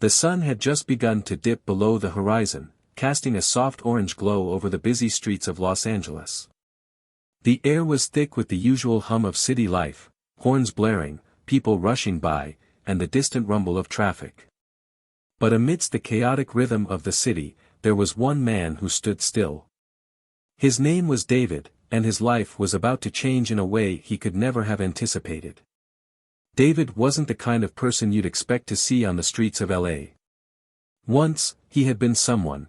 The sun had just begun to dip below the horizon, casting a soft orange glow over the busy streets of Los Angeles. The air was thick with the usual hum of city life, horns blaring, people rushing by, and the distant rumble of traffic. But amidst the chaotic rhythm of the city, there was one man who stood still. His name was David, and his life was about to change in a way he could never have anticipated. David wasn't the kind of person you'd expect to see on the streets of LA. Once, he had been someone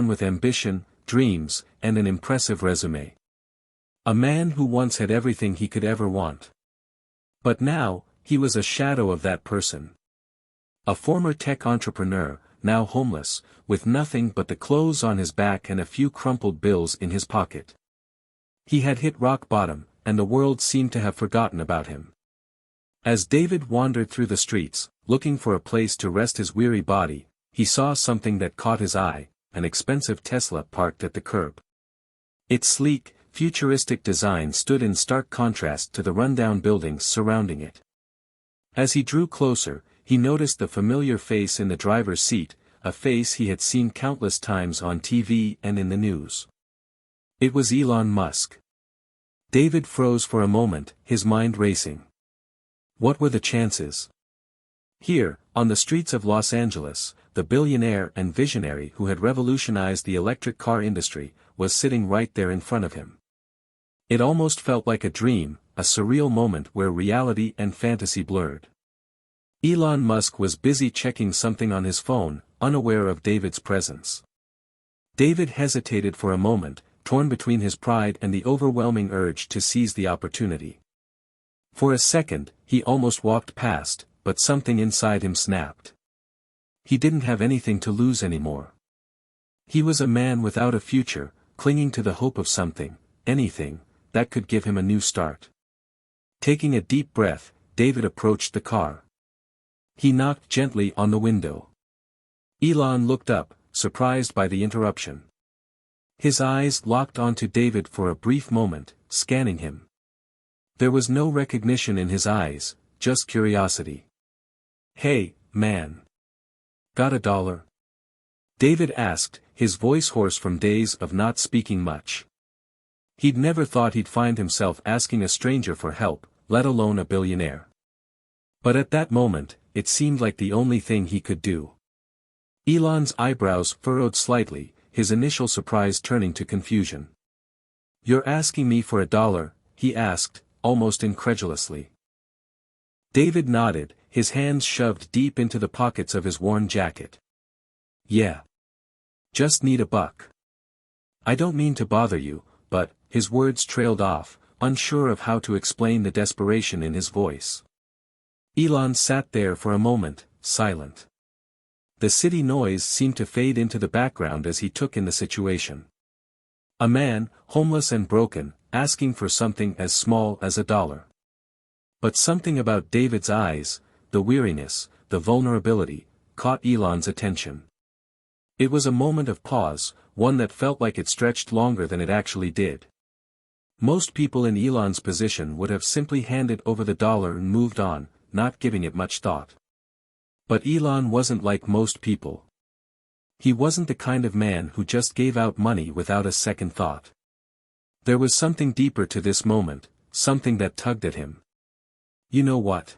with ambition, dreams, and an impressive resume. A man who once had everything he could ever want. But now, he was a shadow of that person. A former tech entrepreneur, now homeless, with nothing but the clothes on his back and a few crumpled bills in his pocket. He had hit rock bottom, and the world seemed to have forgotten about him. As David wandered through the streets, looking for a place to rest his weary body, he saw something that caught his eye, an expensive Tesla parked at the curb. Its sleek, futuristic design stood in stark contrast to the rundown buildings surrounding it. As he drew closer, he noticed the familiar face in the driver's seat, a face he had seen countless times on TV and in the news. It was Elon Musk. David froze for a moment, his mind racing. What were the chances? Here, on the streets of Los Angeles, the billionaire and visionary who had revolutionized the electric car industry, was sitting right there in front of him. It almost felt like a dream, a surreal moment where reality and fantasy blurred. Elon Musk was busy checking something on his phone, unaware of David's presence. David hesitated for a moment, torn between his pride and the overwhelming urge to seize the opportunity. For a second, he almost walked past, but something inside him snapped. He didn't have anything to lose anymore. He was a man without a future, clinging to the hope of something, anything, that could give him a new start. Taking a deep breath, David approached the car. He knocked gently on the window. Elon looked up, surprised by the interruption. His eyes locked onto David for a brief moment, scanning him. There was no recognition in his eyes, just curiosity. "Hey, man. Got $1?" David asked, his voice hoarse from days of not speaking much. He'd never thought he'd find himself asking a stranger for help, let alone a billionaire. But at that moment, it seemed like the only thing he could do. Elon's eyebrows furrowed slightly, his initial surprise turning to confusion. "You're asking me for $1?" he asked, almost incredulously. David nodded, his hands shoved deep into the pockets of his worn jacket. "Yeah. Just need $1. I don't mean to bother you, but," his words trailed off, unsure of how to explain the desperation in his voice. Elon sat there for a moment, silent. The city noise seemed to fade into the background as he took in the situation. A man, homeless and broken, asking for something as small as $1. But something about David's eyes, the weariness, the vulnerability, caught Elon's attention. It was a moment of pause, one that felt like it stretched longer than it actually did. Most people in Elon's position would have simply handed over the dollar and moved on, not giving it much thought. But Elon wasn't like most people. He wasn't the kind of man who just gave out money without a second thought. There was something deeper to this moment, something that tugged at him. "You know what?"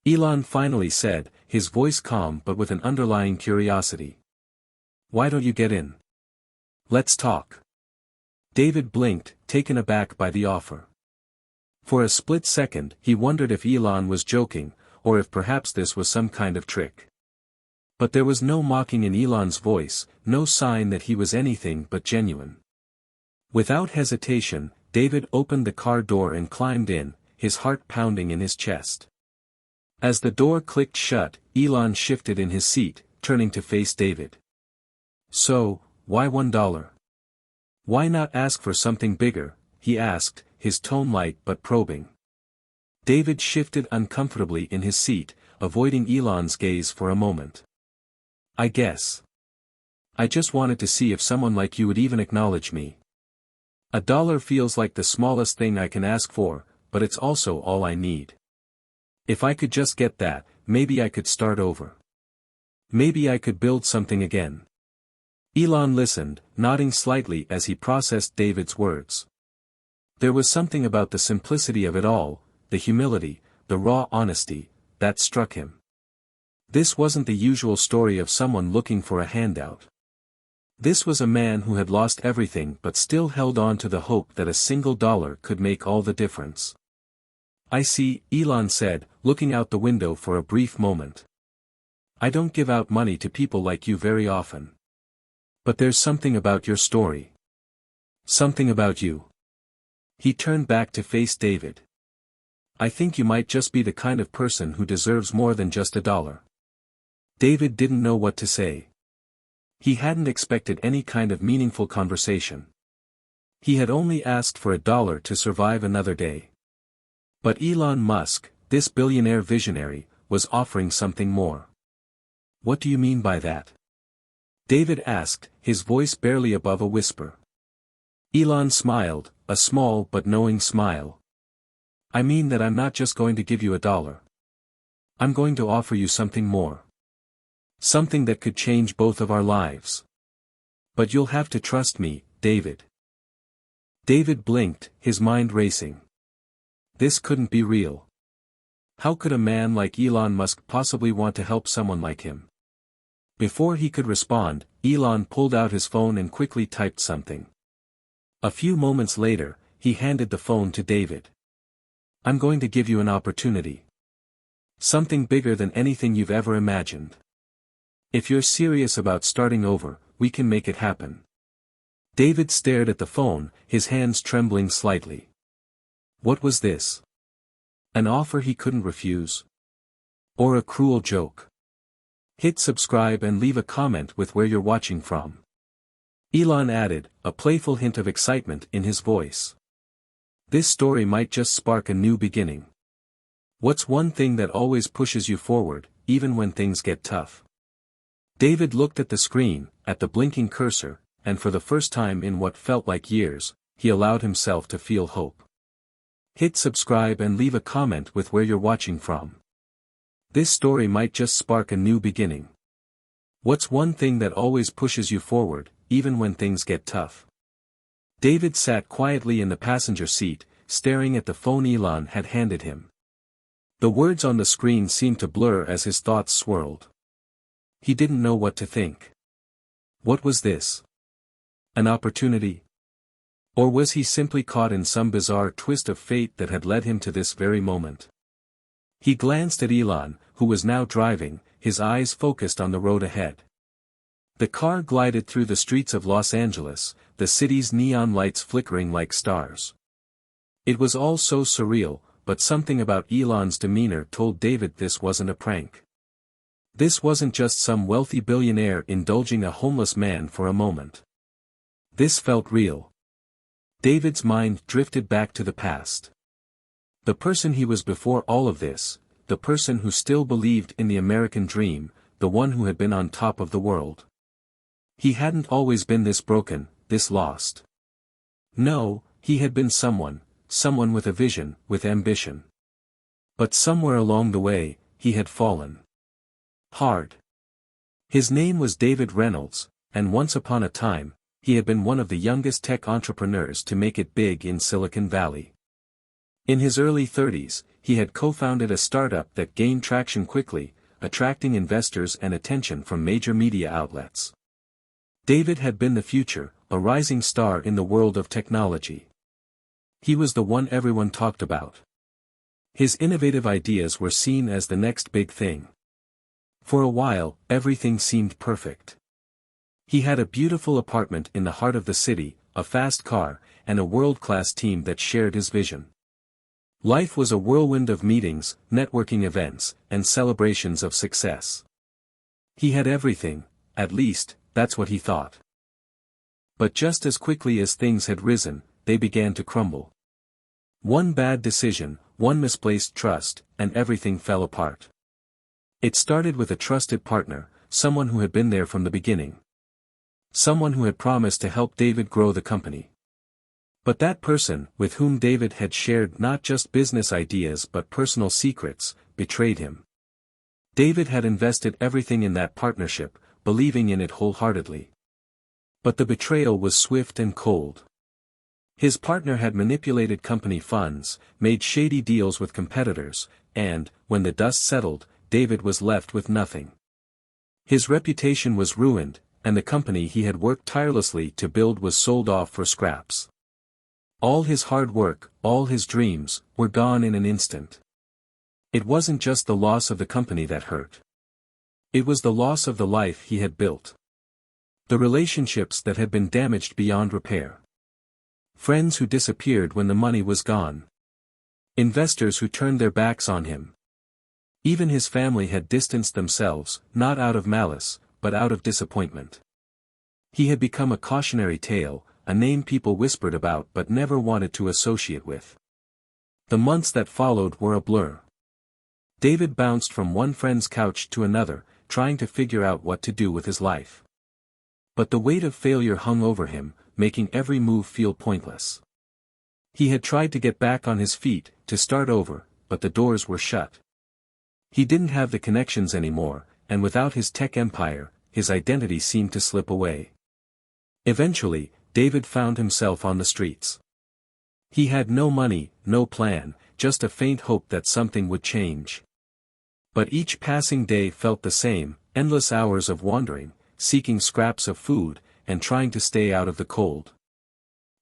Elon finally said, his voice calm but with an underlying curiosity. "Why don't you get in? Let's talk." David blinked, taken aback by the offer. For a split second, he wondered if Elon was joking, or if perhaps this was some kind of trick. But there was no mocking in Elon's voice, no sign that he was anything but genuine. Without hesitation, David opened the car door and climbed in, his heart pounding in his chest. As the door clicked shut, Elon shifted in his seat, turning to face David. "So, why $1? Why not ask for something bigger?" he asked, his tone light but probing. David shifted uncomfortably in his seat, avoiding Elon's gaze for a moment. "I guess. I just wanted to see if someone like you would even acknowledge me. $1 feels like the smallest thing I can ask for, but it's also all I need. If I could just get that, maybe I could start over." Maybe I could build something again. Elon listened, nodding slightly as he processed David's words. There was something about the simplicity of it all, the humility, the raw honesty, that struck him. This wasn't the usual story of someone looking for a handout. This was a man who had lost everything but still held on to the hope that a single dollar could make all the difference. I see, Elon said, looking out the window for a brief moment. I don't give out money to people like you very often. But there's something about your story. Something about you. He turned back to face David. I think you might just be the kind of person who deserves more than just $1. David didn't know what to say. He hadn't expected any kind of meaningful conversation. He had only asked for $1 to survive another day. But Elon Musk, this billionaire visionary, was offering something more. What do you mean by that? David asked, his voice barely above a whisper. Elon smiled, a small but knowing smile. I mean that I'm not just going to give you $1. I'm going to offer you something more. Something that could change both of our lives. But you'll have to trust me, David. David blinked, his mind racing. This couldn't be real. How could a man like Elon Musk possibly want to help someone like him? Before he could respond, Elon pulled out his phone and quickly typed something. A few moments later, he handed the phone to David. I'm going to give you an opportunity. Something bigger than anything you've ever imagined. If you're serious about starting over, we can make it happen. David stared at the phone, his hands trembling slightly. What was this? An offer he couldn't refuse? Or a cruel joke? Hit subscribe and leave a comment with where you're watching from. Elon added, a playful hint of excitement in his voice. This story might just spark a new beginning. What's one thing that always pushes you forward, even when things get tough? David looked at the screen, at the blinking cursor, and for the first time in what felt like years, he allowed himself to feel hope. Hit subscribe and leave a comment with where you're watching from. This story might just spark a new beginning. What's one thing that always pushes you forward, even when things get tough? David sat quietly in the passenger seat, staring at the phone Elon had handed him. The words on the screen seemed to blur as his thoughts swirled. He didn't know what to think. What was this? An opportunity? Or was he simply caught in some bizarre twist of fate that had led him to this very moment? He glanced at Elon, who was now driving, his eyes focused on the road ahead. The car glided through the streets of Los Angeles, the city's neon lights flickering like stars. It was all so surreal, but something about Elon's demeanor told David this wasn't a prank. This wasn't just some wealthy billionaire indulging a homeless man for a moment. This felt real. David's mind drifted back to the past. The person he was before all of this, the person who still believed in the American dream, the one who had been on top of the world. He hadn't always been this broken, this lost. No, he had been someone with a vision, with ambition. But somewhere along the way, he had fallen. Hard. His name was David Reynolds, and once upon a time, he had been one of the youngest tech entrepreneurs to make it big in Silicon Valley. In his early 30s, he had co-founded a startup that gained traction quickly, attracting investors and attention from major media outlets. David had been the future, a rising star in the world of technology. He was the one everyone talked about. His innovative ideas were seen as the next big thing. For a while, everything seemed perfect. He had a beautiful apartment in the heart of the city, a fast car, and a world-class team that shared his vision. Life was a whirlwind of meetings, networking events, and celebrations of success. He had everything, at least, that's what he thought. But just as quickly as things had risen, they began to crumble. One bad decision, one misplaced trust, and everything fell apart. It started with a trusted partner, someone who had been there from the beginning. Someone who had promised to help David grow the company. But that person, with whom David had shared not just business ideas but personal secrets, betrayed him. David had invested everything in that partnership, believing in it wholeheartedly. But the betrayal was swift and cold. His partner had manipulated company funds, made shady deals with competitors, and, when the dust settled, David was left with nothing. His reputation was ruined, and the company he had worked tirelessly to build was sold off for scraps. All his hard work, all his dreams, were gone in an instant. It wasn't just the loss of the company that hurt. It was the loss of the life he had built. The relationships that had been damaged beyond repair. Friends who disappeared when the money was gone. Investors who turned their backs on him. Even his family had distanced themselves, not out of malice, but out of disappointment. He had become a cautionary tale, a name people whispered about but never wanted to associate with. The months that followed were a blur. David bounced from one friend's couch to another, trying to figure out what to do with his life. But the weight of failure hung over him, making every move feel pointless. He had tried to get back on his feet, to start over, but the doors were shut. He didn't have the connections anymore, and without his tech empire, his identity seemed to slip away. Eventually, David found himself on the streets. He had no money, no plan, just a faint hope that something would change. But each passing day felt the same, endless hours of wandering, seeking scraps of food, and trying to stay out of the cold.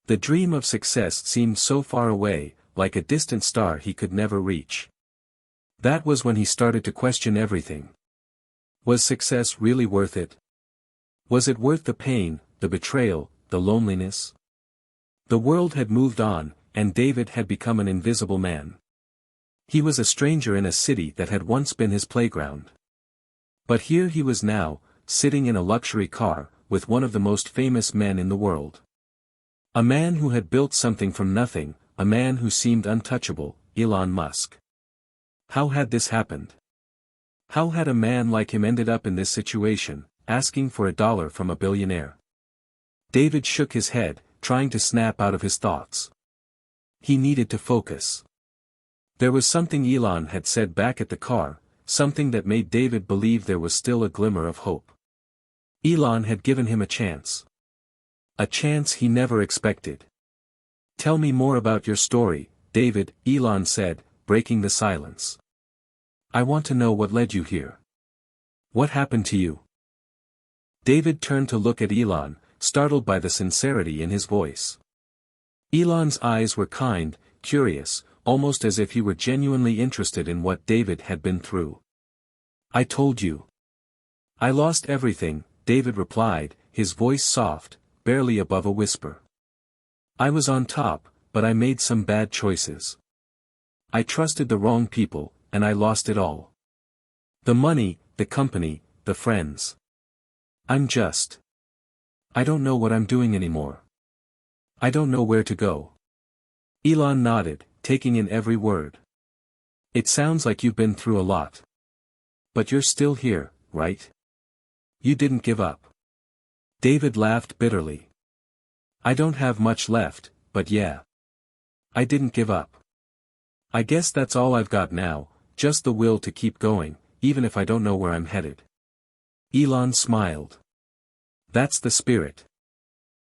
The dream of success seemed so far away, like a distant star he could never reach. That was when he started to question everything. Was success really worth it? Was it worth the pain, the betrayal, the loneliness? The world had moved on, and David had become an invisible man. He was a stranger in a city that had once been his playground. But here he was now, sitting in a luxury car, with one of the most famous men in the world. A man who had built something from nothing, a man who seemed untouchable, Elon Musk. How had this happened? How had a man like him ended up in this situation, asking for $1 from a billionaire? David shook his head, trying to snap out of his thoughts. He needed to focus. There was something Elon had said back at the car, something that made David believe there was still a glimmer of hope. Elon had given him a chance. A chance he never expected. "Tell me more about your story, David," Elon said, breaking the silence. "I want to know what led you here. What happened to you?" David turned to look at Elon, startled by the sincerity in his voice. Elon's eyes were kind, curious, almost as if he were genuinely interested in what David had been through. "I told you. I lost everything," David replied, his voice soft, barely above a whisper. "I was on top, but I made some bad choices. I trusted the wrong people, and I lost it all. The money, the company, the friends. I don't know what I'm doing anymore. I don't know where to go." Elon nodded, taking in every word. "It sounds like you've been through a lot. But you're still here, right? You didn't give up." David laughed bitterly. "I don't have much left, but yeah. I didn't give up. I guess that's all I've got now, just the will to keep going, even if I don't know where I'm headed." Elon smiled. "That's the spirit.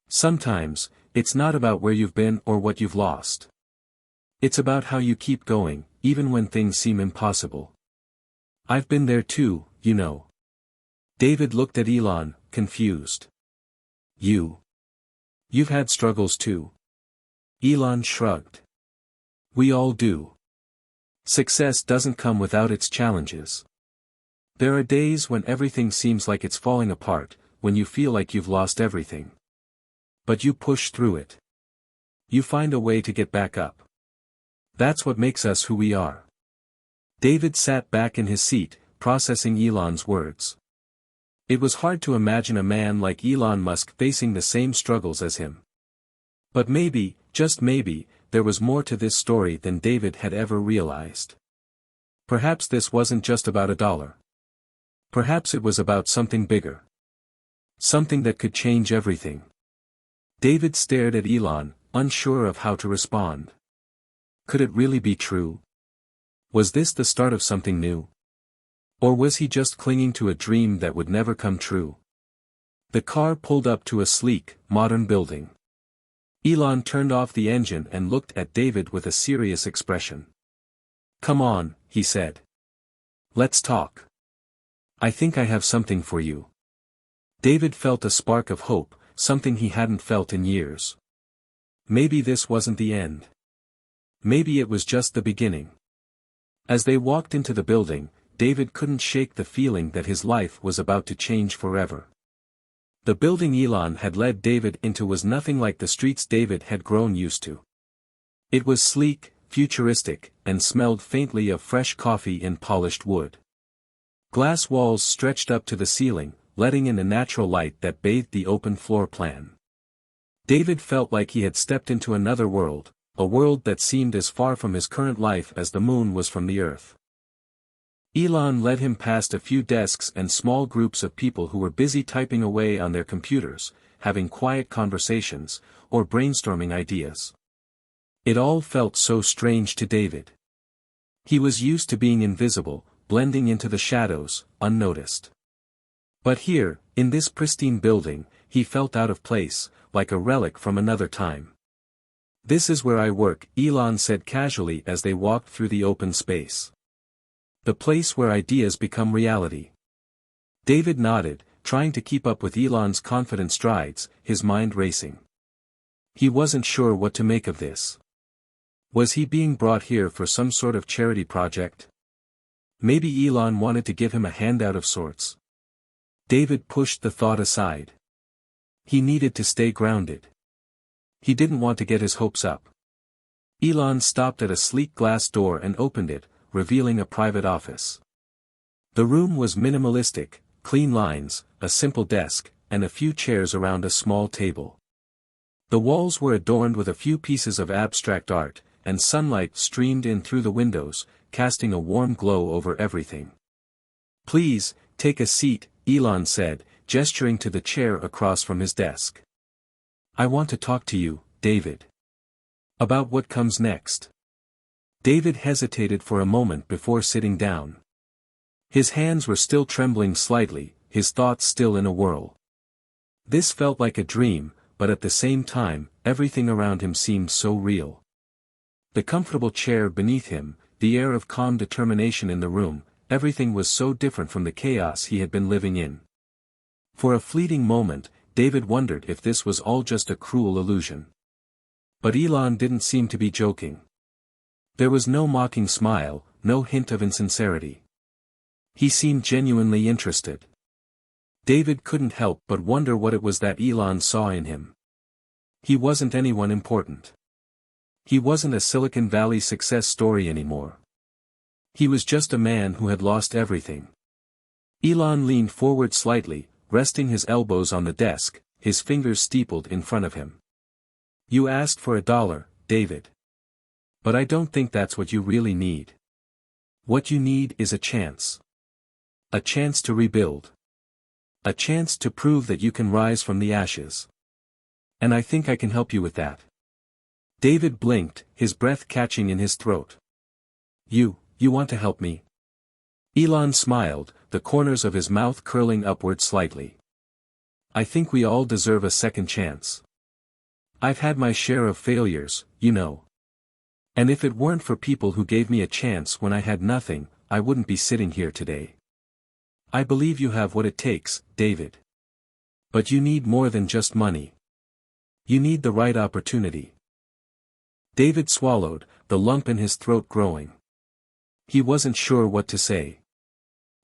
Sometimes, it's not about where you've been or what you've lost. It's about how you keep going, even when things seem impossible. I've been there too, you know." David looked at Elon, confused. You've had struggles too?" Elon shrugged. "We all do. Success doesn't come without its challenges. There are days when everything seems like it's falling apart, when you feel like you've lost everything. But you push through it. You find a way to get back up. That's what makes us who we are." David sat back in his seat, processing Elon's words. It was hard to imagine a man like Elon Musk facing the same struggles as him. But maybe, just maybe, there was more to this story than David had ever realized. Perhaps this wasn't just about $1. Perhaps it was about something bigger. Something that could change everything. David stared at Elon, unsure of how to respond. Could it really be true? Was this the start of something new? Or was he just clinging to a dream that would never come true? The car pulled up to a sleek, modern building. Elon turned off the engine and looked at David with a serious expression. "Come on," he said. "Let's talk. I think I have something for you." David felt a spark of hope, something he hadn't felt in years. Maybe this wasn't the end. Maybe it was just the beginning. As they walked into the building, David couldn't shake the feeling that his life was about to change forever. The building Elon had led David into was nothing like the streets David had grown used to. It was sleek, futuristic, and smelled faintly of fresh coffee and polished wood. Glass walls stretched up to the ceiling, letting in a natural light that bathed the open floor plan. David felt like he had stepped into another world, a world that seemed as far from his current life as the moon was from the earth. Elon led him past a few desks and small groups of people who were busy typing away on their computers, having quiet conversations, or brainstorming ideas. It all felt so strange to David. He was used to being invisible, blending into the shadows, unnoticed. But here, in this pristine building, he felt out of place, like a relic from another time. "This is where I work," Elon said casually as they walked through the open space. "The place where ideas become reality." David nodded, trying to keep up with Elon's confident strides, his mind racing. He wasn't sure what to make of this. Was he being brought here for some sort of charity project? Maybe Elon wanted to give him a handout of sorts. David pushed the thought aside. He needed to stay grounded. He didn't want to get his hopes up. Elon stopped at a sleek glass door and opened it, revealing a private office. The room was minimalistic, clean lines, a simple desk, and a few chairs around a small table. The walls were adorned with a few pieces of abstract art, and sunlight streamed in through the windows, casting a warm glow over everything. "Please, take a seat," Elon said, gesturing to the chair across from his desk. "I want to talk to you, David. About what comes next." David hesitated for a moment before sitting down. His hands were still trembling slightly, his thoughts still in a whirl. This felt like a dream, but at the same time, everything around him seemed so real. The comfortable chair beneath him, the air of calm determination in the room, everything was so different from the chaos he had been living in. For a fleeting moment, David wondered if this was all just a cruel illusion. But Elon didn't seem to be joking. There was no mocking smile, no hint of insincerity. He seemed genuinely interested. David couldn't help but wonder what it was that Elon saw in him. He wasn't anyone important. He wasn't a Silicon Valley success story anymore. He was just a man who had lost everything. Elon leaned forward slightly, resting his elbows on the desk, his fingers steepled in front of him. "You asked for $1, David. But I don't think that's what you really need. What you need is a chance. A chance to rebuild. A chance to prove that you can rise from the ashes. And I think I can help you with that." David blinked, his breath catching in his throat. You want to help me?" Elon smiled, the corners of his mouth curling upward slightly. "I think we all deserve a second chance. I've had my share of failures, you know. And if it weren't for people who gave me a chance when I had nothing, I wouldn't be sitting here today. I believe you have what it takes, David. But you need more than just money. You need the right opportunity." David swallowed, the lump in his throat growing. He wasn't sure what to say.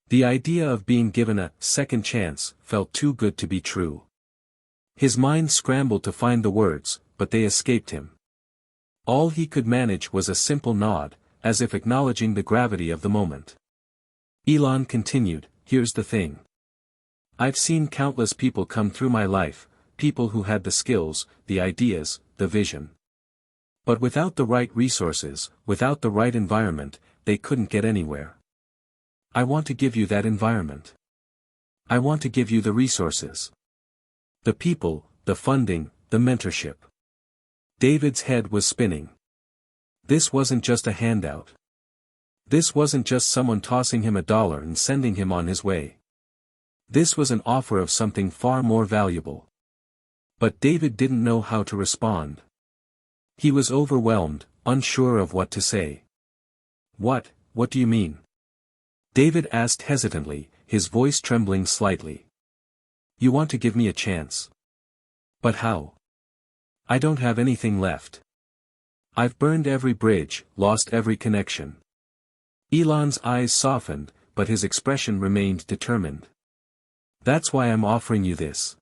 The idea of being given a second chance felt too good to be true. His mind scrambled to find the words, but they escaped him. All he could manage was a simple nod, as if acknowledging the gravity of the moment. Elon continued, "Here's the thing. I've seen countless people come through my life, people who had the skills, the ideas, the vision. But without the right resources, without the right environment, they couldn't get anywhere. I want to give you that environment. I want to give you the resources. The people, the funding, the mentorship." David's head was spinning. This wasn't just a handout. This wasn't just someone tossing him $1 and sending him on his way. This was an offer of something far more valuable. But David didn't know how to respond. He was overwhelmed, unsure of what to say. What do you mean? David asked hesitantly, his voice trembling slightly. You want to give me a chance. But how? I don't have anything left. I've burned every bridge, lost every connection. Elon's eyes softened, but his expression remained determined. That's why I'm offering you this.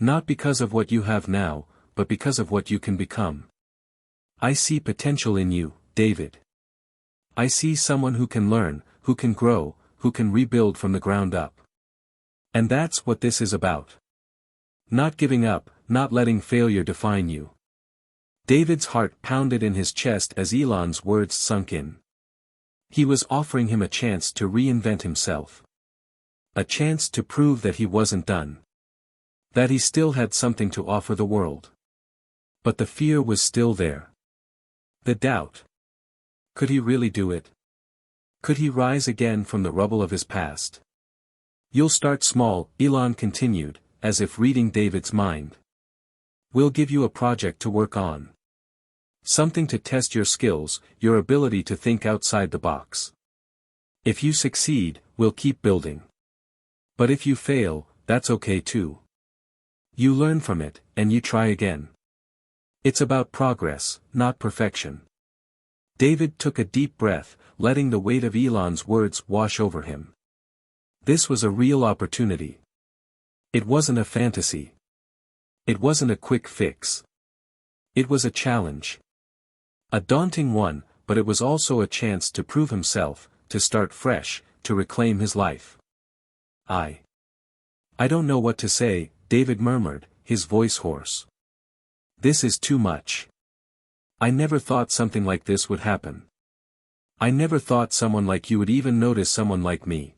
Not because of what you have now, but because of what you can become. I see potential in you, David. I see someone who can learn, who can grow, who can rebuild from the ground up. And that's what this is about. Not giving up, not letting failure define you. David's heart pounded in his chest as Elon's words sunk in. He was offering him a chance to reinvent himself. A chance to prove that he wasn't done. That he still had something to offer the world. But the fear was still there. The doubt. Could he really do it? Could he rise again from the rubble of his past? You'll start small, Elon continued, as if reading David's mind. We'll give you a project to work on. Something to test your skills, your ability to think outside the box. If you succeed, we'll keep building. But if you fail, that's okay too. You learn from it, and you try again. It's about progress, not perfection. David took a deep breath, letting the weight of Elon's words wash over him. This was a real opportunity. It wasn't a fantasy. It wasn't a quick fix. It was a challenge. A daunting one, but it was also a chance to prove himself, to start fresh, to reclaim his life. I don't know what to say, David murmured, his voice hoarse. This is too much. I never thought something like this would happen. I never thought someone like you would even notice someone like me.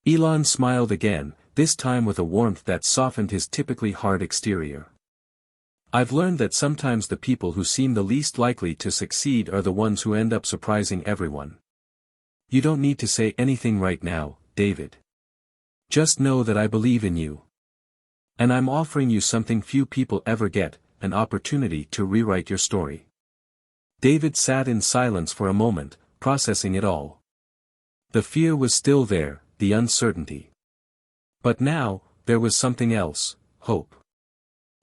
Elon smiled again, this time with a warmth that softened his typically hard exterior. I've learned that sometimes the people who seem the least likely to succeed are the ones who end up surprising everyone. You don't need to say anything right now, David. Just know that I believe in you. And I'm offering you something few people ever get, an opportunity to rewrite your story. David sat in silence for a moment, processing it all. The fear was still there, the uncertainty. But now, there was something else, hope.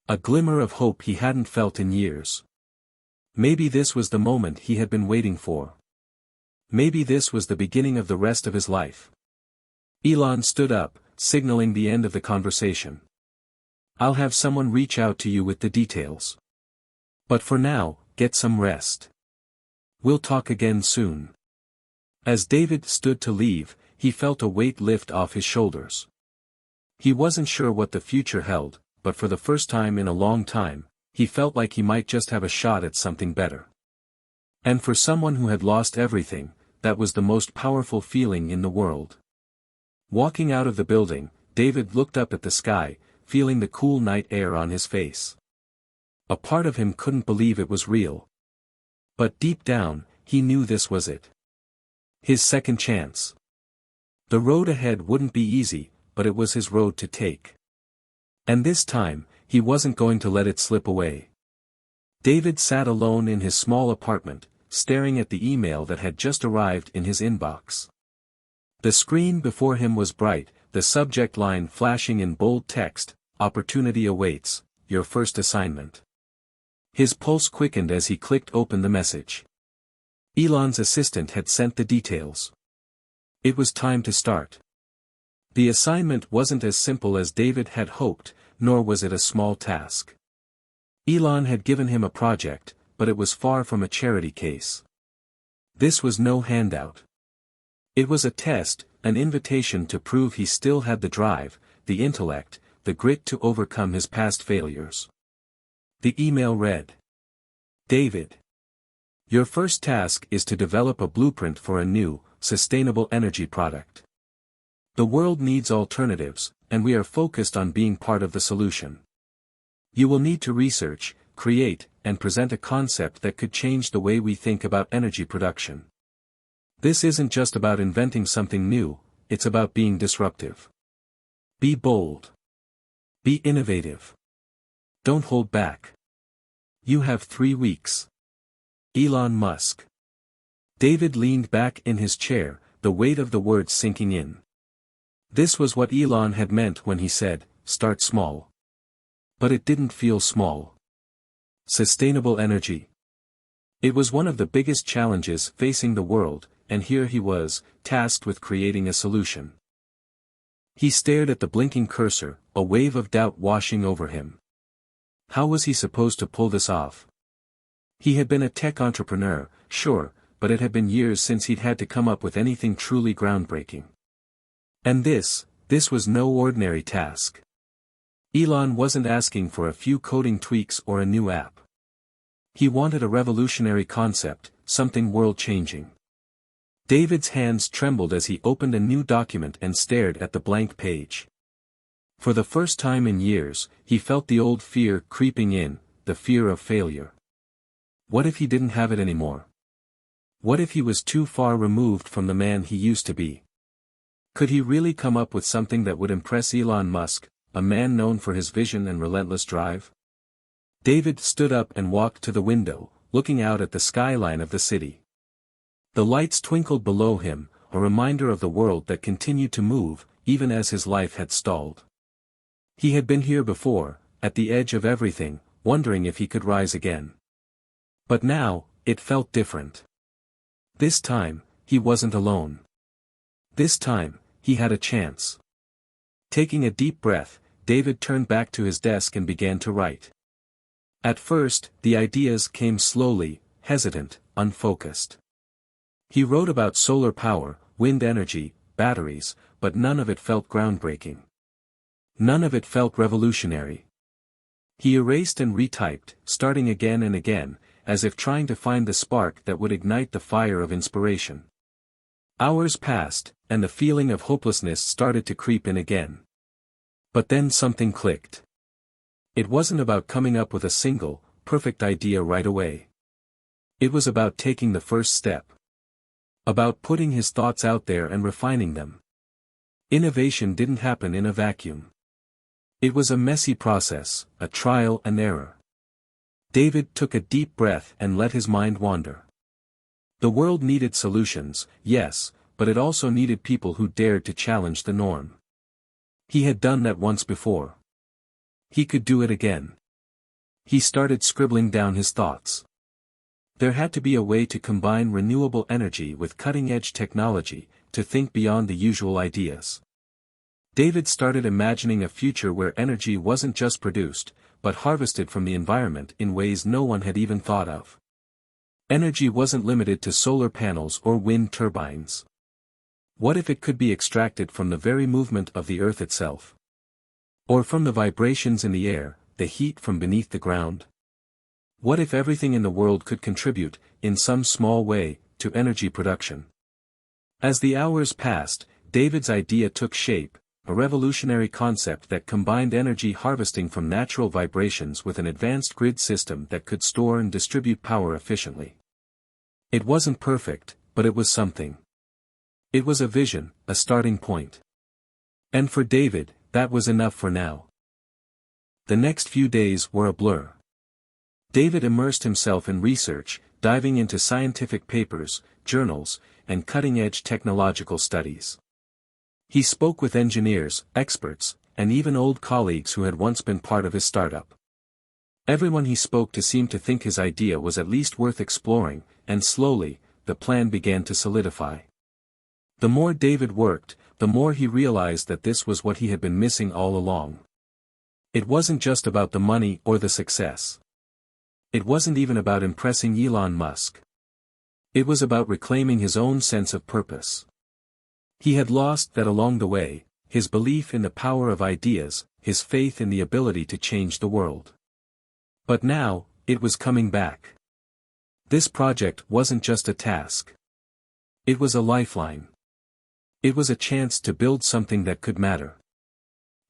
A glimmer of hope he hadn't felt in years. Maybe this was the moment he had been waiting for. Maybe this was the beginning of the rest of his life. Elon stood up, signaling the end of the conversation. I'll have someone reach out to you with the details. But for now, get some rest. We'll talk again soon. As David stood to leave, he felt a weight lift off his shoulders. He wasn't sure what the future held, but for the first time in a long time, he felt like he might just have a shot at something better. And for someone who had lost everything, that was the most powerful feeling in the world. Walking out of the building, David looked up at the sky, feeling the cool night air on his face. A part of him couldn't believe it was real. But deep down, he knew this was it. His second chance. The road ahead wouldn't be easy, but it was his road to take. And this time, he wasn't going to let it slip away. David sat alone in his small apartment, staring at the email that had just arrived in his inbox. The screen before him was bright, the subject line flashing in bold text, "Opportunity awaits, your first assignment." His pulse quickened as he clicked open the message. Elon's assistant had sent the details. It was time to start. The assignment wasn't as simple as David had hoped, nor was it a small task. Elon had given him a project, but it was far from a charity case. This was no handout. It was a test, an invitation to prove he still had the drive, the intellect, the grit to overcome his past failures. The email read: David. Your first task is to develop a blueprint for a new, sustainable energy product. The world needs alternatives, and we are focused on being part of the solution. You will need to research, create, and present a concept that could change the way we think about energy production. This isn't just about inventing something new, it's about being disruptive. Be bold. Be innovative. Don't hold back. You have 3 weeks. Elon Musk. David leaned back in his chair, the weight of the words sinking in. This was what Elon had meant when he said, "Start small." But it didn't feel small. Sustainable energy. It was one of the biggest challenges facing the world, and here he was, tasked with creating a solution. He stared at the blinking cursor, a wave of doubt washing over him. How was he supposed to pull this off? He had been a tech entrepreneur, sure, but it had been years since he'd had to come up with anything truly groundbreaking. And this was no ordinary task. Elon wasn't asking for a few coding tweaks or a new app. He wanted a revolutionary concept, something world-changing. David's hands trembled as he opened a new document and stared at the blank page. For the first time in years, he felt the old fear creeping in, the fear of failure. What if he didn't have it anymore? What if he was too far removed from the man he used to be? Could he really come up with something that would impress Elon Musk, a man known for his vision and relentless drive? David stood up and walked to the window, looking out at the skyline of the city. The lights twinkled below him, a reminder of the world that continued to move, even as his life had stalled. He had been here before, at the edge of everything, wondering if he could rise again. But now, it felt different. This time, he wasn't alone. This time, he had a chance. Taking a deep breath, David turned back to his desk and began to write. At first, the ideas came slowly, hesitant, unfocused. He wrote about solar power, wind energy, batteries, but none of it felt groundbreaking. None of it felt revolutionary. He erased and retyped, starting again and again, as if trying to find the spark that would ignite the fire of inspiration. Hours passed, and the feeling of hopelessness started to creep in again. But then something clicked. It wasn't about coming up with a single, perfect idea right away. It was about taking the first step. About putting his thoughts out there and refining them. Innovation didn't happen in a vacuum. It was a messy process, a trial and error. David took a deep breath and let his mind wander. The world needed solutions, yes, but it also needed people who dared to challenge the norm. He had done that once before. He could do it again. He started scribbling down his thoughts. There had to be a way to combine renewable energy with cutting-edge technology, to think beyond the usual ideas. David started imagining a future where energy wasn't just produced, but harvested from the environment in ways no one had even thought of. Energy wasn't limited to solar panels or wind turbines. What if it could be extracted from the very movement of the earth itself? Or from the vibrations in the air, the heat from beneath the ground? What if everything in the world could contribute, in some small way, to energy production? As the hours passed, David's idea took shape, a revolutionary concept that combined energy harvesting from natural vibrations with an advanced grid system that could store and distribute power efficiently. It wasn't perfect, but it was something. It was a vision, a starting point. And for David, that was enough for now. The next few days were a blur. David immersed himself in research, diving into scientific papers, journals, and cutting-edge technological studies. He spoke with engineers, experts, and even old colleagues who had once been part of his startup. Everyone he spoke to seemed to think his idea was at least worth exploring, and slowly, the plan began to solidify. The more David worked, the more he realized that this was what he had been missing all along. It wasn't just about the money or the success. It wasn't even about impressing Elon Musk. It was about reclaiming his own sense of purpose. He had lost that along the way, his belief in the power of ideas, his faith in the ability to change the world. But now, it was coming back. This project wasn't just a task. It was a lifeline. It was a chance to build something that could matter.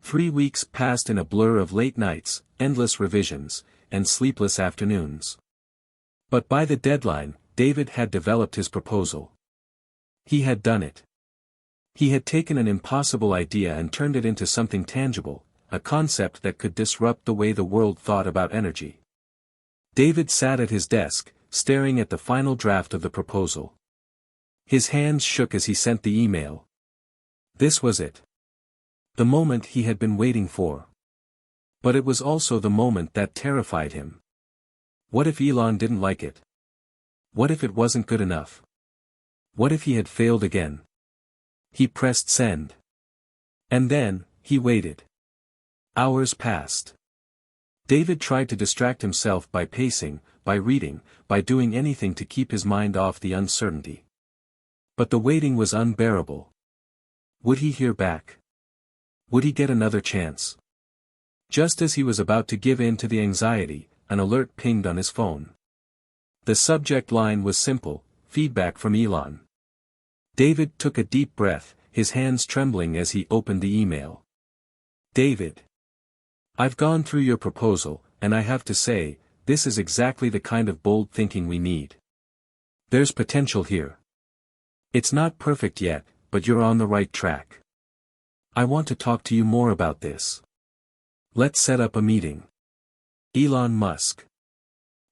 3 weeks passed in a blur of late nights, endless revisions, and sleepless afternoons. But by the deadline, David had developed his proposal. He had done it. He had taken an impossible idea and turned it into something tangible, a concept that could disrupt the way the world thought about energy. David sat at his desk, staring at the final draft of the proposal. His hands shook as he sent the email. This was it. The moment he had been waiting for. But it was also the moment that terrified him. What if Elon didn't like it? What if it wasn't good enough? What if he had failed again? He pressed send. And then, he waited. Hours passed. David tried to distract himself by pacing, by reading, by doing anything to keep his mind off the uncertainty. But the waiting was unbearable. Would he hear back? Would he get another chance? Just as he was about to give in to the anxiety, an alert pinged on his phone. The subject line was simple, feedback from Elon. David took a deep breath, his hands trembling as he opened the email. David. I've gone through your proposal, and I have to say, this is exactly the kind of bold thinking we need. There's potential here. It's not perfect yet, but you're on the right track. I want to talk to you more about this. Let's set up a meeting. Elon Musk.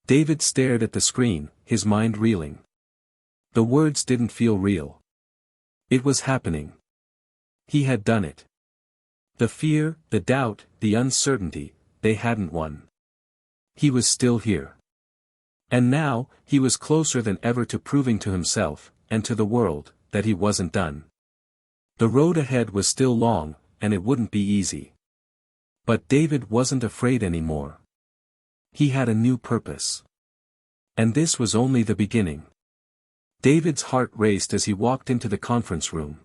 David stared at the screen, his mind reeling. The words didn't feel real. It was happening. He had done it. The fear, the doubt, the uncertainty, they hadn't won. He was still here. And now, he was closer than ever to proving to himself, and to the world, that he wasn't done. The road ahead was still long, and it wouldn't be easy. But David wasn't afraid anymore. He had a new purpose. And this was only the beginning. David's heart raced as he walked into the conference room.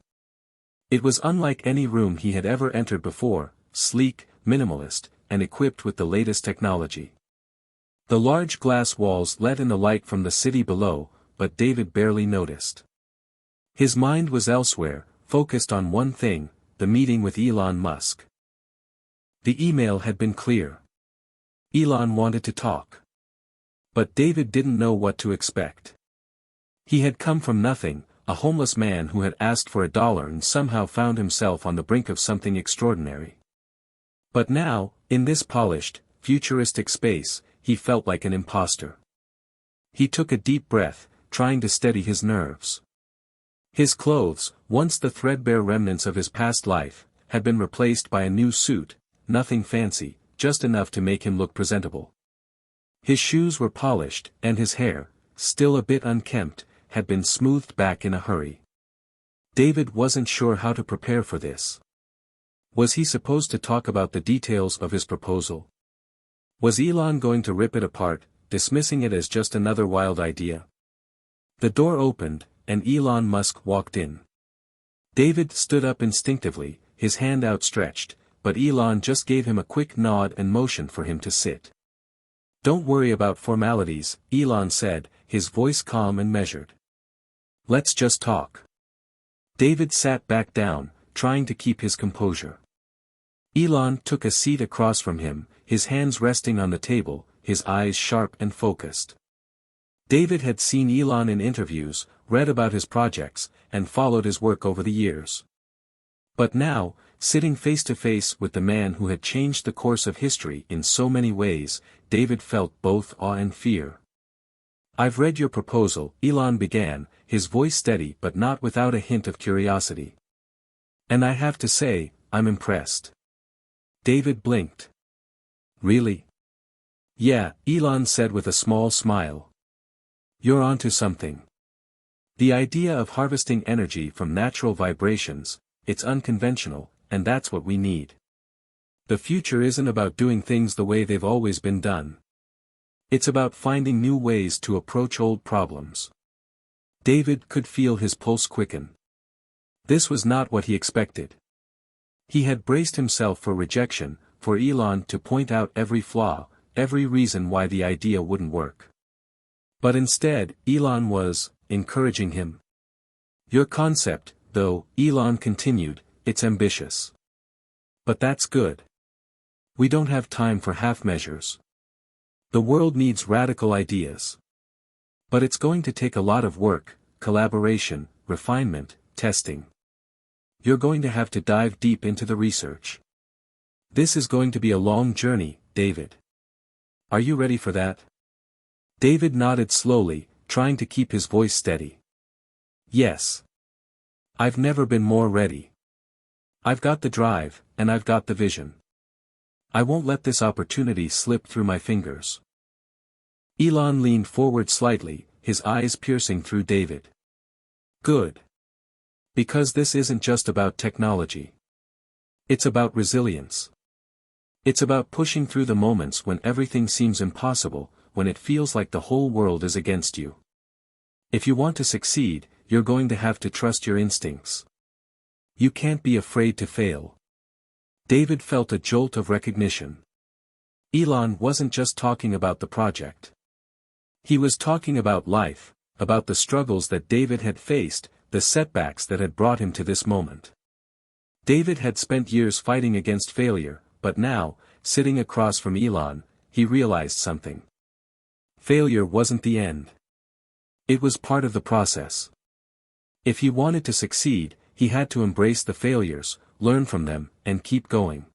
It was unlike any room he had ever entered before, sleek, minimalist, and equipped with the latest technology. The large glass walls let in the light from the city below, but David barely noticed. His mind was elsewhere, focused on one thing, the meeting with Elon Musk. The email had been clear. Elon wanted to talk. But David didn't know what to expect. He had come from nothing, a homeless man who had asked for $1 and somehow found himself on the brink of something extraordinary. But now, in this polished, futuristic space, he felt like an imposter. He took a deep breath, trying to steady his nerves. His clothes, once the threadbare remnants of his past life, had been replaced by a new suit, nothing fancy, just enough to make him look presentable. His shoes were polished, and his hair, still a bit unkempt, had been smoothed back in a hurry. David wasn't sure how to prepare for this. Was he supposed to talk about the details of his proposal? Was Elon going to rip it apart, dismissing it as just another wild idea? The door opened, and Elon Musk walked in. David stood up instinctively, his hand outstretched, but Elon just gave him a quick nod and motion for him to sit. Don't worry about formalities, Elon said, his voice calm and measured. Let's just talk. David sat back down, trying to keep his composure. Elon took a seat across from him, his hands resting on the table, his eyes sharp and focused. David had seen Elon in interviews, read about his projects, and followed his work over the years. But now, sitting face to face with the man who had changed the course of history in so many ways, David felt both awe and fear. I've read your proposal, Elon began, his voice steady but not without a hint of curiosity. And I have to say, I'm impressed. David blinked. Really? Yeah, Elon said with a small smile. You're onto something. The idea of harvesting energy from natural vibrations, it's unconventional, and that's what we need. The future isn't about doing things the way they've always been done. It's about finding new ways to approach old problems. David could feel his pulse quicken. This was not what he expected. He had braced himself for rejection, for Elon to point out every flaw, every reason why the idea wouldn't work. But instead, Elon was encouraging him. Your concept, though, Elon continued, it's ambitious. But that's good. We don't have time for half measures. The world needs radical ideas. But it's going to take a lot of work, collaboration, refinement, testing. You're going to have to dive deep into the research. This is going to be a long journey, David. Are you ready for that? David nodded slowly, trying to keep his voice steady. Yes. I've never been more ready. I've got the drive, and I've got the vision. I won't let this opportunity slip through my fingers. Elon leaned forward slightly, his eyes piercing through David. Good. Because this isn't just about technology. It's about resilience. It's about pushing through the moments when everything seems impossible, when it feels like the whole world is against you. If you want to succeed, you're going to have to trust your instincts. You can't be afraid to fail. David felt a jolt of recognition. Elon wasn't just talking about the project. He was talking about life, about the struggles that David had faced, the setbacks that had brought him to this moment. David had spent years fighting against failure, but now, sitting across from Elon, he realized something. Failure wasn't the end. It was part of the process. If he wanted to succeed, he had to embrace the failures, learn from them, and keep going.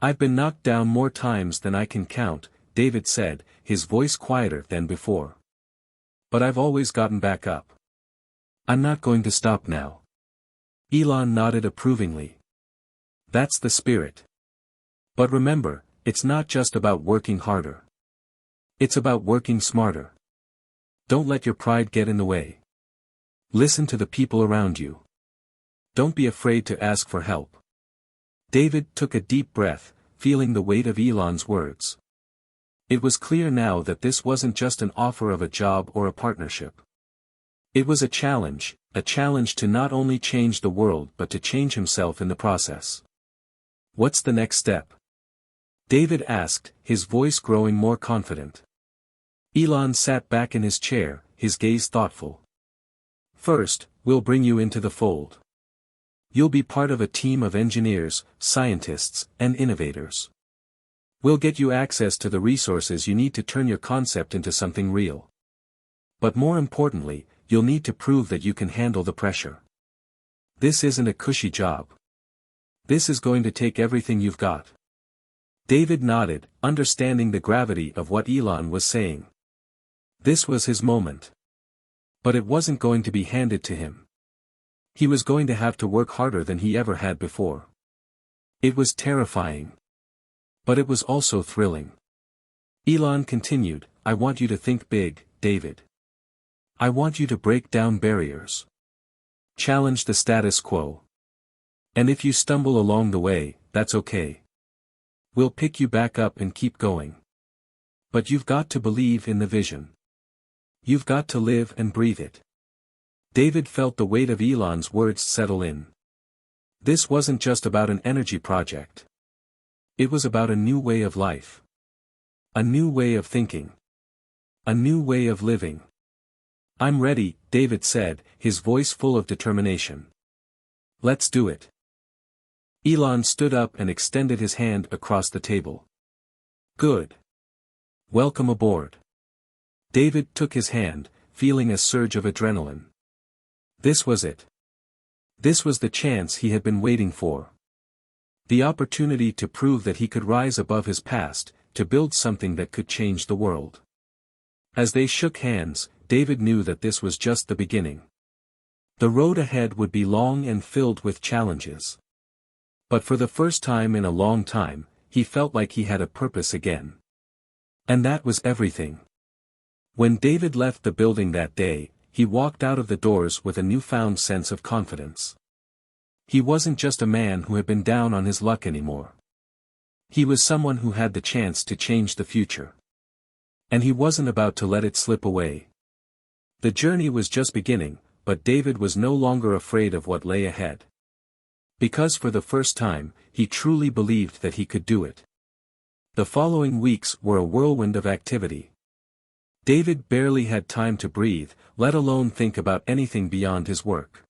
I've been knocked down more times than I can count, David said, his voice quieter than before. But I've always gotten back up. I'm not going to stop now. Elon nodded approvingly. That's the spirit. But remember, it's not just about working harder. It's about working smarter. Don't let your pride get in the way. Listen to the people around you. Don't be afraid to ask for help. David took a deep breath, feeling the weight of Elon's words. It was clear now that this wasn't just an offer of a job or a partnership. It was a challenge to not only change the world but to change himself in the process. What's the next step? David asked, his voice growing more confident. Elon sat back in his chair, his gaze thoughtful. First, we'll bring you into the fold. You'll be part of a team of engineers, scientists, and innovators. We'll get you access to the resources you need to turn your concept into something real. But more importantly, you'll need to prove that you can handle the pressure. This isn't a cushy job. This is going to take everything you've got. David nodded, understanding the gravity of what Elon was saying. This was his moment. But it wasn't going to be handed to him. He was going to have to work harder than he ever had before. It was terrifying. But it was also thrilling. Elon continued, I want you to think big, David. I want you to break down barriers. Challenge the status quo. And if you stumble along the way, that's okay. We'll pick you back up and keep going. But you've got to believe in the vision. You've got to live and breathe it. David felt the weight of Elon's words settle in. This wasn't just about an energy project. It was about a new way of life. A new way of thinking. A new way of living. I'm ready, David said, his voice full of determination. Let's do it. Elon stood up and extended his hand across the table. Good. Welcome aboard. David took his hand, feeling a surge of adrenaline. This was it. This was the chance he had been waiting for. The opportunity to prove that he could rise above his past, to build something that could change the world. As they shook hands, David knew that this was just the beginning. The road ahead would be long and filled with challenges. But for the first time in a long time, he felt like he had a purpose again. And that was everything. When David left the building that day, he walked out of the doors with a newfound sense of confidence. He wasn't just a man who had been down on his luck anymore. He was someone who had the chance to change the future. And he wasn't about to let it slip away. The journey was just beginning, but David was no longer afraid of what lay ahead. Because for the first time, he truly believed that he could do it. The following weeks were a whirlwind of activity. David barely had time to breathe, let alone think about anything beyond his work.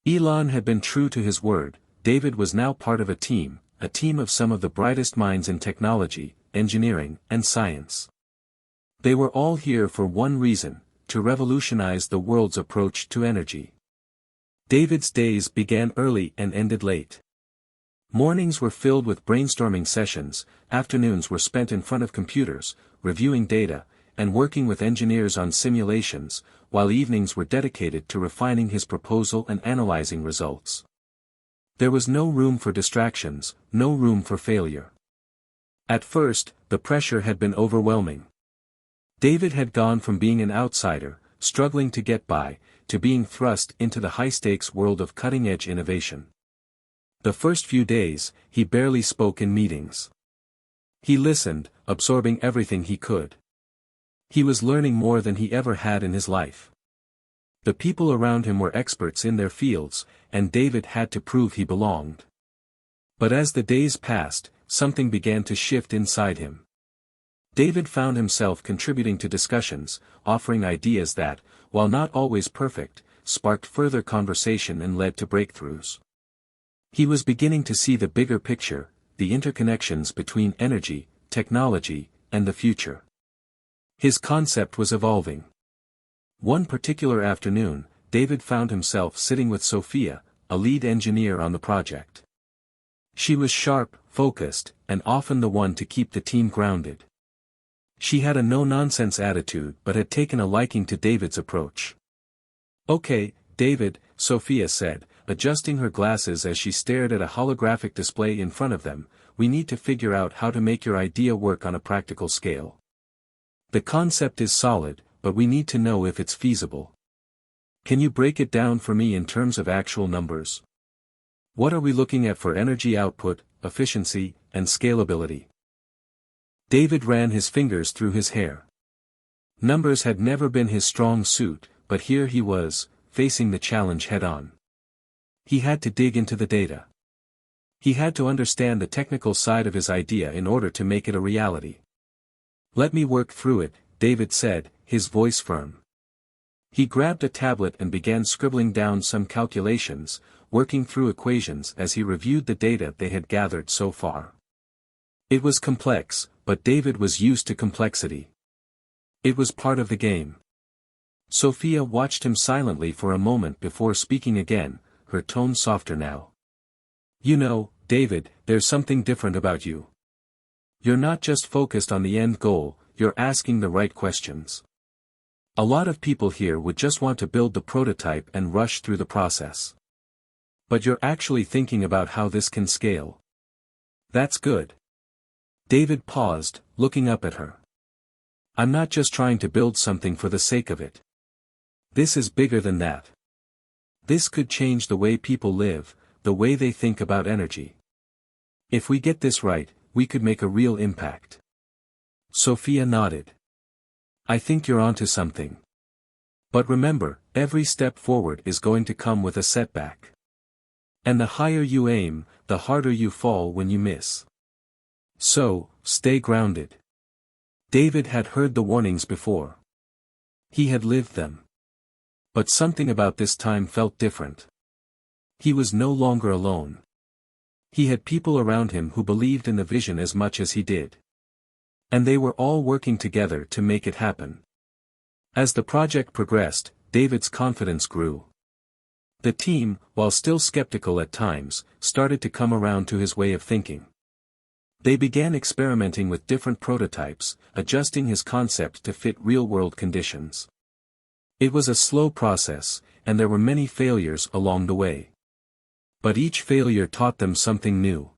Elon had been true to his word. David was now part of a team of some of the brightest minds in technology, engineering, and science. They were all here for one reason, to revolutionize the world's approach to energy. David's days began early and ended late. Mornings were filled with brainstorming sessions, afternoons were spent in front of computers, reviewing data, and working with engineers on simulations, while evenings were dedicated to refining his proposal and analyzing results. There was no room for distractions, no room for failure. At first, the pressure had been overwhelming. David had gone from being an outsider, struggling to get by, to being thrust into the high-stakes world of cutting-edge innovation. The first few days, he barely spoke in meetings. He listened, absorbing everything he could. He was learning more than he ever had in his life. The people around him were experts in their fields, and David had to prove he belonged. But as the days passed, something began to shift inside him. David found himself contributing to discussions, offering ideas that, while not always perfect, sparked further conversation and led to breakthroughs. He was beginning to see the bigger picture, the interconnections between energy, technology, and the future. His concept was evolving. One particular afternoon, David found himself sitting with Sophia, a lead engineer on the project. She was sharp, focused, and often the one to keep the team grounded. She had a no-nonsense attitude but had taken a liking to David's approach. "Okay, David," Sophia said, adjusting her glasses as she stared at a holographic display in front of them, "we need to figure out how to make your idea work on a practical scale. The concept is solid, but we need to know if it's feasible. Can you break it down for me in terms of actual numbers? What are we looking at for energy output, efficiency, and scalability?" David ran his fingers through his hair. Numbers had never been his strong suit, but here he was, facing the challenge head-on. He had to dig into the data. He had to understand the technical side of his idea in order to make it a reality. "Let me work through it," David said, his voice firm. He grabbed a tablet and began scribbling down some calculations, working through equations as he reviewed the data they had gathered so far. It was complex, but David was used to complexity. It was part of the game. Sophia watched him silently for a moment before speaking again, her tone softer now. "You know, David, there's something different about you. You're not just focused on the end goal, you're asking the right questions. A lot of people here would just want to build the prototype and rush through the process. But you're actually thinking about how this can scale. That's good." David paused, looking up at her. "I'm not just trying to build something for the sake of it. This is bigger than that. This could change the way people live, the way they think about energy. If we get this right, we could make a real impact." Sophia nodded. "I think you're onto something. But remember, every step forward is going to come with a setback. And the higher you aim, the harder you fall when you miss. So, stay grounded." David had heard the warnings before. He had lived them. But something about this time felt different. He was no longer alone. He had people around him who believed in the vision as much as he did. And they were all working together to make it happen. As the project progressed, David's confidence grew. The team, while still skeptical at times, started to come around to his way of thinking. They began experimenting with different prototypes, adjusting his concept to fit real-world conditions. It was a slow process, and there were many failures along the way. But each failure taught them something new.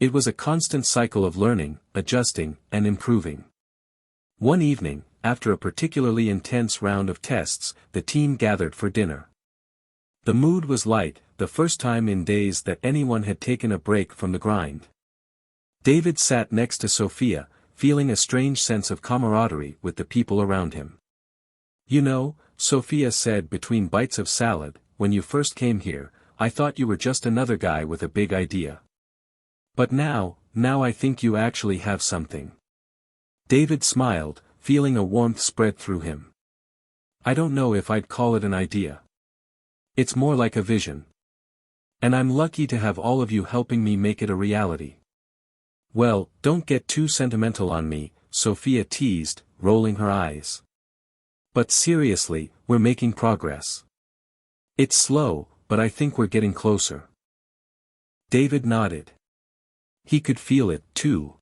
It was a constant cycle of learning, adjusting, and improving. One evening, after a particularly intense round of tests, the team gathered for dinner. The mood was light, the first time in days that anyone had taken a break from the grind. David sat next to Sophia, feeling a strange sense of camaraderie with the people around him. "You know," Sophia said between bites of salad, "when you first came here, I thought you were just another guy with a big idea. But now I think you actually have something." David smiled, feeling a warmth spread through him. "I don't know if I'd call it an idea. It's more like a vision. And I'm lucky to have all of you helping me make it a reality." "Well, don't get too sentimental on me," Sophia teased, rolling her eyes. "But seriously, we're making progress. It's slow, but I think we're getting closer. David nodded. He could feel it, too.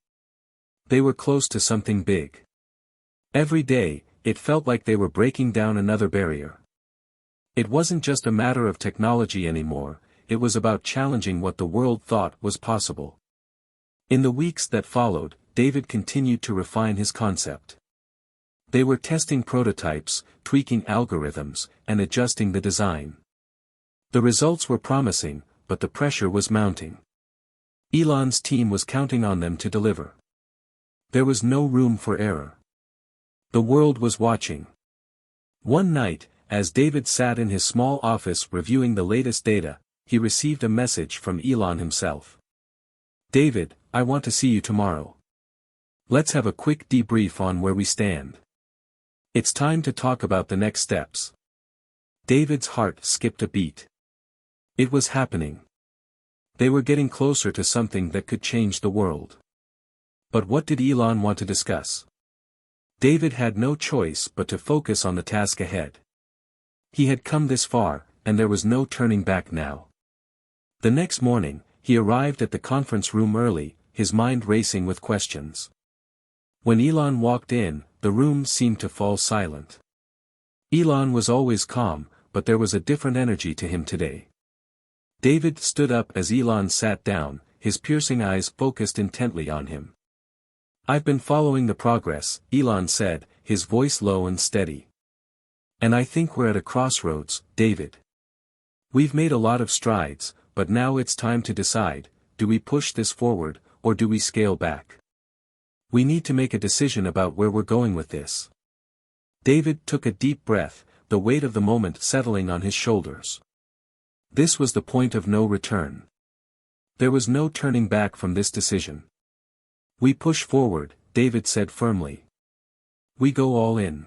They were close to something big. Every day, it felt like they were breaking down another barrier. It wasn't just a matter of technology anymore, it was about challenging what the world thought was possible. In the weeks that followed, David continued to refine his concept. They were testing prototypes, tweaking algorithms, and adjusting the design. The results were promising, but the pressure was mounting. Elon's team was counting on them to deliver. There was no room for error. The world was watching. One night, as David sat in his small office reviewing the latest data, he received a message from Elon himself. "David, I want to see you tomorrow. Let's have a quick debrief on where we stand. It's time to talk about the next steps." David's heart skipped a beat. It was happening. They were getting closer to something that could change the world. But what did Elon want to discuss? David had no choice but to focus on the task ahead. He had come this far, and there was no turning back now. The next morning, he arrived at the conference room early, his mind racing with questions. When Elon walked in, the room seemed to fall silent. Elon was always calm, but there was a different energy to him today. David stood up as Elon sat down, his piercing eyes focused intently on him. "I've been following the progress," Elon said, his voice low and steady. "And I think we're at a crossroads, David. We've made a lot of strides, but now it's time to decide, do we push this forward, or do we scale back? We need to make a decision about where we're going with this." David took a deep breath, the weight of the moment settling on his shoulders. This was the point of no return. There was no turning back from this decision. "We push forward," David said firmly. "We go all in."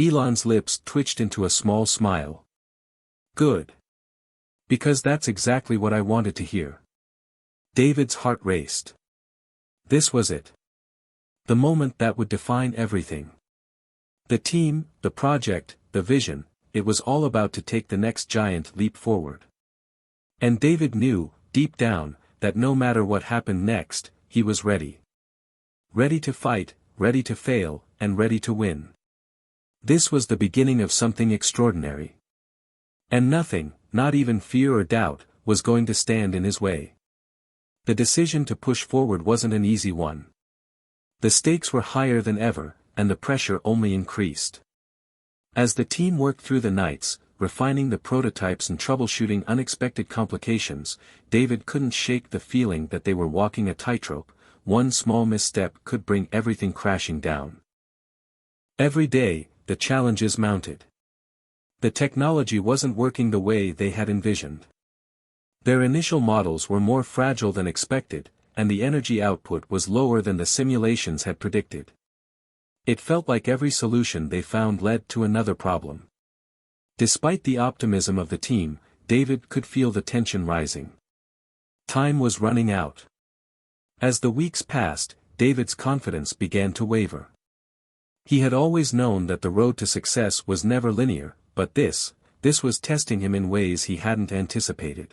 Elon's lips twitched into a small smile. "Good. Because that's exactly what I wanted to hear." David's heart raced. This was it. The moment that would define everything. The team, the project, the vision, it was all about to take the next giant leap forward. And David knew, deep down, that no matter what happened next, he was ready. Ready to fight, ready to fail, and ready to win. This was the beginning of something extraordinary. And nothing, not even fear or doubt, was going to stand in his way. The decision to push forward wasn't an easy one. The stakes were higher than ever, and the pressure only increased. As the team worked through the nights, refining the prototypes and troubleshooting unexpected complications, David couldn't shake the feeling that they were walking a tightrope. One small misstep could bring everything crashing down. Every day, the challenges mounted. The technology wasn't working the way they had envisioned. Their initial models were more fragile than expected, and the energy output was lower than the simulations had predicted. It felt like every solution they found led to another problem. Despite the optimism of the team, David could feel the tension rising. Time was running out. As the weeks passed, David's confidence began to waver. He had always known that the road to success was never linear, but this was testing him in ways he hadn't anticipated.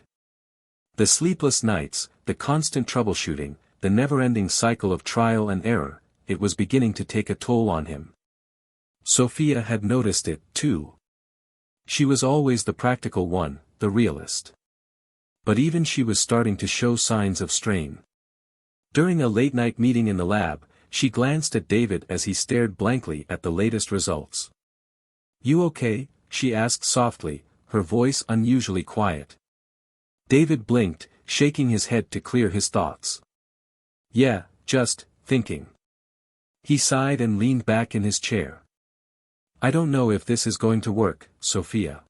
The sleepless nights, the constant troubleshooting, the never-ending cycle of trial and error, it was beginning to take a toll on him. Sophia had noticed it, too. She was always the practical one, the realist. But even she was starting to show signs of strain. During a late-night meeting in the lab, she glanced at David as he stared blankly at the latest results. "You okay?" she asked softly, her voice unusually quiet. David blinked, shaking his head to clear his thoughts. "Yeah, just thinking." He sighed and leaned back in his chair. "I don't know if this is going to work, Sophia.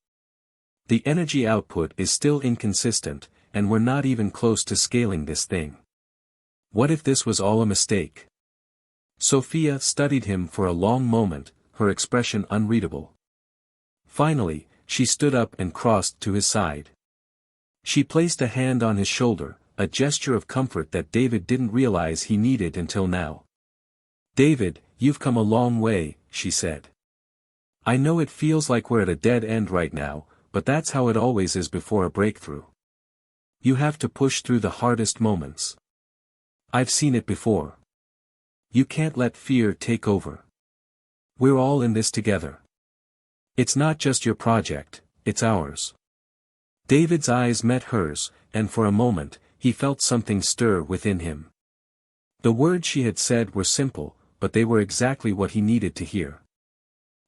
The energy output is still inconsistent, and we're not even close to scaling this thing. What if this was all a mistake?" Sophia studied him for a long moment, her expression unreadable. Finally, she stood up and crossed to his side. She placed a hand on his shoulder, a gesture of comfort that David didn't realize he needed until now. "David, you've come a long way," she said. "I know it feels like we're at a dead end right now, but that's how it always is before a breakthrough. You have to push through the hardest moments. I've seen it before. You can't let fear take over. We're all in this together. It's not just your project, it's ours. David's eyes met hers, and for a moment, he felt something stir within him. The words she had said were simple, but they were exactly what he needed to hear.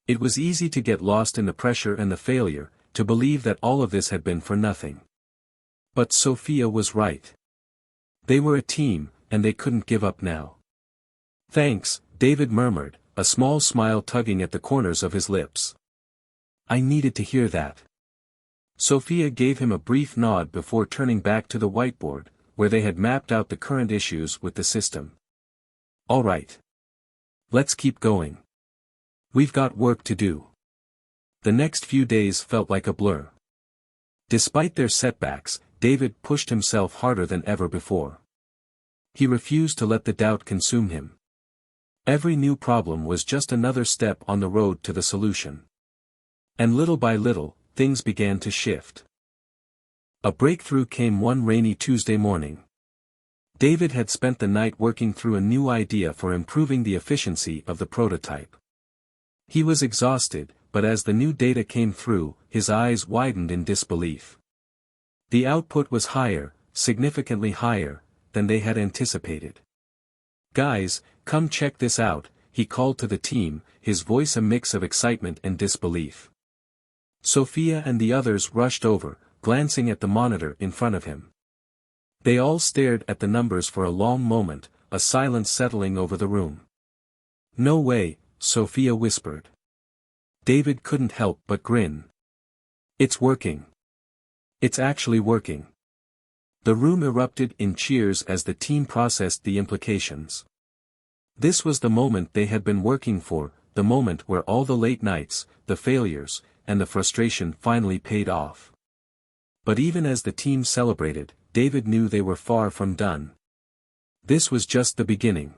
It was easy to get lost in the pressure and the failure, to believe that all of this had been for nothing. But Sophia was right. They were a team, and they couldn't give up now. Thanks, David murmured, a small smile tugging at the corners of his lips. I needed to hear that. Sophia gave him a brief nod before turning back to the whiteboard, where they had mapped out the current issues with the system. All right. Let's keep going. We've got work to do. The next few days felt like a blur. Despite their setbacks, David pushed himself harder than ever before. He refused to let the doubt consume him. Every new problem was just another step on the road to the solution. And little by little, things began to shift. A breakthrough came one rainy Tuesday morning. David had spent the night working through a new idea for improving the efficiency of the prototype. He was exhausted, but as the new data came through, his eyes widened in disbelief. The output was higher, significantly higher, than they had anticipated. Guys, come check this out, he called to the team, his voice a mix of excitement and disbelief. Sophia and the others rushed over, glancing at the monitor in front of him. They all stared at the numbers for a long moment, a silence settling over the room. No way, Sophia whispered. David couldn't help but grin. It's working. It's actually working. The room erupted in cheers as the team processed the implications. This was the moment they had been working for, the moment where all the late nights, the failures, and the frustration finally paid off. But even as the team celebrated, David knew they were far from done. This was just the beginning.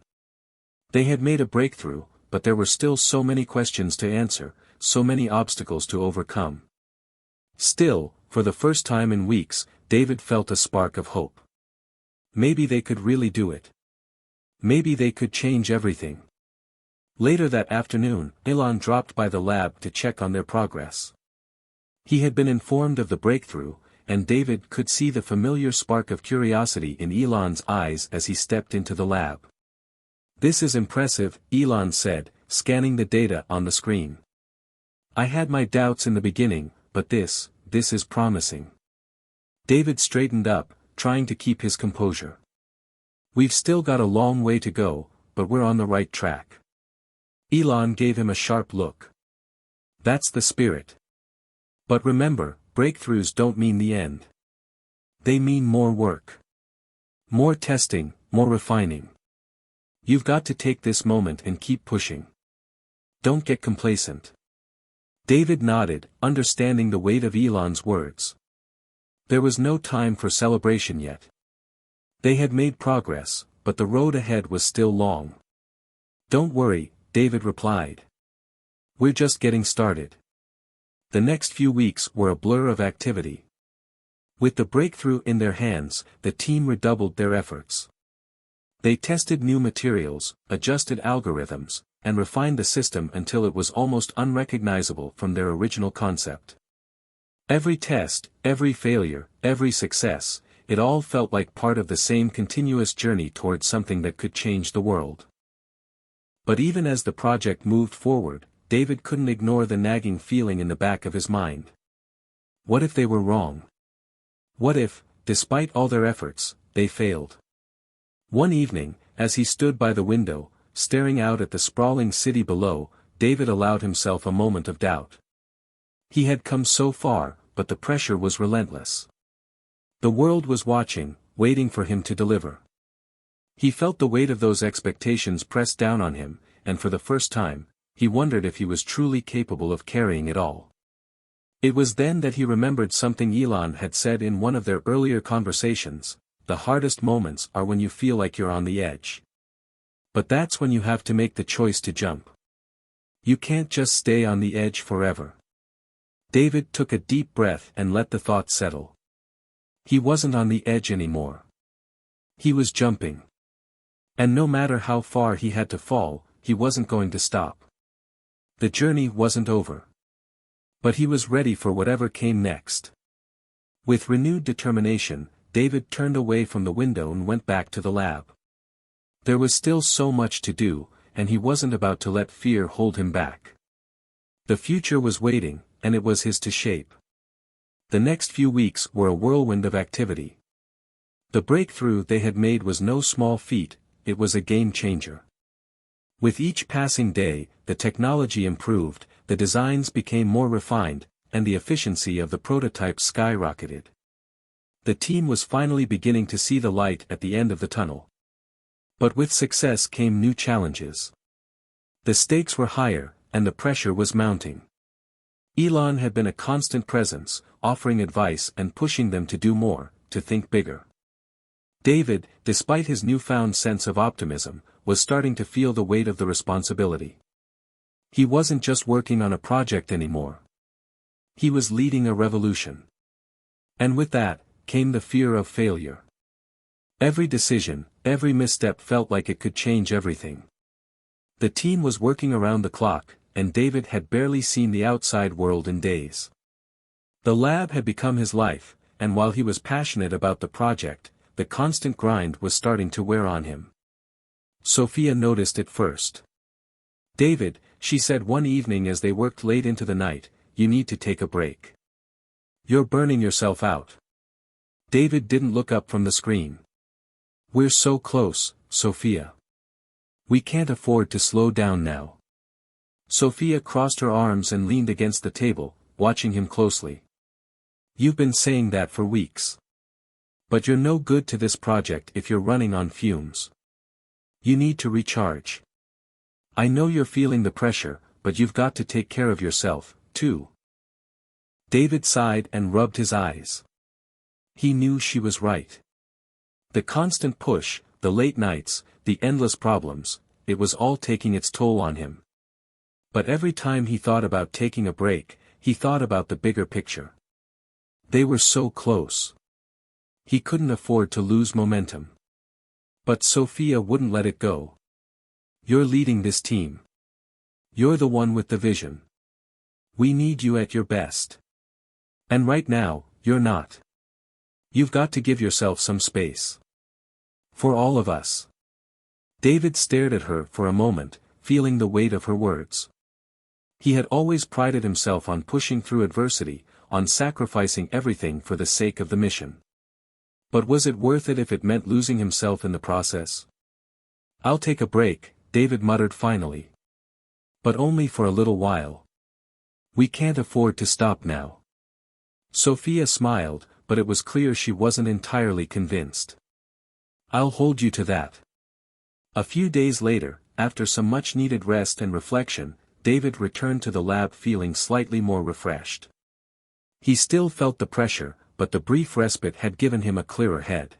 They had made a breakthrough, but there were still so many questions to answer, so many obstacles to overcome. Still, for the first time in weeks, David felt a spark of hope. Maybe they could really do it. Maybe they could change everything. Later that afternoon, Elon dropped by the lab to check on their progress. He had been informed of the breakthrough, and David could see the familiar spark of curiosity in Elon's eyes as he stepped into the lab. This is impressive, Elon said, scanning the data on the screen. I had my doubts in the beginning, but this is promising. David straightened up, trying to keep his composure. We've still got a long way to go, but we're on the right track. Elon gave him a sharp look. That's the spirit. But remember, breakthroughs don't mean the end. They mean more work. More testing, more refining. You've got to take this moment and keep pushing. Don't get complacent. David nodded, understanding the weight of Elon's words. There was no time for celebration yet. They had made progress, but the road ahead was still long. Don't worry, David replied. We're just getting started. The next few weeks were a blur of activity. With the breakthrough in their hands, the team redoubled their efforts. They tested new materials, adjusted algorithms, and refined the system until it was almost unrecognizable from their original concept. Every test, every failure, every success, it all felt like part of the same continuous journey towards something that could change the world. But even as the project moved forward, David couldn't ignore the nagging feeling in the back of his mind. What if they were wrong? What if, despite all their efforts, they failed? One evening, as he stood by the window, staring out at the sprawling city below, David allowed himself a moment of doubt. He had come so far, but the pressure was relentless. The world was watching, waiting for him to deliver. He felt the weight of those expectations press down on him, and for the first time, he wondered if he was truly capable of carrying it all. It was then that he remembered something Elon had said in one of their earlier conversations: the hardest moments are when you feel like you're on the edge. But that's when you have to make the choice to jump. You can't just stay on the edge forever. David took a deep breath and let the thought settle. He wasn't on the edge anymore. He was jumping. And no matter how far he had to fall, he wasn't going to stop. The journey wasn't over. But he was ready for whatever came next. With renewed determination, David turned away from the window and went back to the lab. There was still so much to do, and he wasn't about to let fear hold him back. The future was waiting, and it was his to shape. The next few weeks were a whirlwind of activity. The breakthrough they had made was no small feat, it was a game changer. With each passing day, the technology improved, the designs became more refined, and the efficiency of the prototype skyrocketed. The team was finally beginning to see the light at the end of the tunnel. But with success came new challenges. The stakes were higher, and the pressure was mounting. Elon had been a constant presence, offering advice and pushing them to do more, to think bigger. David, despite his newfound sense of optimism, was starting to feel the weight of the responsibility. He wasn't just working on a project anymore. He was leading a revolution. And with that, came the fear of failure. Every decision, every misstep felt like it could change everything. The team was working around the clock, and David had barely seen the outside world in days. The lab had become his life, and while he was passionate about the project, the constant grind was starting to wear on him. Sophia noticed it first. "David," she said one evening as they worked late into the night, "you need to take a break. You're burning yourself out." David didn't look up from the screen. "We're so close, Sophia. We can't afford to slow down now." Sophia crossed her arms and leaned against the table, watching him closely. "You've been saying that for weeks. But you're no good to this project if you're running on fumes. You need to recharge. I know you're feeling the pressure, but you've got to take care of yourself, too." David sighed and rubbed his eyes. He knew she was right. The constant push, the late nights, the endless problems, it was all taking its toll on him. But every time he thought about taking a break, he thought about the bigger picture. They were so close. He couldn't afford to lose momentum. But Sophia wouldn't let it go. "You're leading this team. You're the one with the vision. We need you at your best. And right now, you're not. You've got to give yourself some space. For all of us." David stared at her for a moment, feeling the weight of her words. He had always prided himself on pushing through adversity, on sacrificing everything for the sake of the mission. But was it worth it if it meant losing himself in the process? "I'll take a break," David muttered finally. "But only for a little while. We can't afford to stop now." Sophia smiled, but it was clear she wasn't entirely convinced. "I'll hold you to that." A few days later, after some much-needed rest and reflection, David returned to the lab feeling slightly more refreshed. He still felt the pressure, but the brief respite had given him a clearer head.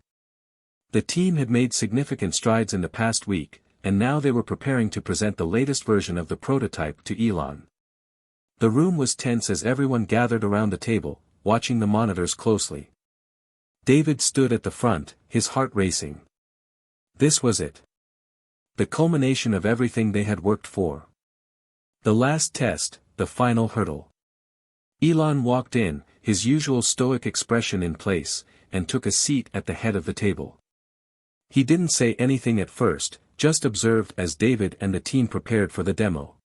The team had made significant strides in the past week, and now they were preparing to present the latest version of the prototype to Elon. The room was tense as everyone gathered around the table, watching the monitors closely. David stood at the front, his heart racing. This was it. The culmination of everything they had worked for. The last test, the final hurdle. Elon walked in, his usual stoic expression in place, and took a seat at the head of the table. He didn't say anything at first, just observed as David and the team prepared for the demo.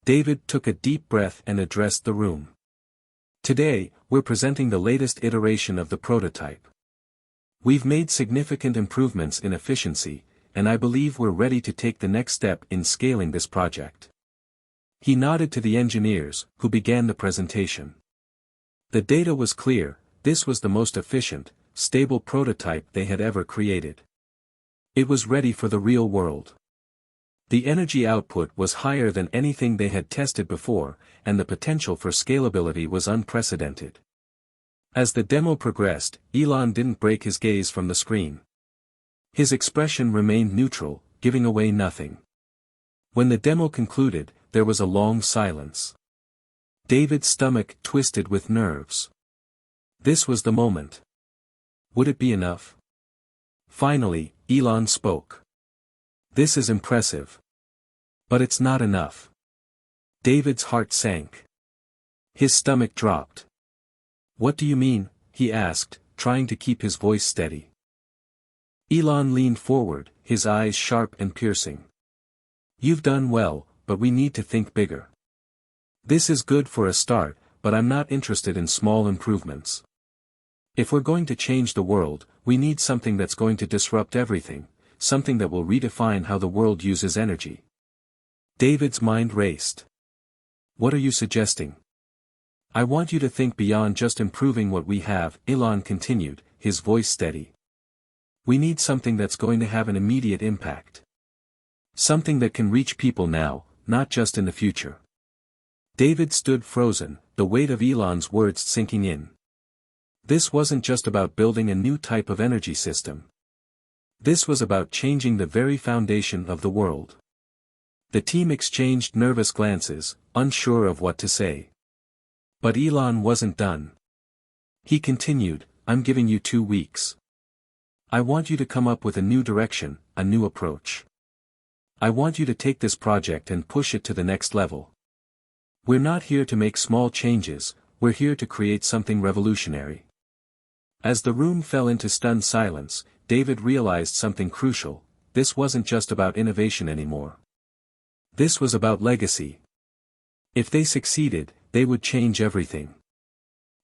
David took a deep breath and addressed the room. "Today, we're presenting the latest iteration of the prototype. We've made significant improvements in efficiency, and I believe we're ready to take the next step in scaling this project." He nodded to the engineers, who began the presentation. The data was clear, this was the most efficient, stable prototype they had ever created. It was ready for the real world. The energy output was higher than anything they had tested before, and the potential for scalability was unprecedented. As the demo progressed, Elon didn't break his gaze from the screen. His expression remained neutral, giving away nothing. When the demo concluded, there was a long silence. David's stomach twisted with nerves. This was the moment. Would it be enough? Finally, Elon spoke. This is impressive. But it's not enough. David's heart sank. His stomach dropped. What do you mean? He asked, trying to keep his voice steady. Elon leaned forward, his eyes sharp and piercing. You've done well, but we need to think bigger. This is good for a start, but I'm not interested in small improvements. If we're going to change the world, we need something that's going to disrupt everything, something that will redefine how the world uses energy. David's mind raced. What are you suggesting? I want you to think beyond just improving what we have, Elon continued, his voice steady. We need something that's going to have an immediate impact. Something that can reach people now, not just in the future. David stood frozen, the weight of Elon's words sinking in. This wasn't just about building a new type of energy system. This was about changing the very foundation of the world. The team exchanged nervous glances, unsure of what to say. But Elon wasn't done. He continued, I'm giving you 2 weeks. I want you to come up with a new direction, a new approach. I want you to take this project and push it to the next level. We're not here to make small changes, we're here to create something revolutionary. As the room fell into stunned silence, David realized something crucial. This wasn't just about innovation anymore. This was about legacy. If they succeeded, they would change everything.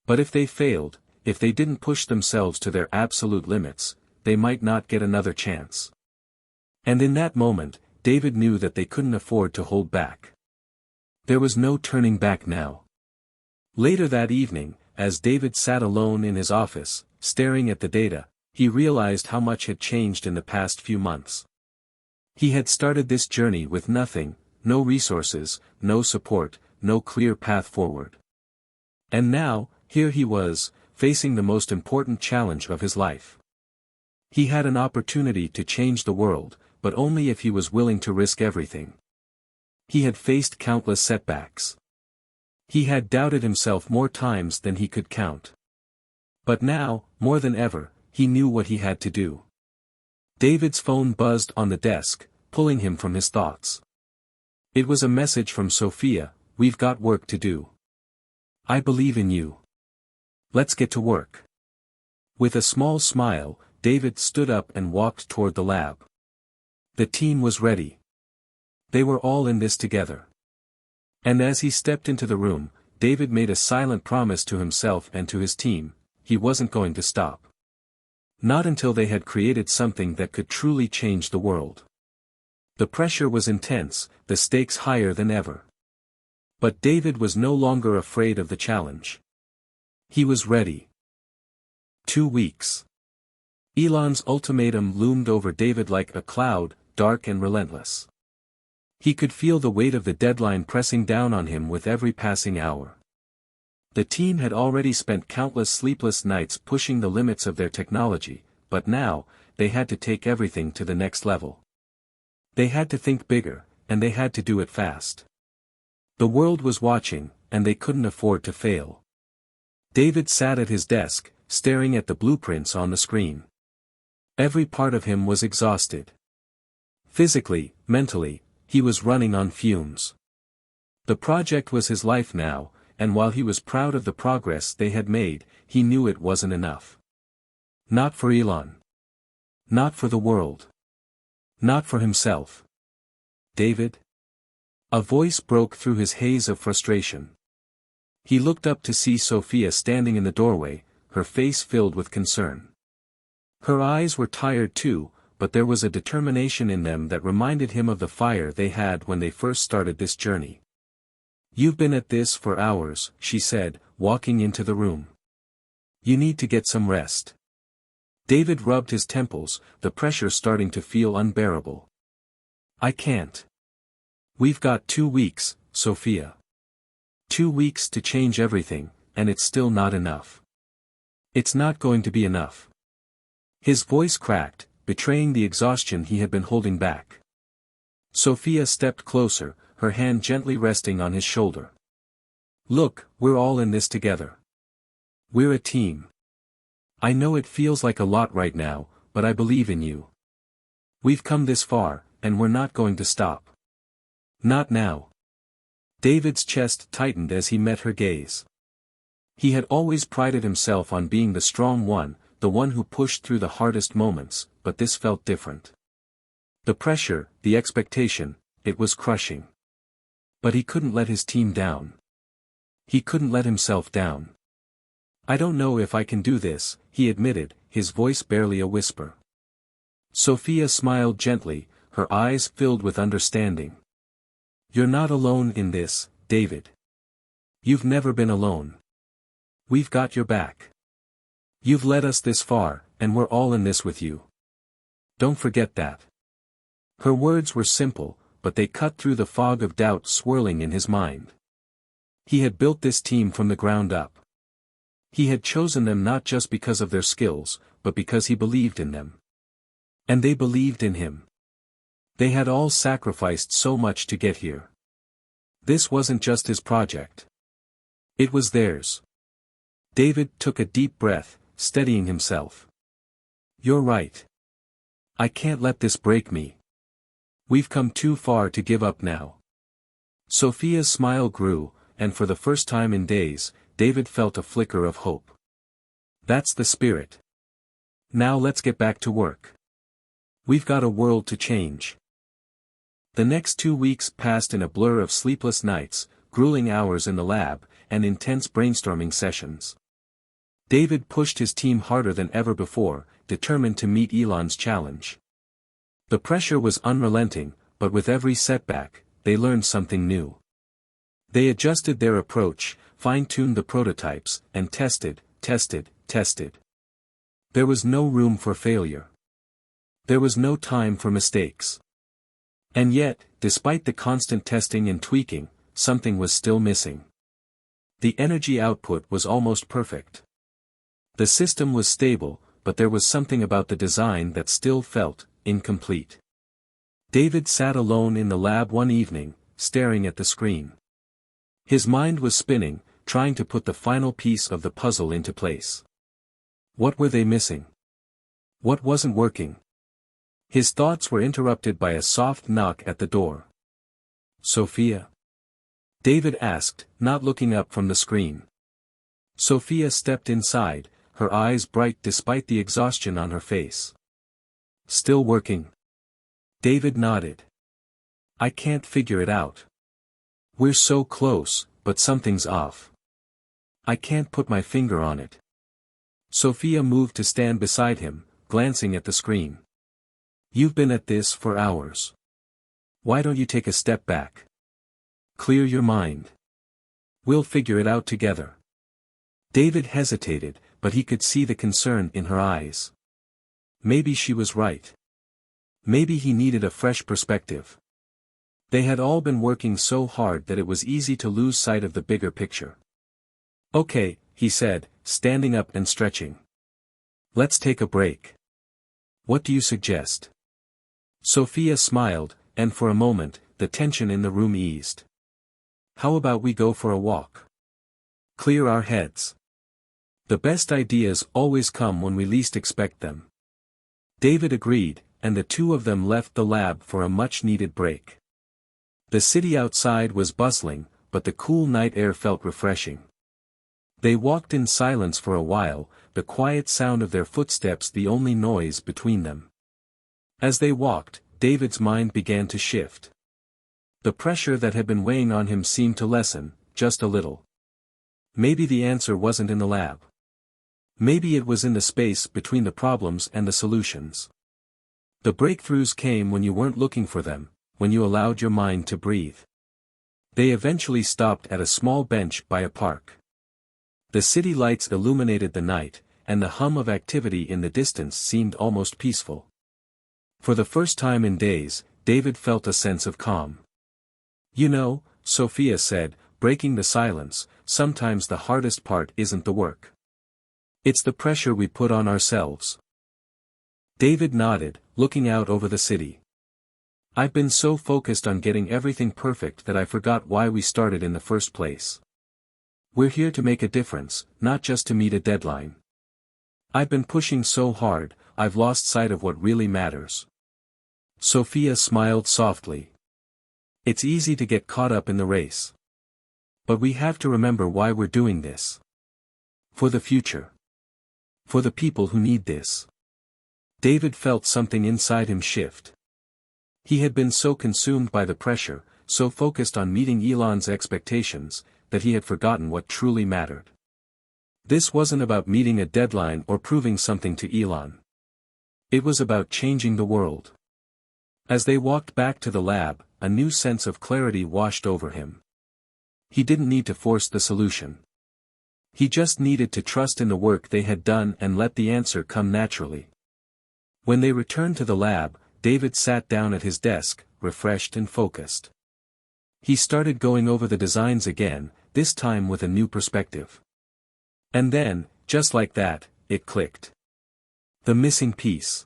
But if they failed, if they didn't push themselves to their absolute limits, they might not get another chance. And in that moment, David knew that they couldn't afford to hold back. There was no turning back now. Later that evening, as David sat alone in his office, staring at the data, he realized how much had changed in the past few months. He had started this journey with nothing, no resources, no support, no clear path forward. And now, here he was, facing the most important challenge of his life. He had an opportunity to change the world, but only if he was willing to risk everything. He had faced countless setbacks. He had doubted himself more times than he could count. But now, more than ever, he knew what he had to do. David's phone buzzed on the desk, pulling him from his thoughts. It was a message from Sophia, we've got work to do. I believe in you. Let's get to work. With a small smile, David stood up and walked toward the lab. The team was ready. They were all in this together. And as he stepped into the room, David made a silent promise to himself and to his team, he wasn't going to stop. Not until they had created something that could truly change the world. The pressure was intense, the stakes higher than ever. But David was no longer afraid of the challenge. He was ready. 2 weeks. Elon's ultimatum loomed over David like a cloud, dark and relentless. He could feel the weight of the deadline pressing down on him with every passing hour. The team had already spent countless sleepless nights pushing the limits of their technology, but now, they had to take everything to the next level. They had to think bigger, and they had to do it fast. The world was watching, and they couldn't afford to fail. David sat at his desk, staring at the blueprints on the screen. Every part of him was exhausted. Physically, mentally, he was running on fumes. The project was his life now, and while he was proud of the progress they had made, he knew it wasn't enough. Not for Elon. Not for the world. Not for himself. David? A voice broke through his haze of frustration. He looked up to see Sophia standing in the doorway, her face filled with concern. Her eyes were tired too, but there was a determination in them that reminded him of the fire they had when they first started this journey. You've been at this for hours, she said, walking into the room. You need to get some rest. David rubbed his temples, the pressure starting to feel unbearable. I can't. We've got 2 weeks, Sophia. 2 weeks to change everything, and it's still not enough. It's not going to be enough. His voice cracked, betraying the exhaustion he had been holding back. Sophia stepped closer, her hand gently resting on his shoulder. Look, we're all in this together. We're a team. I know it feels like a lot right now, but I believe in you. We've come this far, and we're not going to stop. Not now. David's chest tightened as he met her gaze. He had always prided himself on being the strong one, the one who pushed through the hardest moments, but this felt different. The pressure, the expectation, it was crushing. But he couldn't let his team down. He couldn't let himself down. I don't know if I can do this, he admitted, his voice barely a whisper. Sophia smiled gently, her eyes filled with understanding. You're not alone in this, David. You've never been alone. We've got your back. You've led us this far, and we're all in this with you. Don't forget that. Her words were simple, but they cut through the fog of doubt swirling in his mind. He had built this team from the ground up. He had chosen them not just because of their skills, but because he believed in them. And they believed in him. They had all sacrificed so much to get here. This wasn't just his project. It was theirs. David took a deep breath, steadying himself. You're right. I can't let this break me. We've come too far to give up now. Sophia's smile grew, and for the first time in days, David felt a flicker of hope. That's the spirit. Now let's get back to work. We've got a world to change. The next 2 weeks passed in a blur of sleepless nights, grueling hours in the lab, and intense brainstorming sessions. David pushed his team harder than ever before, determined to meet Elon's challenge. The pressure was unrelenting, but with every setback, they learned something new. They adjusted their approach, fine-tuned the prototypes, and tested. There was no room for failure. There was no time for mistakes. And yet, despite the constant testing and tweaking, something was still missing. The energy output was almost perfect. The system was stable, but there was something about the design that still felt incomplete. David sat alone in the lab one evening, staring at the screen. His mind was spinning, trying to put the final piece of the puzzle into place. What were they missing? What wasn't working? His thoughts were interrupted by a soft knock at the door. Sophia? David asked, not looking up from the screen. Sophia stepped inside, her eyes bright despite the exhaustion on her face. Still working? David nodded. I can't figure it out. We're so close, but something's off. I can't put my finger on it. Sophia moved to stand beside him, glancing at the screen. You've been at this for hours. Why don't you take a step back? Clear your mind. We'll figure it out together. David hesitated, but he could see the concern in her eyes. Maybe she was right. Maybe he needed a fresh perspective. They had all been working so hard that it was easy to lose sight of the bigger picture. Okay, he said, standing up and stretching. Let's take a break. What do you suggest? Sophia smiled, and for a moment, the tension in the room eased. How about we go for a walk? Clear our heads. The best ideas always come when we least expect them. David agreed, and the two of them left the lab for a much-needed break. The city outside was bustling, but the cool night air felt refreshing. They walked in silence for a while, the quiet sound of their footsteps the only noise between them. As they walked, David's mind began to shift. The pressure that had been weighing on him seemed to lessen, just a little. Maybe the answer wasn't in the lab. Maybe it was in the space between the problems and the solutions. The breakthroughs came when you weren't looking for them, when you allowed your mind to breathe. They eventually stopped at a small bench by a park. The city lights illuminated the night, and the hum of activity in the distance seemed almost peaceful. For the first time in days, David felt a sense of calm. You know, Sophia said, breaking the silence, sometimes the hardest part isn't the work. It's the pressure we put on ourselves. David nodded, looking out over the city. I've been so focused on getting everything perfect that I forgot why we started in the first place. We're here to make a difference, not just to meet a deadline. I've been pushing so hard, I've lost sight of what really matters. Sophia smiled softly. It's easy to get caught up in the race. But we have to remember why we're doing this. For the future. For the people who need this. David felt something inside him shift. He had been so consumed by the pressure, so focused on meeting Elon's expectations, that he had forgotten what truly mattered. This wasn't about meeting a deadline or proving something to Elon. It was about changing the world. As they walked back to the lab, a new sense of clarity washed over him. He didn't need to force the solution. He just needed to trust in the work they had done and let the answer come naturally. When they returned to the lab, David sat down at his desk, refreshed and focused. He started going over the designs again, this time with a new perspective. And then, just like that, it clicked. The missing piece.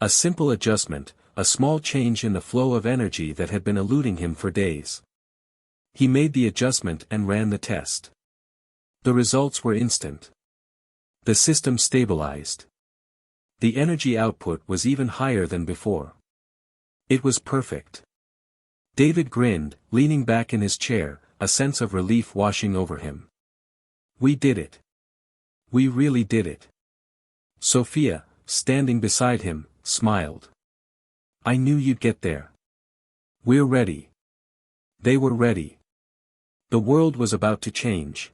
A simple adjustment, a small change in the flow of energy that had been eluding him for days. He made the adjustment and ran the test. The results were instant. The system stabilized. The energy output was even higher than before. It was perfect. David grinned, leaning back in his chair, a sense of relief washing over him. We did it. We really did it. Sophia, standing beside him, smiled. I knew you'd get there. We're ready. They were ready. The world was about to change.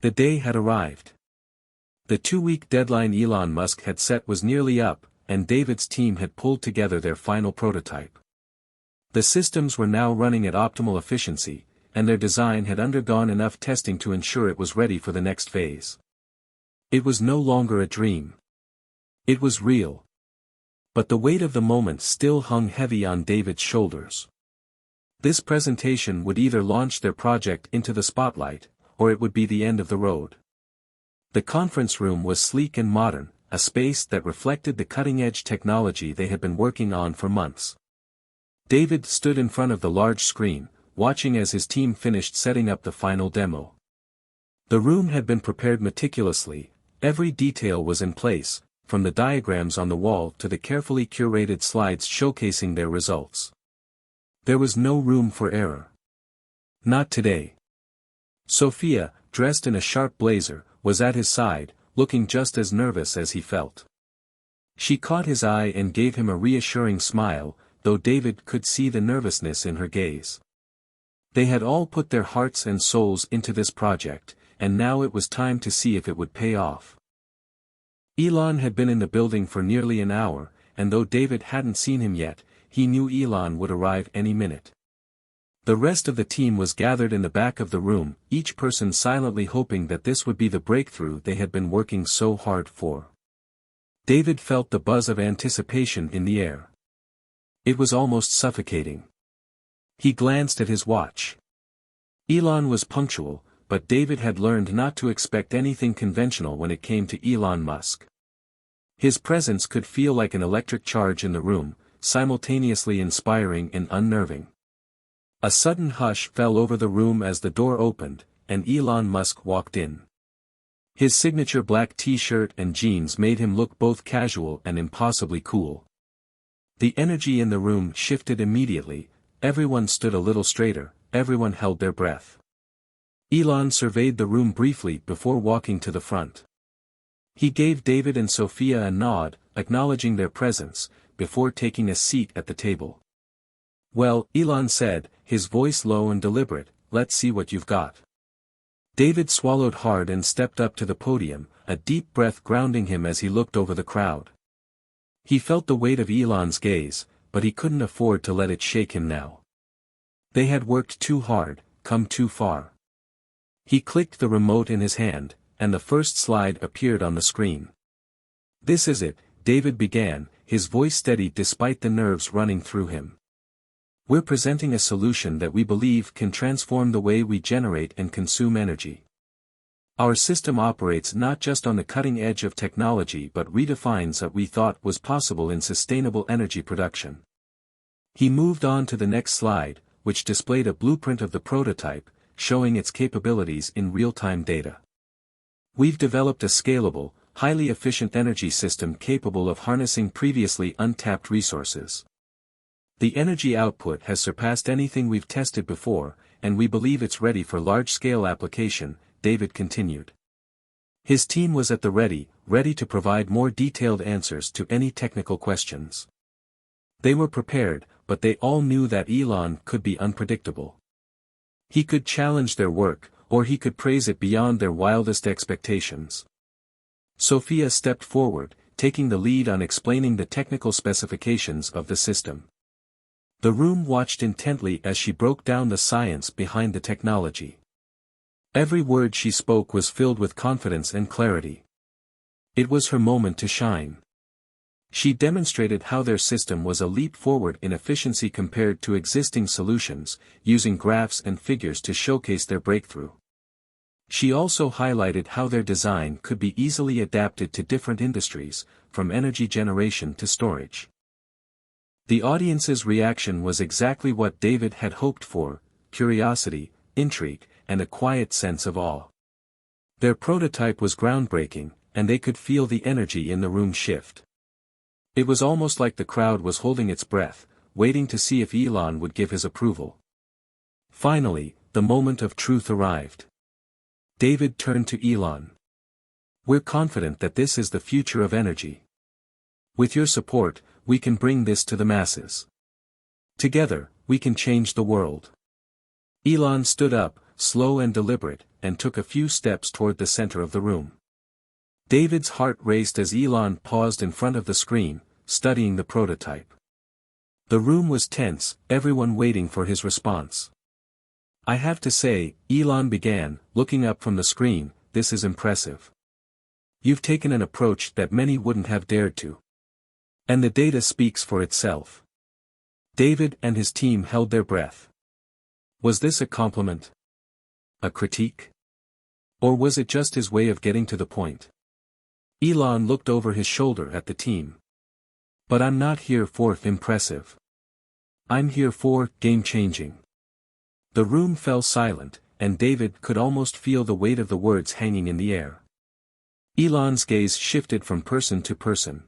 The day had arrived. The 2-week deadline Elon Musk had set was nearly up, and David's team had pulled together their final prototype. The systems were now running at optimal efficiency, and their design had undergone enough testing to ensure it was ready for the next phase. It was no longer a dream. It was real. But the weight of the moment still hung heavy on David's shoulders. This presentation would either launch their project into the spotlight, or it would be the end of the road. The conference room was sleek and modern, a space that reflected the cutting-edge technology they had been working on for months. David stood in front of the large screen, watching as his team finished setting up the final demo. The room had been prepared meticulously, every detail was in place, from the diagrams on the wall to the carefully curated slides showcasing their results. There was no room for error. Not today. Sophia, dressed in a sharp blazer, was at his side, looking just as nervous as he felt. She caught his eye and gave him a reassuring smile, though David could see the nervousness in her gaze. They had all put their hearts and souls into this project, and now it was time to see if it would pay off. Elon had been in the building for nearly an hour, and though David hadn't seen him yet, he knew Elon would arrive any minute. The rest of the team was gathered in the back of the room, each person silently hoping that this would be the breakthrough they had been working so hard for. David felt the buzz of anticipation in the air. It was almost suffocating. He glanced at his watch. Elon was punctual, but David had learned not to expect anything conventional when it came to Elon Musk. His presence could feel like an electric charge in the room, simultaneously inspiring and unnerving. A sudden hush fell over the room as the door opened, and Elon Musk walked in. His signature black t-shirt and jeans made him look both casual and impossibly cool. The energy in the room shifted immediately, everyone stood a little straighter, everyone held their breath. Elon surveyed the room briefly before walking to the front. He gave David and Sophia a nod, acknowledging their presence, before taking a seat at the table. Well, Elon said, his voice low and deliberate, let's see what you've got. David swallowed hard and stepped up to the podium, a deep breath grounding him as he looked over the crowd. He felt the weight of Elon's gaze, but he couldn't afford to let it shake him now. They had worked too hard, come too far. He clicked the remote in his hand, and the first slide appeared on the screen. This is it, David began, his voice steady despite the nerves running through him. We're presenting a solution that we believe can transform the way we generate and consume energy. Our system operates not just on the cutting edge of technology but redefines what we thought was possible in sustainable energy production. He moved on to the next slide, which displayed a blueprint of the prototype, showing its capabilities in real-time data. We've developed a scalable, highly efficient energy system capable of harnessing previously untapped resources. The energy output has surpassed anything we've tested before, and we believe it's ready for large-scale application, David continued. His team was at the ready to provide more detailed answers to any technical questions. They were prepared, but they all knew that Elon could be unpredictable. He could challenge their work, or he could praise it beyond their wildest expectations. Sophia stepped forward, taking the lead on explaining the technical specifications of the system. The room watched intently as she broke down the science behind the technology. Every word she spoke was filled with confidence and clarity. It was her moment to shine. She demonstrated how their system was a leap forward in efficiency compared to existing solutions, using graphs and figures to showcase their breakthrough. She also highlighted how their design could be easily adapted to different industries, from energy generation to storage. The audience's reaction was exactly what David had hoped for: curiosity, intrigue, and a quiet sense of awe. Their prototype was groundbreaking, and they could feel the energy in the room shift. It was almost like the crowd was holding its breath, waiting to see if Elon would give his approval. Finally, the moment of truth arrived. David turned to Elon. "We're confident that this is the future of energy. With your support, we can bring this to the masses. Together, we can change the world." Elon stood up, slow and deliberate, and took a few steps toward the center of the room. David's heart raced as Elon paused in front of the screen, studying the prototype. The room was tense, everyone waiting for his response. "I have to say," Elon began, looking up from the screen, "this is impressive. You've taken an approach that many wouldn't have dared to. And the data speaks for itself." David and his team held their breath. Was this a compliment? A critique? Or was it just his way of getting to the point? Elon looked over his shoulder at the team. "But I'm not here for impressive. I'm here for game-changing." The room fell silent, and David could almost feel the weight of the words hanging in the air. Elon's gaze shifted from person to person.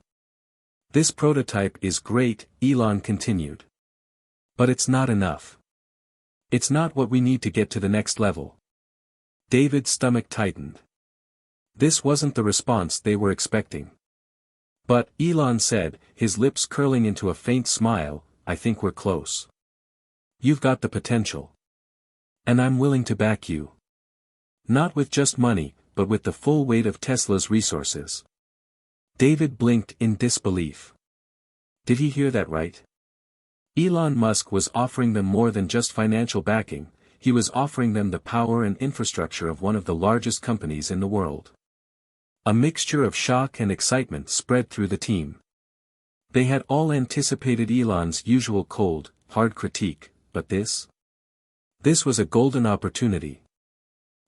"This prototype is great," Elon continued. "But it's not enough. It's not what we need to get to the next level." David's stomach tightened. This wasn't the response they were expecting. "But," Elon said, his lips curling into a faint smile, "I think we're close. You've got the potential. And I'm willing to back you. Not with just money, but with the full weight of Tesla's resources." David blinked in disbelief. Did he hear that right? Elon Musk was offering them more than just financial backing, he was offering them the power and infrastructure of one of the largest companies in the world. A mixture of shock and excitement spread through the team. They had all anticipated Elon's usual cold, hard critique, but this was a golden opportunity.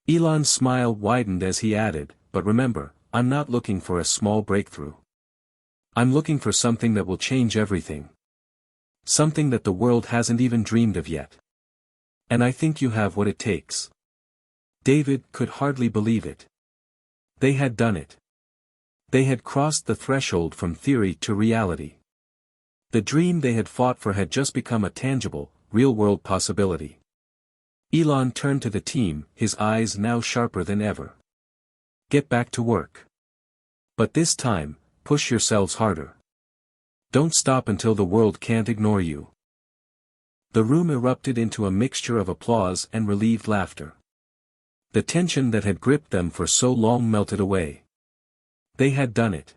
Elon's smile widened as he added, "But remember, I'm not looking for a small breakthrough. I'm looking for something that will change everything. Something that the world hasn't even dreamed of yet. And I think you have what it takes." David could hardly believe it. They had done it. They had crossed the threshold from theory to reality. The dream they had fought for had just become a tangible, real-world possibility. Elon turned to the team, his eyes now sharper than ever. "Get back to work. But this time, push yourselves harder. Don't stop until the world can't ignore you." The room erupted into a mixture of applause and relieved laughter. The tension that had gripped them for so long melted away. They had done it.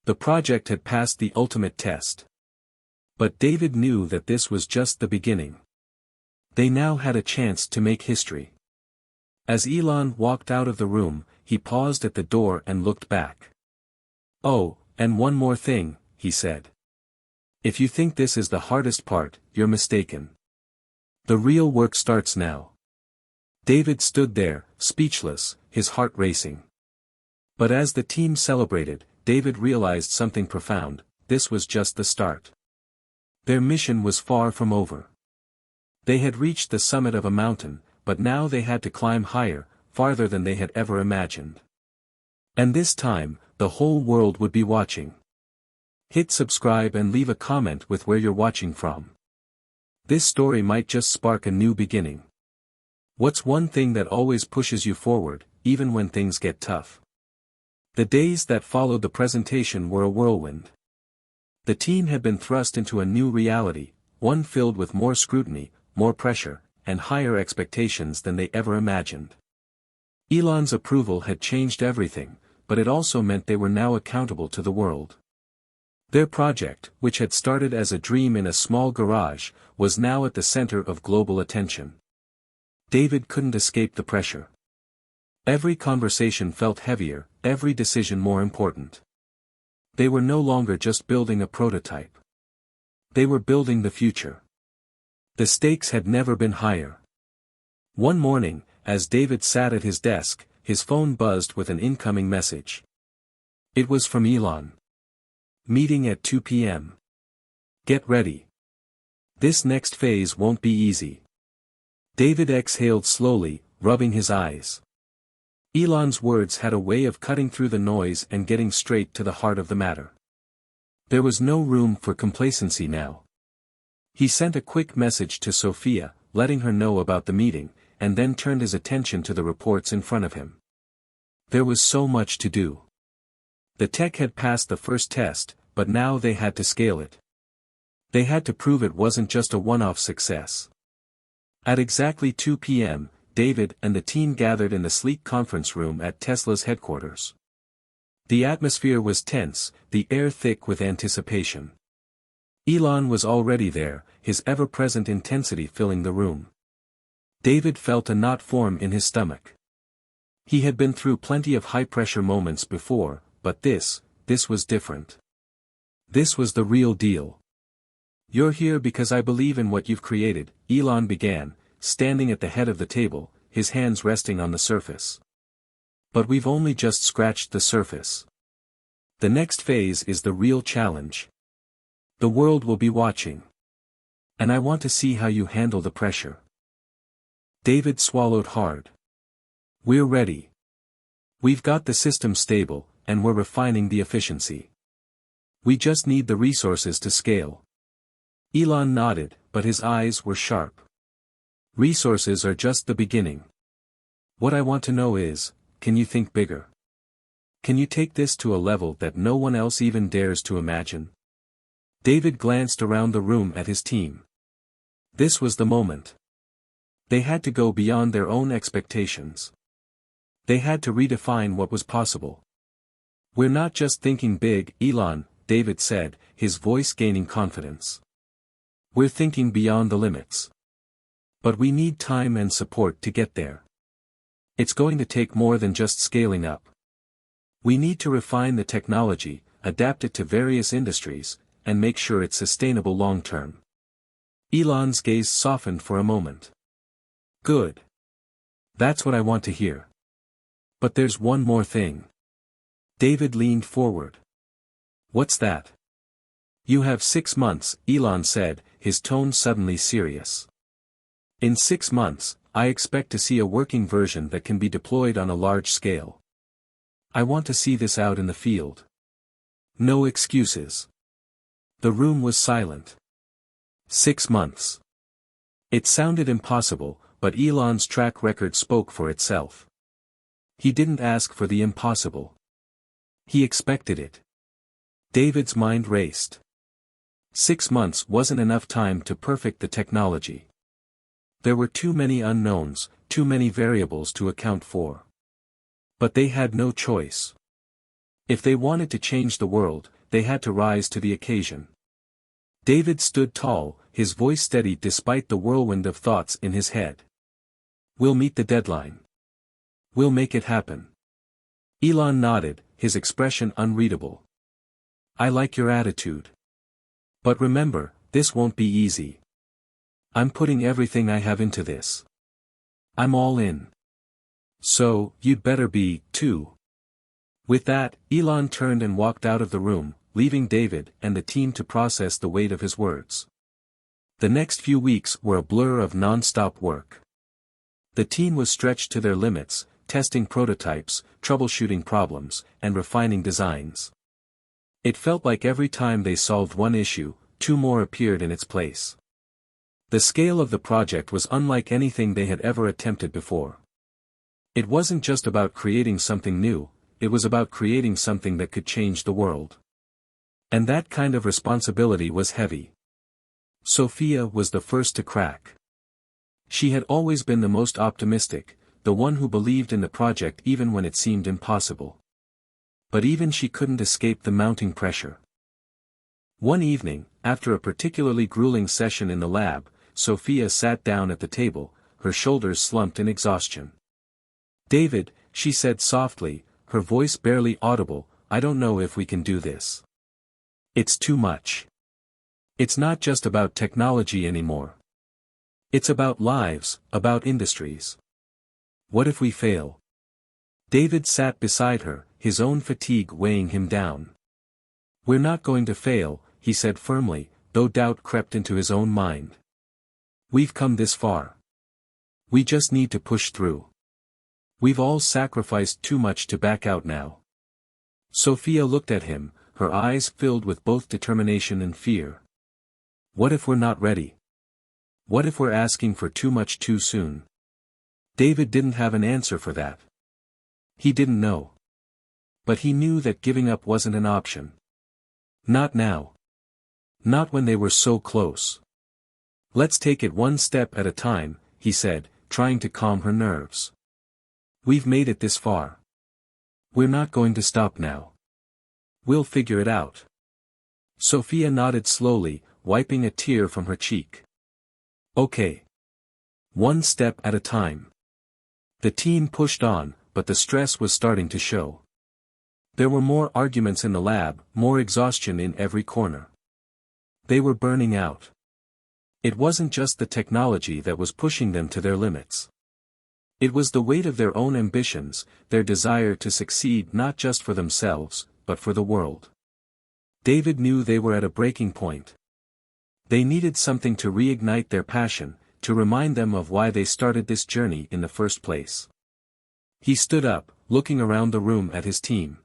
The project had passed the ultimate test. But David knew that this was just the beginning. They now had a chance to make history. As Elon walked out of the room, he paused at the door and looked back. "Oh, and one more thing," he said. "If you think this is the hardest part, you're mistaken. The real work starts now." David stood there, speechless, his heart racing. But as the team celebrated, David realized something profound: this was just the start. Their mission was far from over. They had reached the summit of a mountain, but now they had to climb higher, farther than they had ever imagined. And this time, the whole world would be watching. Hit subscribe and leave a comment with where you're watching from. This story might just spark a new beginning. What's one thing that always pushes you forward, even when things get tough? The days that followed the presentation were a whirlwind. The team had been thrust into a new reality, one filled with more scrutiny, more pressure, and higher expectations than they ever imagined. Elon's approval had changed everything, but it also meant they were now accountable to the world. Their project, which had started as a dream in a small garage, was now at the center of global attention. David couldn't escape the pressure. Every conversation felt heavier, every decision more important. They were no longer just building a prototype. They were building the future. The stakes had never been higher. One morning, as David sat at his desk, his phone buzzed with an incoming message. It was from Elon. Meeting at 2 p.m. Get ready. This next phase won't be easy. David exhaled slowly, rubbing his eyes. Elon's words had a way of cutting through the noise and getting straight to the heart of the matter. There was no room for complacency now. He sent a quick message to Sophia, letting her know about the meeting, and then turned his attention to the reports in front of him. There was so much to do. The tech had passed the first test, but now they had to scale it. They had to prove it wasn't just a one-off success. At exactly 2 p.m., David and the team gathered in the sleek conference room at Tesla's headquarters. The atmosphere was tense, the air thick with anticipation. Elon was already there, his ever-present intensity filling the room. David felt a knot form in his stomach. He had been through plenty of high-pressure moments before, but this was different. This was the real deal. You're here because I believe in what you've created, Elon began, standing at the head of the table, his hands resting on the surface. But we've only just scratched the surface. The next phase is the real challenge. The world will be watching. And I want to see how you handle the pressure. David swallowed hard. We're ready. We've got the system stable, and we're refining the efficiency. We just need the resources to scale. Elon nodded, but his eyes were sharp. Resources are just the beginning. What I want to know is, can you think bigger? Can you take this to a level that no one else even dares to imagine? David glanced around the room at his team. This was the moment. They had to go beyond their own expectations. They had to redefine what was possible. We're not just thinking big, Elon, David said, his voice gaining confidence. We're thinking beyond the limits. But we need time and support to get there. It's going to take more than just scaling up. We need to refine the technology, adapt it to various industries, and make sure it's sustainable long-term. Elon's gaze softened for a moment. Good. That's what I want to hear. But there's one more thing. David leaned forward. What's that? You have 6 months, Elon said, his tone suddenly serious. In 6 months, I expect to see a working version that can be deployed on a large scale. I want to see this out in the field. No excuses. The room was silent. 6 months. It sounded impossible, but Elon's track record spoke for itself. He didn't ask for the impossible. He expected it. David's mind raced. 6 months wasn't enough time to perfect the technology. There were too many unknowns, too many variables to account for. But they had no choice. If they wanted to change the world, they had to rise to the occasion. David stood tall, his voice steady despite the whirlwind of thoughts in his head. We'll meet the deadline. We'll make it happen. Elon nodded, his expression unreadable. I like your attitude. But remember, this won't be easy. I'm putting everything I have into this. I'm all in. So, you'd better be, too. With that, Elon turned and walked out of the room, leaving David and the team to process the weight of his words. The next few weeks were a blur of non-stop work. The team was stretched to their limits, testing prototypes, troubleshooting problems, and refining designs. It felt like every time they solved one issue, two more appeared in its place. The scale of the project was unlike anything they had ever attempted before. It wasn't just about creating something new, it was about creating something that could change the world. And that kind of responsibility was heavy. Sophia was the first to crack. She had always been the most optimistic, the one who believed in the project even when it seemed impossible. But even she couldn't escape the mounting pressure. One evening, after a particularly grueling session in the lab, Sophia sat down at the table, her shoulders slumped in exhaustion. "David," she said softly, her voice barely audible, "I don't know if we can do this. It's too much. It's not just about technology anymore. It's about lives, about industries. What if we fail?" David sat beside her, his own fatigue weighing him down. "We're not going to fail," he said firmly, though doubt crept into his own mind. "We've come this far. We just need to push through. We've all sacrificed too much to back out now." Sophia looked at him, her eyes filled with both determination and fear. "What if we're not ready? What if we're asking for too much too soon?" David didn't have an answer for that. He didn't know. But he knew that giving up wasn't an option. Not now. Not when they were so close. "Let's take it one step at a time," he said, trying to calm her nerves. "We've made it this far. We're not going to stop now. We'll figure it out." Sophia nodded slowly, wiping a tear from her cheek. "Okay. One step at a time." The team pushed on, but the stress was starting to show. There were more arguments in the lab, more exhaustion in every corner. They were burning out. It wasn't just the technology that was pushing them to their limits. It was the weight of their own ambitions, their desire to succeed not just for themselves, but for the world. David knew they were at a breaking point. They needed something to reignite their passion, to remind them of why they started this journey in the first place. He stood up, looking around the room at his team.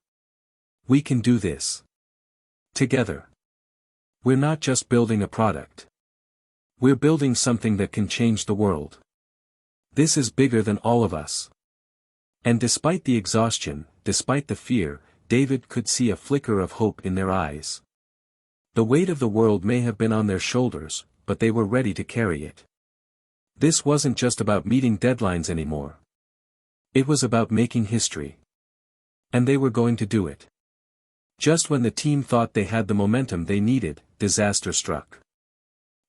"We can do this. Together. We're not just building a product. We're building something that can change the world. This is bigger than all of us." And despite the exhaustion, despite the fear, David could see a flicker of hope in their eyes. The weight of the world may have been on their shoulders, but they were ready to carry it. This wasn't just about meeting deadlines anymore. It was about making history. And they were going to do it. Just when the team thought they had the momentum they needed, disaster struck.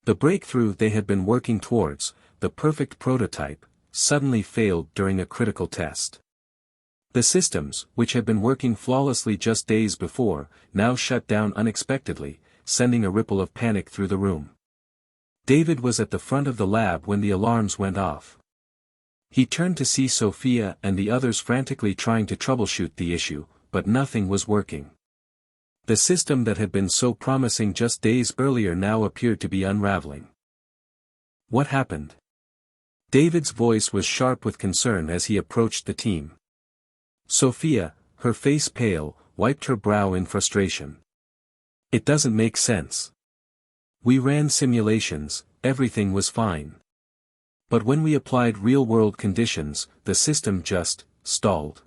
The breakthrough they had been working towards, the perfect prototype, suddenly failed during a critical test. The systems, which had been working flawlessly just days before, now shut down unexpectedly, sending a ripple of panic through the room. David was at the front of the lab when the alarms went off. He turned to see Sophia and the others frantically trying to troubleshoot the issue, but nothing was working. The system that had been so promising just days earlier now appeared to be unraveling. "What happened?" David's voice was sharp with concern as he approached the team. Sophia, her face pale, wiped her brow in frustration. "It doesn't make sense. We ran simulations, everything was fine. But when we applied real-world conditions, the system just stalled."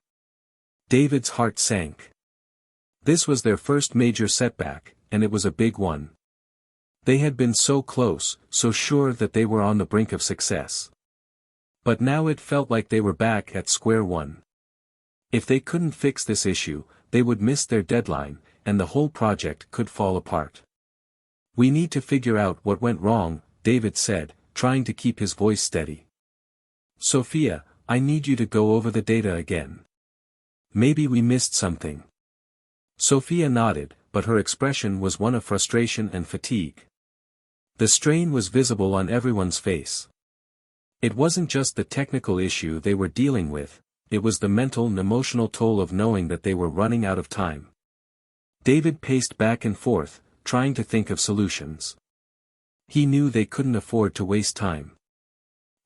David's heart sank. This was their first major setback, and it was a big one. They had been so close, so sure that they were on the brink of success. But now it felt like they were back at square one. If they couldn't fix this issue, they would miss their deadline, and the whole project could fall apart. "We need to figure out what went wrong," David said, trying to keep his voice steady. "Sophia, I need you to go over the data again. Maybe we missed something." Sophia nodded, but her expression was one of frustration and fatigue. The strain was visible on everyone's face. It wasn't just the technical issue they were dealing with, it was the mental and emotional toll of knowing that they were running out of time. David paced back and forth, trying to think of solutions. He knew they couldn't afford to waste time.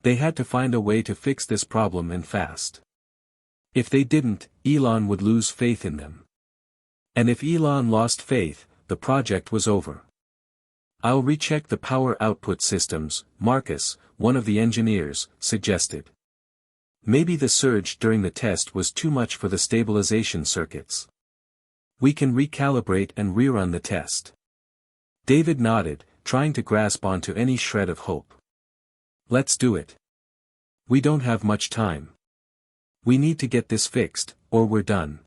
They had to find a way to fix this problem and fast. If they didn't, Elon would lose faith in them. And if Elon lost faith, the project was over. "I'll recheck the power output systems," Marcus, one of the engineers, suggested. "Maybe the surge during the test was too much for the stabilization circuits. We can recalibrate and rerun the test." David nodded, trying to grasp onto any shred of hope. "Let's do it. We don't have much time. We need to get this fixed, or we're done."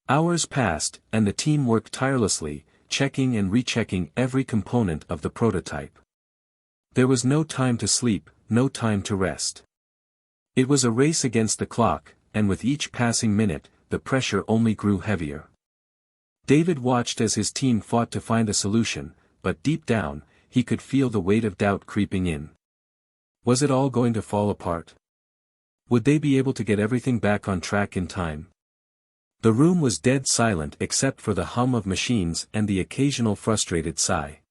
Hours passed, and the team worked tirelessly, checking and rechecking every component of the prototype. There was no time to sleep, no time to rest. It was a race against the clock, and with each passing minute, the pressure only grew heavier. David watched as his team fought to find a solution, but deep down, he could feel the weight of doubt creeping in. Was it all going to fall apart? Would they be able to get everything back on track in time? The room was dead silent except for the hum of machines and the occasional frustrated sigh.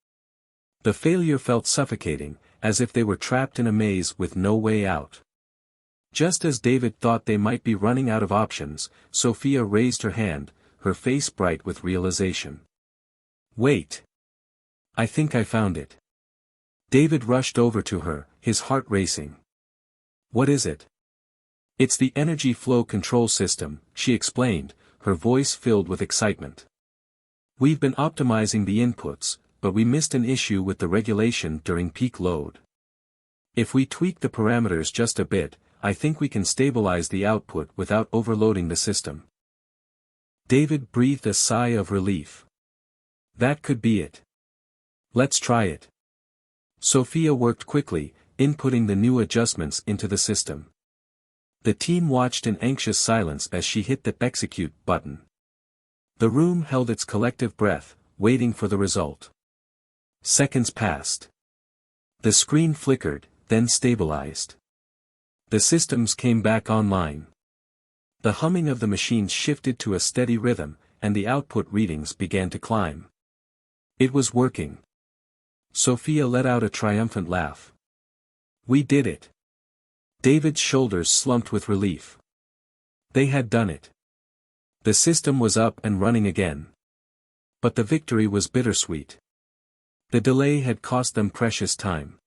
The failure felt suffocating, as if they were trapped in a maze with no way out. Just as David thought they might be running out of options, Sophia raised her hand, her face bright with realization. "Wait. I think I found it." David rushed over to her, his heart racing. "What is it?" "It's the energy flow control system," she explained, her voice filled with excitement. "We've been optimizing the inputs, but we missed an issue with the regulation during peak load. If we tweak the parameters just a bit, I think we can stabilize the output without overloading the system." David breathed a sigh of relief. That could be it. "Let's try it." Sophia worked quickly, inputting the new adjustments into the system. The team watched in anxious silence as she hit the execute button. The room held its collective breath, waiting for the result. Seconds passed. The screen flickered, then stabilized. The systems came back online. The humming of the machines shifted to a steady rhythm, and the output readings began to climb. It was working. Sophia let out a triumphant laugh. "We did it." David's shoulders slumped with relief. They had done it. The system was up and running again. But the victory was bittersweet. The delay had cost them precious time.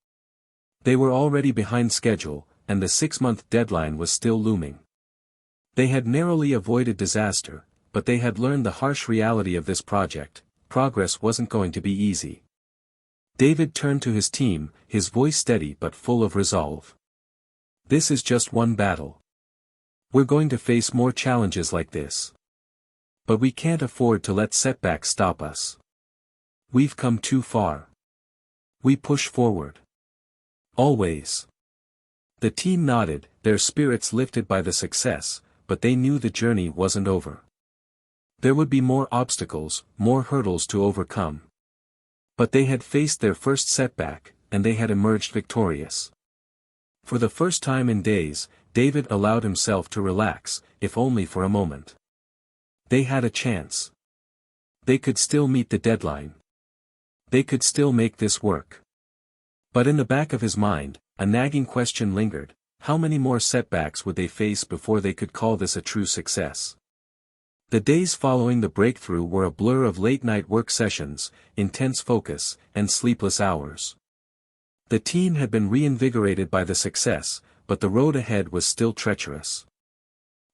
They were already behind schedule, and the 6-month deadline was still looming. They had narrowly avoided disaster, but they had learned the harsh reality of this project: progress wasn't going to be easy. David turned to his team, his voice steady but full of resolve. "This is just one battle. We're going to face more challenges like this. But we can't afford to let setbacks stop us. We've come too far. We push forward. Always." The team nodded, their spirits lifted by the success, but they knew the journey wasn't over. There would be more obstacles, more hurdles to overcome. But they had faced their first setback, and they had emerged victorious. For the first time in days, David allowed himself to relax, if only for a moment. They had a chance. They could still meet the deadline. They could still make this work. But in the back of his mind, a nagging question lingered: how many more setbacks would they face before they could call this a true success? The days following the breakthrough were a blur of late-night work sessions, intense focus, and sleepless hours. The team had been reinvigorated by the success, but the road ahead was still treacherous.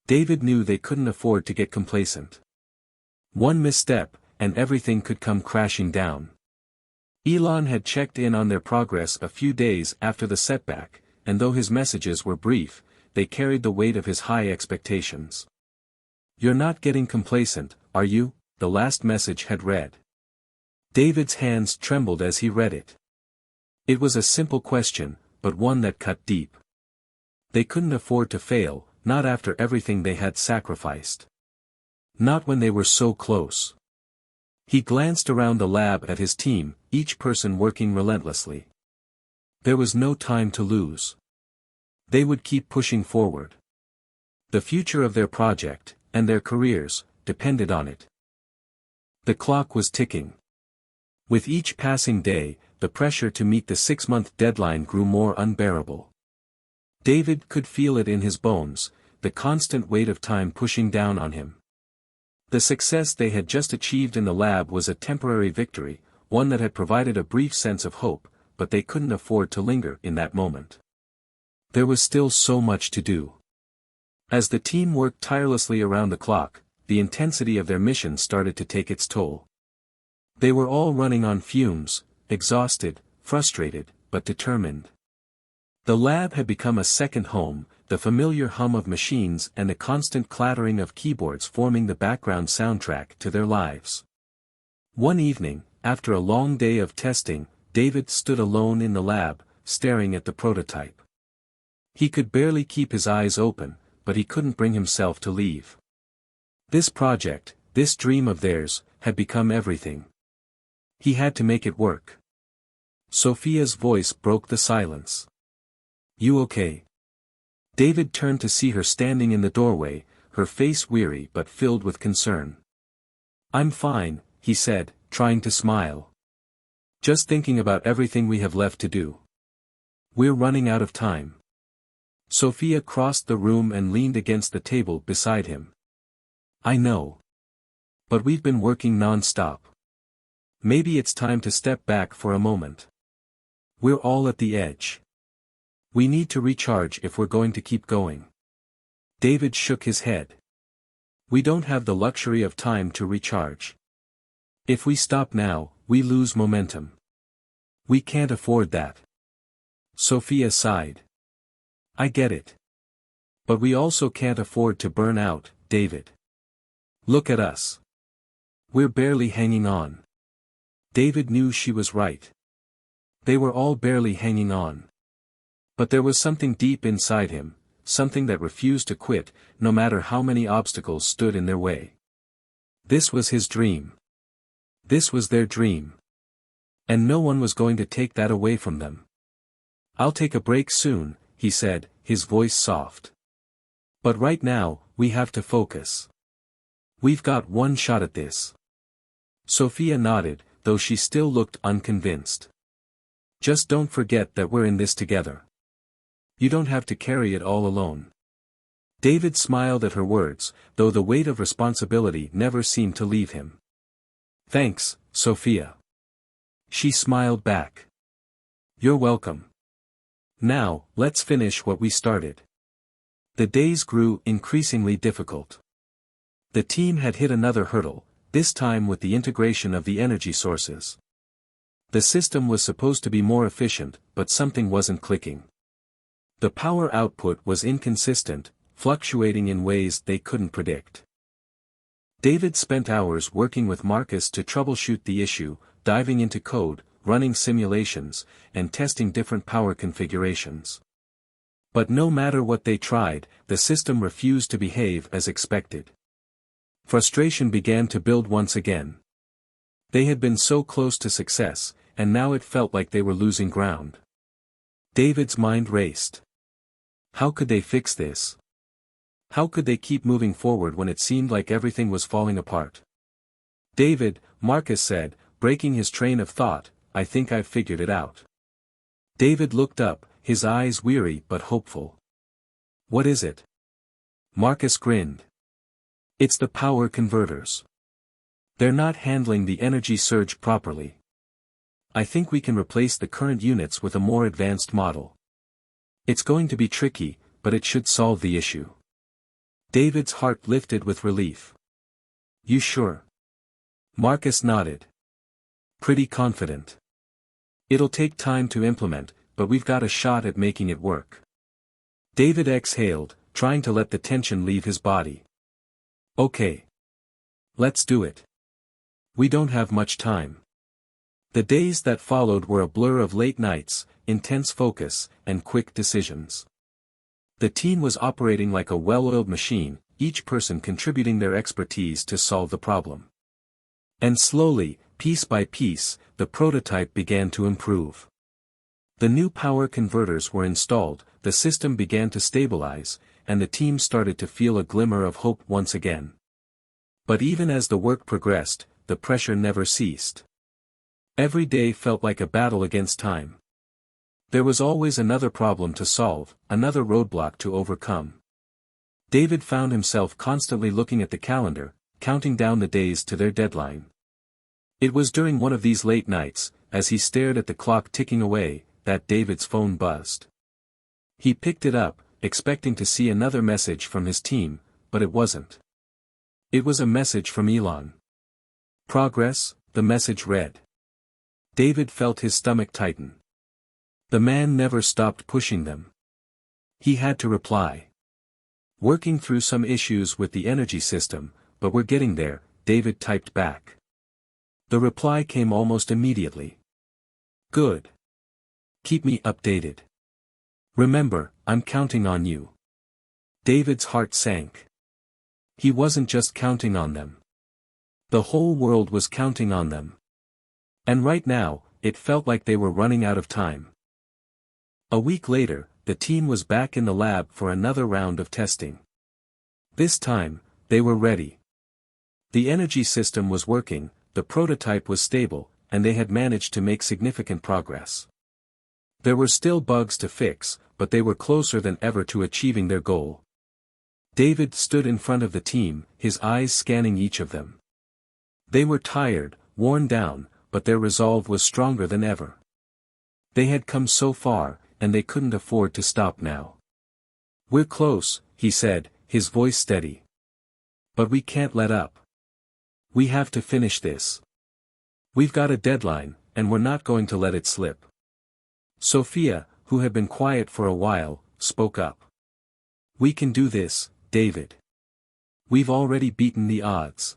David knew they couldn't afford to get complacent. One misstep, and everything could come crashing down. Elon had checked in on their progress a few days after the setback, and though his messages were brief, they carried the weight of his high expectations. "You're not getting complacent, are you?" the last message had read. David's hands trembled as he read it. It was a simple question, but one that cut deep. They couldn't afford to fail, not after everything they had sacrificed. Not when they were so close. He glanced around the lab at his team, each person working relentlessly. There was no time to lose. They would keep pushing forward. The future of their project, and their careers, depended on it. The clock was ticking. With each passing day, the pressure to meet the 6-month deadline grew more unbearable. David could feel it in his bones, the constant weight of time pushing down on him. The success they had just achieved in the lab was a temporary victory, one that had provided a brief sense of hope, but they couldn't afford to linger in that moment. There was still so much to do. As the team worked tirelessly around the clock, the intensity of their mission started to take its toll. They were all running on fumes, exhausted, frustrated, but determined. The lab had become a second home, the familiar hum of machines and the constant clattering of keyboards forming the background soundtrack to their lives. One evening, after a long day of testing, David stood alone in the lab, staring at the prototype. He could barely keep his eyes open, but he couldn't bring himself to leave. This project, this dream of theirs, had become everything. He had to make it work. Sophia's voice broke the silence. "You okay?" David turned to see her standing in the doorway, her face weary but filled with concern. "I'm fine," he said, trying to smile. "Just thinking about everything we have left to do. We're running out of time." Sophia crossed the room and leaned against the table beside him. "I know. But we've been working non-stop. Maybe it's time to step back for a moment. We're all at the edge. We need to recharge if we're going to keep going." David shook his head. "We don't have the luxury of time to recharge. If we stop now, we lose momentum. We can't afford that." Sophia sighed. "I get it. But we also can't afford to burn out, David. Look at us. We're barely hanging on." David knew she was right. They were all barely hanging on. But there was something deep inside him, something that refused to quit, no matter how many obstacles stood in their way. This was his dream. This was their dream. And no one was going to take that away from them. "I'll take a break soon," he said, his voice soft. "But right now, we have to focus. We've got one shot at this." Sophia nodded, though she still looked unconvinced. "Just don't forget that we're in this together. You don't have to carry it all alone." David smiled at her words, though the weight of responsibility never seemed to leave him. "Thanks, Sophia." She smiled back. "You're welcome. Now, let's finish what we started." The days grew increasingly difficult. The team had hit another hurdle, this time with the integration of the energy sources. The system was supposed to be more efficient, but something wasn't clicking. The power output was inconsistent, fluctuating in ways they couldn't predict. David spent hours working with Marcus to troubleshoot the issue, diving into code, running simulations, and testing different power configurations. But no matter what they tried, the system refused to behave as expected. Frustration began to build once again. They had been so close to success, and now it felt like they were losing ground. David's mind raced. How could they fix this? How could they keep moving forward when it seemed like everything was falling apart? "David," Marcus said, breaking his train of thought, "I think I've figured it out." David looked up, his eyes weary but hopeful. "What is it?" Marcus grinned. "It's the power converters. They're not handling the energy surge properly. I think we can replace the current units with a more advanced model. It's going to be tricky, but it should solve the issue." David's heart lifted with relief. "You sure?" Marcus nodded. "Pretty confident. It'll take time to implement, but we've got a shot at making it work." David exhaled, trying to let the tension leave his body. "Okay. Let's do it. We don't have much time." The days that followed were a blur of late nights, intense focus, and quick decisions. The team was operating like a well-oiled machine, each person contributing their expertise to solve the problem. And slowly, piece by piece, the prototype began to improve. The new power converters were installed, the system began to stabilize, and the team started to feel a glimmer of hope once again. But even as the work progressed, the pressure never ceased. Every day felt like a battle against time. There was always another problem to solve, another roadblock to overcome. David found himself constantly looking at the calendar, counting down the days to their deadline. It was during one of these late nights, as he stared at the clock ticking away, that David's phone buzzed. He picked it up, expecting to see another message from his team, but it wasn't. It was a message from Elon. Progress, the message read. David felt his stomach tighten. The man never stopped pushing them. He had to reply. Working through some issues with the energy system, but we're getting there, David typed back. The reply came almost immediately. Good. Keep me updated. Remember, I'm counting on you. David's heart sank. He wasn't just counting on them. The whole world was counting on them. And right now, it felt like they were running out of time. A week later, the team was back in the lab for another round of testing. This time, they were ready. The energy system was working, the prototype was stable, and they had managed to make significant progress. There were still bugs to fix, but they were closer than ever to achieving their goal. David stood in front of the team, his eyes scanning each of them. They were tired, worn down, but their resolve was stronger than ever. They had come so far, and they couldn't afford to stop now. We're close, he said, his voice steady. But we can't let up. We have to finish this. We've got a deadline, and we're not going to let it slip. Sophia, who had been quiet for a while, spoke up. We can do this, David. We've already beaten the odds.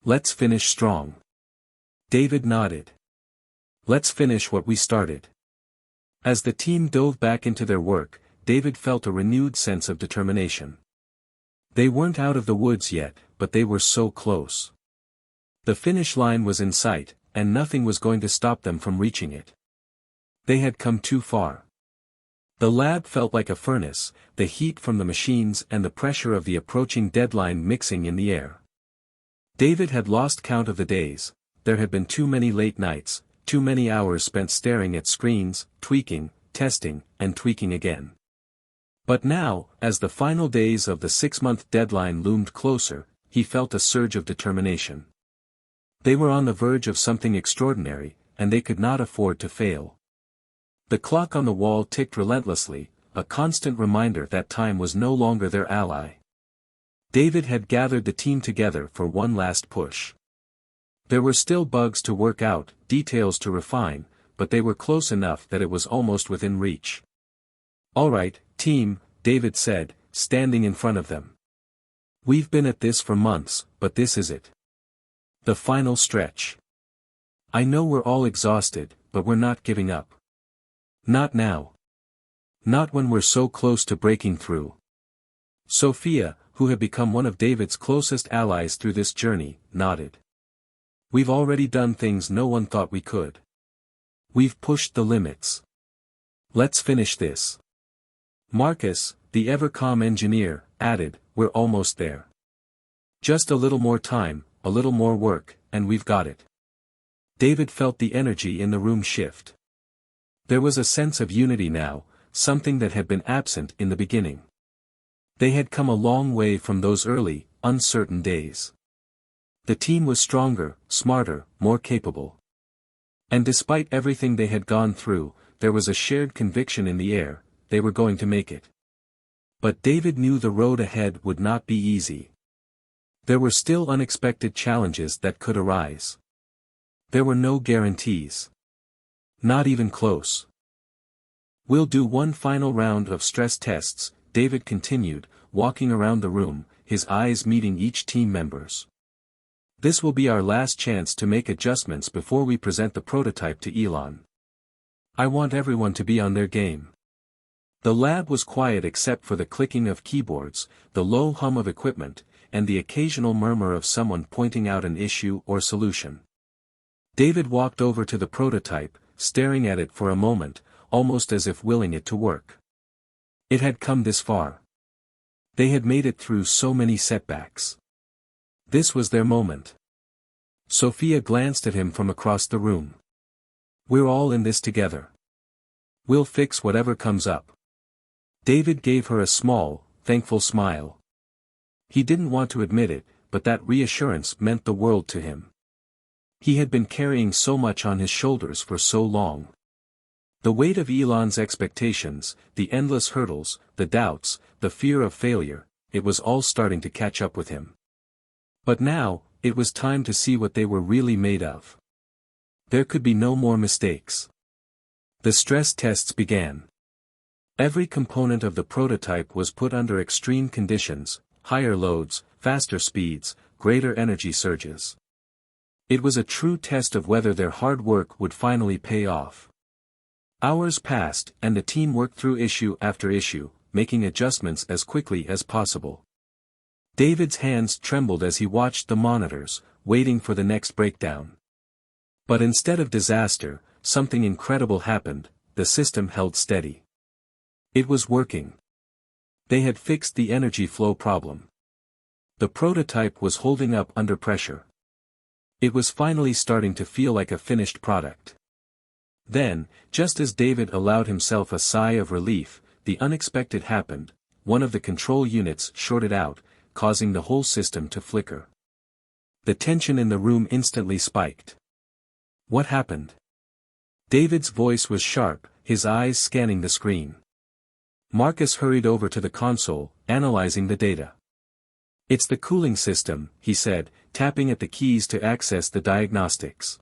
Let's finish strong. David nodded. Let's finish what we started. As the team dove back into their work, David felt a renewed sense of determination. They weren't out of the woods yet, but they were so close. The finish line was in sight, and nothing was going to stop them from reaching it. They had come too far. The lab felt like a furnace, the heat from the machines and the pressure of the approaching deadline mixing in the air. David had lost count of the days. There had been too many late nights, too many hours spent staring at screens, tweaking, testing, and tweaking again. But now, as the final days of the 6-month deadline loomed closer, he felt a surge of determination. They were on the verge of something extraordinary, and they could not afford to fail. The clock on the wall ticked relentlessly, a constant reminder that time was no longer their ally. David had gathered the team together for one last push. There were still bugs to work out, details to refine, but they were close enough that it was almost within reach. All right, team, David said, standing in front of them. We've been at this for months, but this is it. The final stretch. I know we're all exhausted, but we're not giving up. Not now. Not when we're so close to breaking through. Sophia, who had become one of David's closest allies through this journey, nodded. We've already done things no one thought we could. We've pushed the limits. Let's finish this. Marcus, the ever-calm engineer, added, we're almost there. Just a little more time, a little more work, and we've got it. David felt the energy in the room shift. There was a sense of unity now, something that had been absent in the beginning. They had come a long way from those early, uncertain days. The team was stronger, smarter, more capable. And despite everything they had gone through, there was a shared conviction in the air, they were going to make it. But David knew the road ahead would not be easy. There were still unexpected challenges that could arise. There were no guarantees. Not even close. We'll do one final round of stress tests, David continued, walking around the room, his eyes meeting each team members. This will be our last chance to make adjustments before we present the prototype to Elon. I want everyone to be on their game. The lab was quiet except for the clicking of keyboards, the low hum of equipment, and the occasional murmur of someone pointing out an issue or solution. David walked over to the prototype, staring at it for a moment, almost as if willing it to work. It had come this far. They had made it through so many setbacks. This was their moment. Sophia glanced at him from across the room. We're all in this together. We'll fix whatever comes up. David gave her a small, thankful smile. He didn't want to admit it, but that reassurance meant the world to him. He had been carrying so much on his shoulders for so long. The weight of Elon's expectations, the endless hurdles, the doubts, the fear of failure, it was all starting to catch up with him. But now, it was time to see what they were really made of. There could be no more mistakes. The stress tests began. Every component of the prototype was put under extreme conditions, higher loads, faster speeds, greater energy surges. It was a true test of whether their hard work would finally pay off. Hours passed, and the team worked through issue after issue, making adjustments as quickly as possible. David's hands trembled as he watched the monitors, waiting for the next breakdown. But instead of disaster, something incredible happened. The system held steady. It was working. They had fixed the energy flow problem. The prototype was holding up under pressure. It was finally starting to feel like a finished product. Then, just as David allowed himself a sigh of relief, the unexpected happened. One of the control units shorted out, causing the whole system to flicker. The tension in the room instantly spiked. What happened? David's voice was sharp, his eyes scanning the screen. Marcus hurried over to the console, analyzing the data. It's the cooling system, he said, tapping at the keys to access the diagnostics.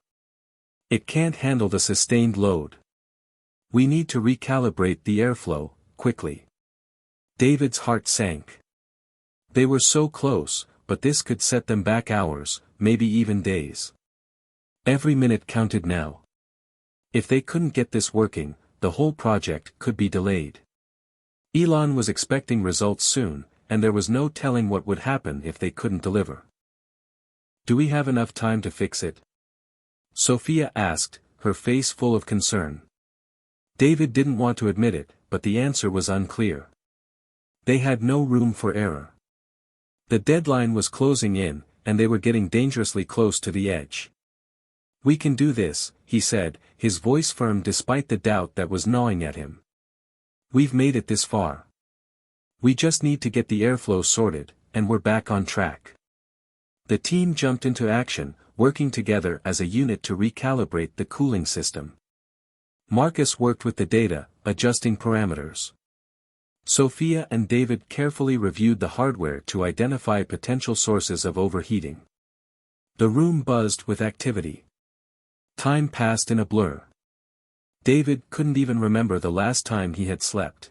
It can't handle the sustained load. We need to recalibrate the airflow, quickly. David's heart sank. They were so close, but this could set them back hours, maybe even days. Every minute counted now. If they couldn't get this working, the whole project could be delayed. Elon was expecting results soon, and there was no telling what would happen if they couldn't deliver. Do we have enough time to fix it? Sophia asked, her face full of concern. David didn't want to admit it, but the answer was unclear. They had no room for error. The deadline was closing in, and they were getting dangerously close to the edge. We can do this, he said, his voice firm despite the doubt that was gnawing at him. We've made it this far. We just need to get the airflow sorted, and we're back on track. The team jumped into action, working together as a unit to recalibrate the cooling system. Marcus worked with the data, adjusting parameters. Sophia and David carefully reviewed the hardware to identify potential sources of overheating. The room buzzed with activity. Time passed in a blur. David couldn't even remember the last time he had slept.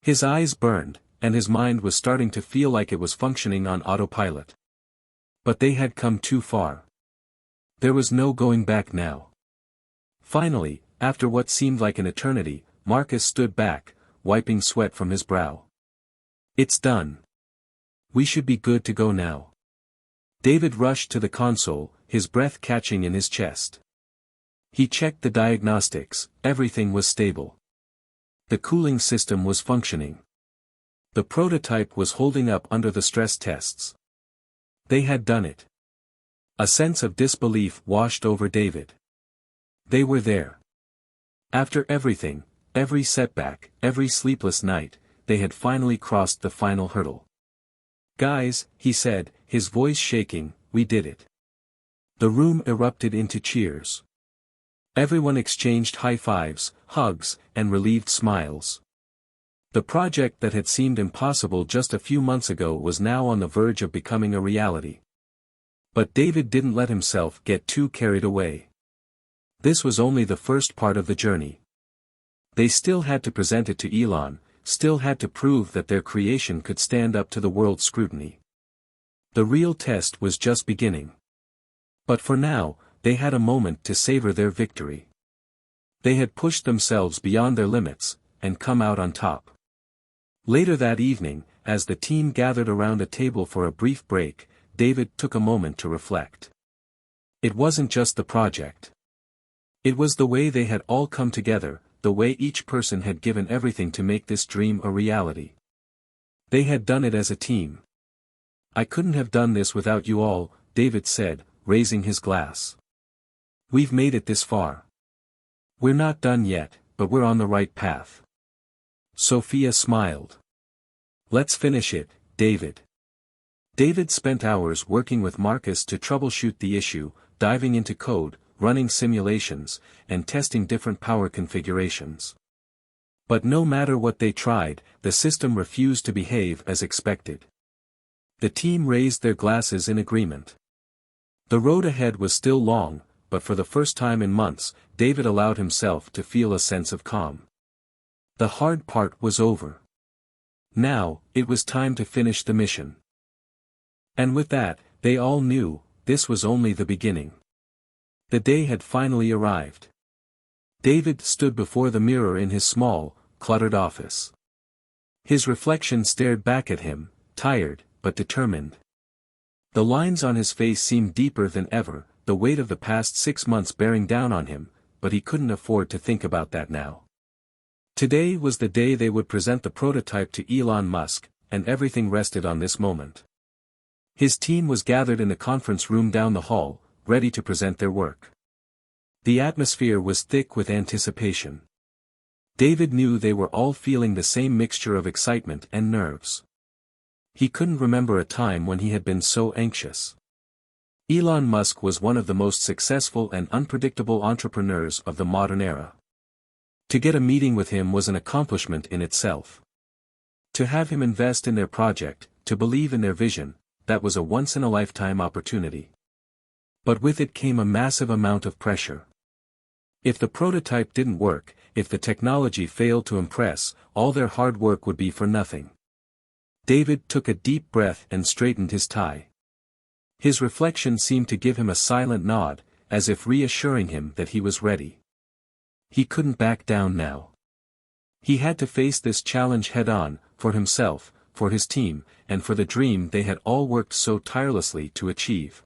His eyes burned, and his mind was starting to feel like it was functioning on autopilot. But they had come too far. There was no going back now. Finally, after what seemed like an eternity, Marcus stood back, wiping sweat from his brow. It's done. We should be good to go now. David rushed to the console, his breath catching in his chest. He checked the diagnostics, everything was stable. The cooling system was functioning. The prototype was holding up under the stress tests. They had done it. A sense of disbelief washed over David. They were there. After everything, every setback, every sleepless night, they had finally crossed the final hurdle. Guys, he said, his voice shaking, we did it. The room erupted into cheers. Everyone exchanged high fives, hugs, and relieved smiles. The project that had seemed impossible just a few months ago was now on the verge of becoming a reality. But David didn't let himself get too carried away. This was only the first part of the journey. They still had to present it to Elon, still had to prove that their creation could stand up to the world's scrutiny. The real test was just beginning. But for now, they had a moment to savor their victory. They had pushed themselves beyond their limits, and come out on top. Later that evening, as the team gathered around a table for a brief break, David took a moment to reflect. It wasn't just the project. It was the way they had all come together, the way each person had given everything to make this dream a reality. They had done it as a team. I couldn't have done this without you all, David said, raising his glass. We've made it this far. We're not done yet, but we're on the right path. Sophia smiled. Let's finish it, David. David spent hours working with Marcus to troubleshoot the issue, diving into code, running simulations, and testing different power configurations. But no matter what they tried, the system refused to behave as expected. The team raised their glasses in agreement. The road ahead was still long, but for the first time in months, David allowed himself to feel a sense of calm. The hard part was over. Now, it was time to finish the mission. And with that, they all knew, this was only the beginning. The day had finally arrived. David stood before the mirror in his small, cluttered office. His reflection stared back at him, tired, but determined. The lines on his face seemed deeper than ever, the weight of the past 6 months bearing down on him, but he couldn't afford to think about that now. Today was the day they would present the prototype to Elon Musk, and everything rested on this moment. His team was gathered in a conference room down the hall, ready to present their work. The atmosphere was thick with anticipation. David knew they were all feeling the same mixture of excitement and nerves. He couldn't remember a time when he had been so anxious. Elon Musk was one of the most successful and unpredictable entrepreneurs of the modern era. To get a meeting with him was an accomplishment in itself. To have him invest in their project, to believe in their vision, that was a once-in-a-lifetime opportunity. But with it came a massive amount of pressure. If the prototype didn't work, if the technology failed to impress, all their hard work would be for nothing. David took a deep breath and straightened his tie. His reflection seemed to give him a silent nod, as if reassuring him that he was ready. He couldn't back down now. He had to face this challenge head-on, for himself, for his team, and for the dream they had all worked so tirelessly to achieve.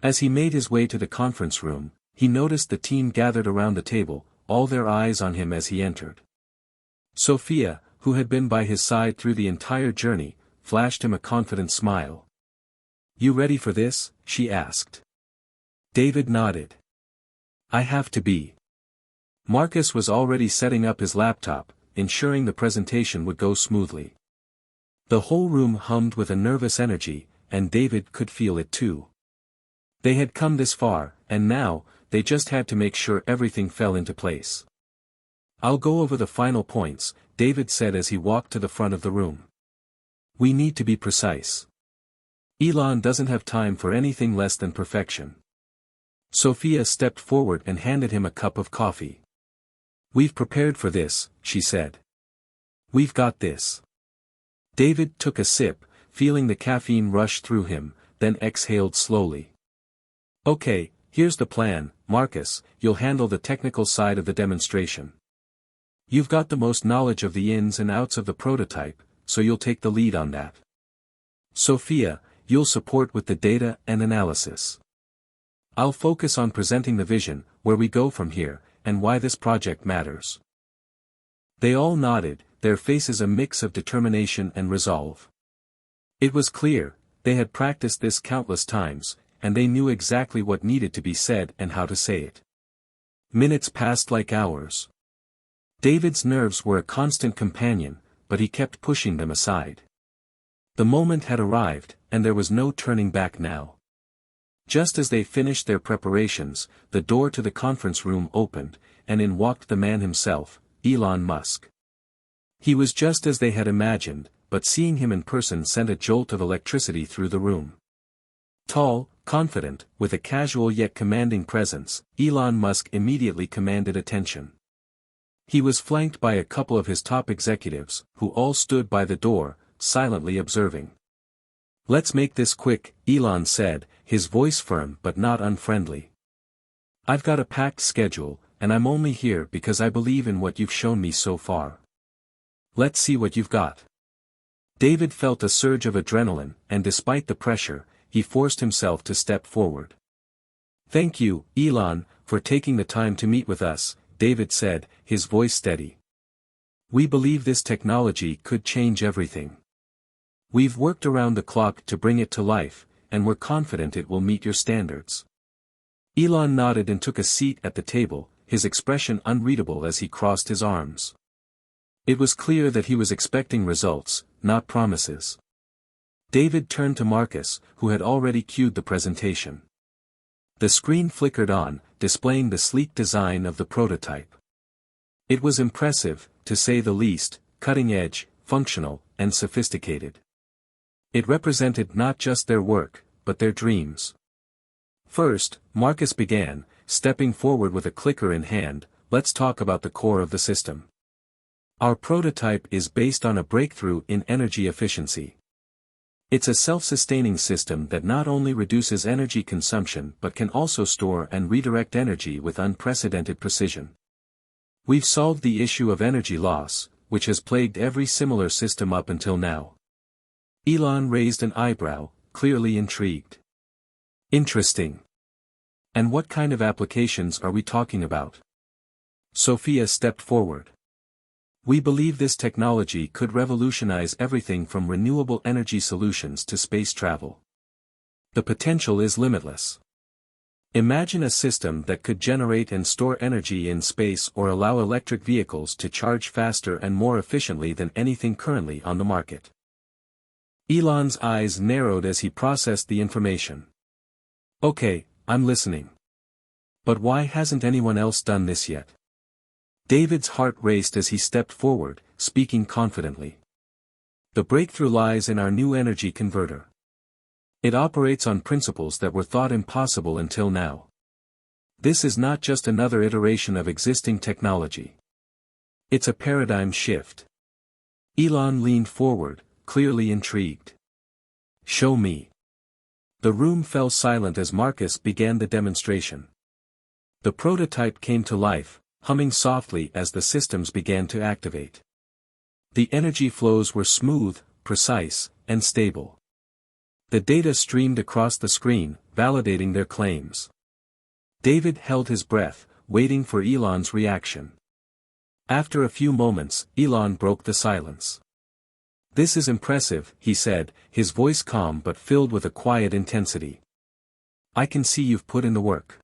As he made his way to the conference room, he noticed the team gathered around the table, all their eyes on him as he entered. Sophia, who had been by his side through the entire journey, flashed him a confident smile. "You ready for this?" she asked. David nodded. "I have to be." Marcus was already setting up his laptop, ensuring the presentation would go smoothly. The whole room hummed with a nervous energy, and David could feel it too. They had come this far, and now, they just had to make sure everything fell into place. "I'll go over the final points," David said as he walked to the front of the room. "We need to be precise. Elon doesn't have time for anything less than perfection." Sophia stepped forward and handed him a cup of coffee. "We've prepared for this," she said. "We've got this." David took a sip, feeling the caffeine rush through him, then exhaled slowly. "Okay, here's the plan, Marcus, you'll handle the technical side of the demonstration. You've got the most knowledge of the ins and outs of the prototype, so you'll take the lead on that. Sophia, you'll support with the data and analysis. I'll focus on presenting the vision, where we go from here, and why this project matters." They all nodded, their faces a mix of determination and resolve. It was clear, they had practiced this countless times, and they knew exactly what needed to be said and how to say it. Minutes passed like hours. David's nerves were a constant companion, but he kept pushing them aside. The moment had arrived, and there was no turning back now. Just as they finished their preparations, the door to the conference room opened, and in walked the man himself, Elon Musk. He was just as they had imagined, but seeing him in person sent a jolt of electricity through the room. Tall, confident, with a casual yet commanding presence, Elon Musk immediately commanded attention. He was flanked by a couple of his top executives, who all stood by the door, silently observing. "Let's make this quick," Elon said, his voice firm but not unfriendly. "I've got a packed schedule, and I'm only here because I believe in what you've shown me so far. Let's see what you've got." David felt a surge of adrenaline, and despite the pressure, he forced himself to step forward. "Thank you, Elon, for taking the time to meet with us," David said, his voice steady. "We believe this technology could change everything. We've worked around the clock to bring it to life, and we're confident it will meet your standards." Elon nodded and took a seat at the table, his expression unreadable as he crossed his arms. It was clear that he was expecting results, not promises. David turned to Marcus, who had already cued the presentation. The screen flickered on, displaying the sleek design of the prototype. It was impressive, to say the least, cutting-edge, functional, and sophisticated. It represented not just their work, but their dreams. First, Marcus began, stepping forward with a clicker in hand. Let's talk about the core of the system. Our prototype is based on a breakthrough in energy efficiency. It's a self-sustaining system that not only reduces energy consumption but can also store and redirect energy with unprecedented precision. We've solved the issue of energy loss, which has plagued every similar system up until now. Elon raised an eyebrow, clearly intrigued. Interesting. And what kind of applications are we talking about? Sophia stepped forward. We believe this technology could revolutionize everything from renewable energy solutions to space travel. The potential is limitless. Imagine a system that could generate and store energy in space or allow electric vehicles to charge faster and more efficiently than anything currently on the market. Elon's eyes narrowed as he processed the information. Okay, I'm listening. But why hasn't anyone else done this yet? David's heart raced as he stepped forward, speaking confidently. The breakthrough lies in our new energy converter. It operates on principles that were thought impossible until now. This is not just another iteration of existing technology. It's a paradigm shift. Elon leaned forward, clearly intrigued. Show me. The room fell silent as Marcus began the demonstration. The prototype came to life, humming softly as the systems began to activate. The energy flows were smooth, precise, and stable. The data streamed across the screen, validating their claims. David held his breath, waiting for Elon's reaction. After a few moments, Elon broke the silence. This is impressive, he said, his voice calm but filled with a quiet intensity. I can see you've put in the work.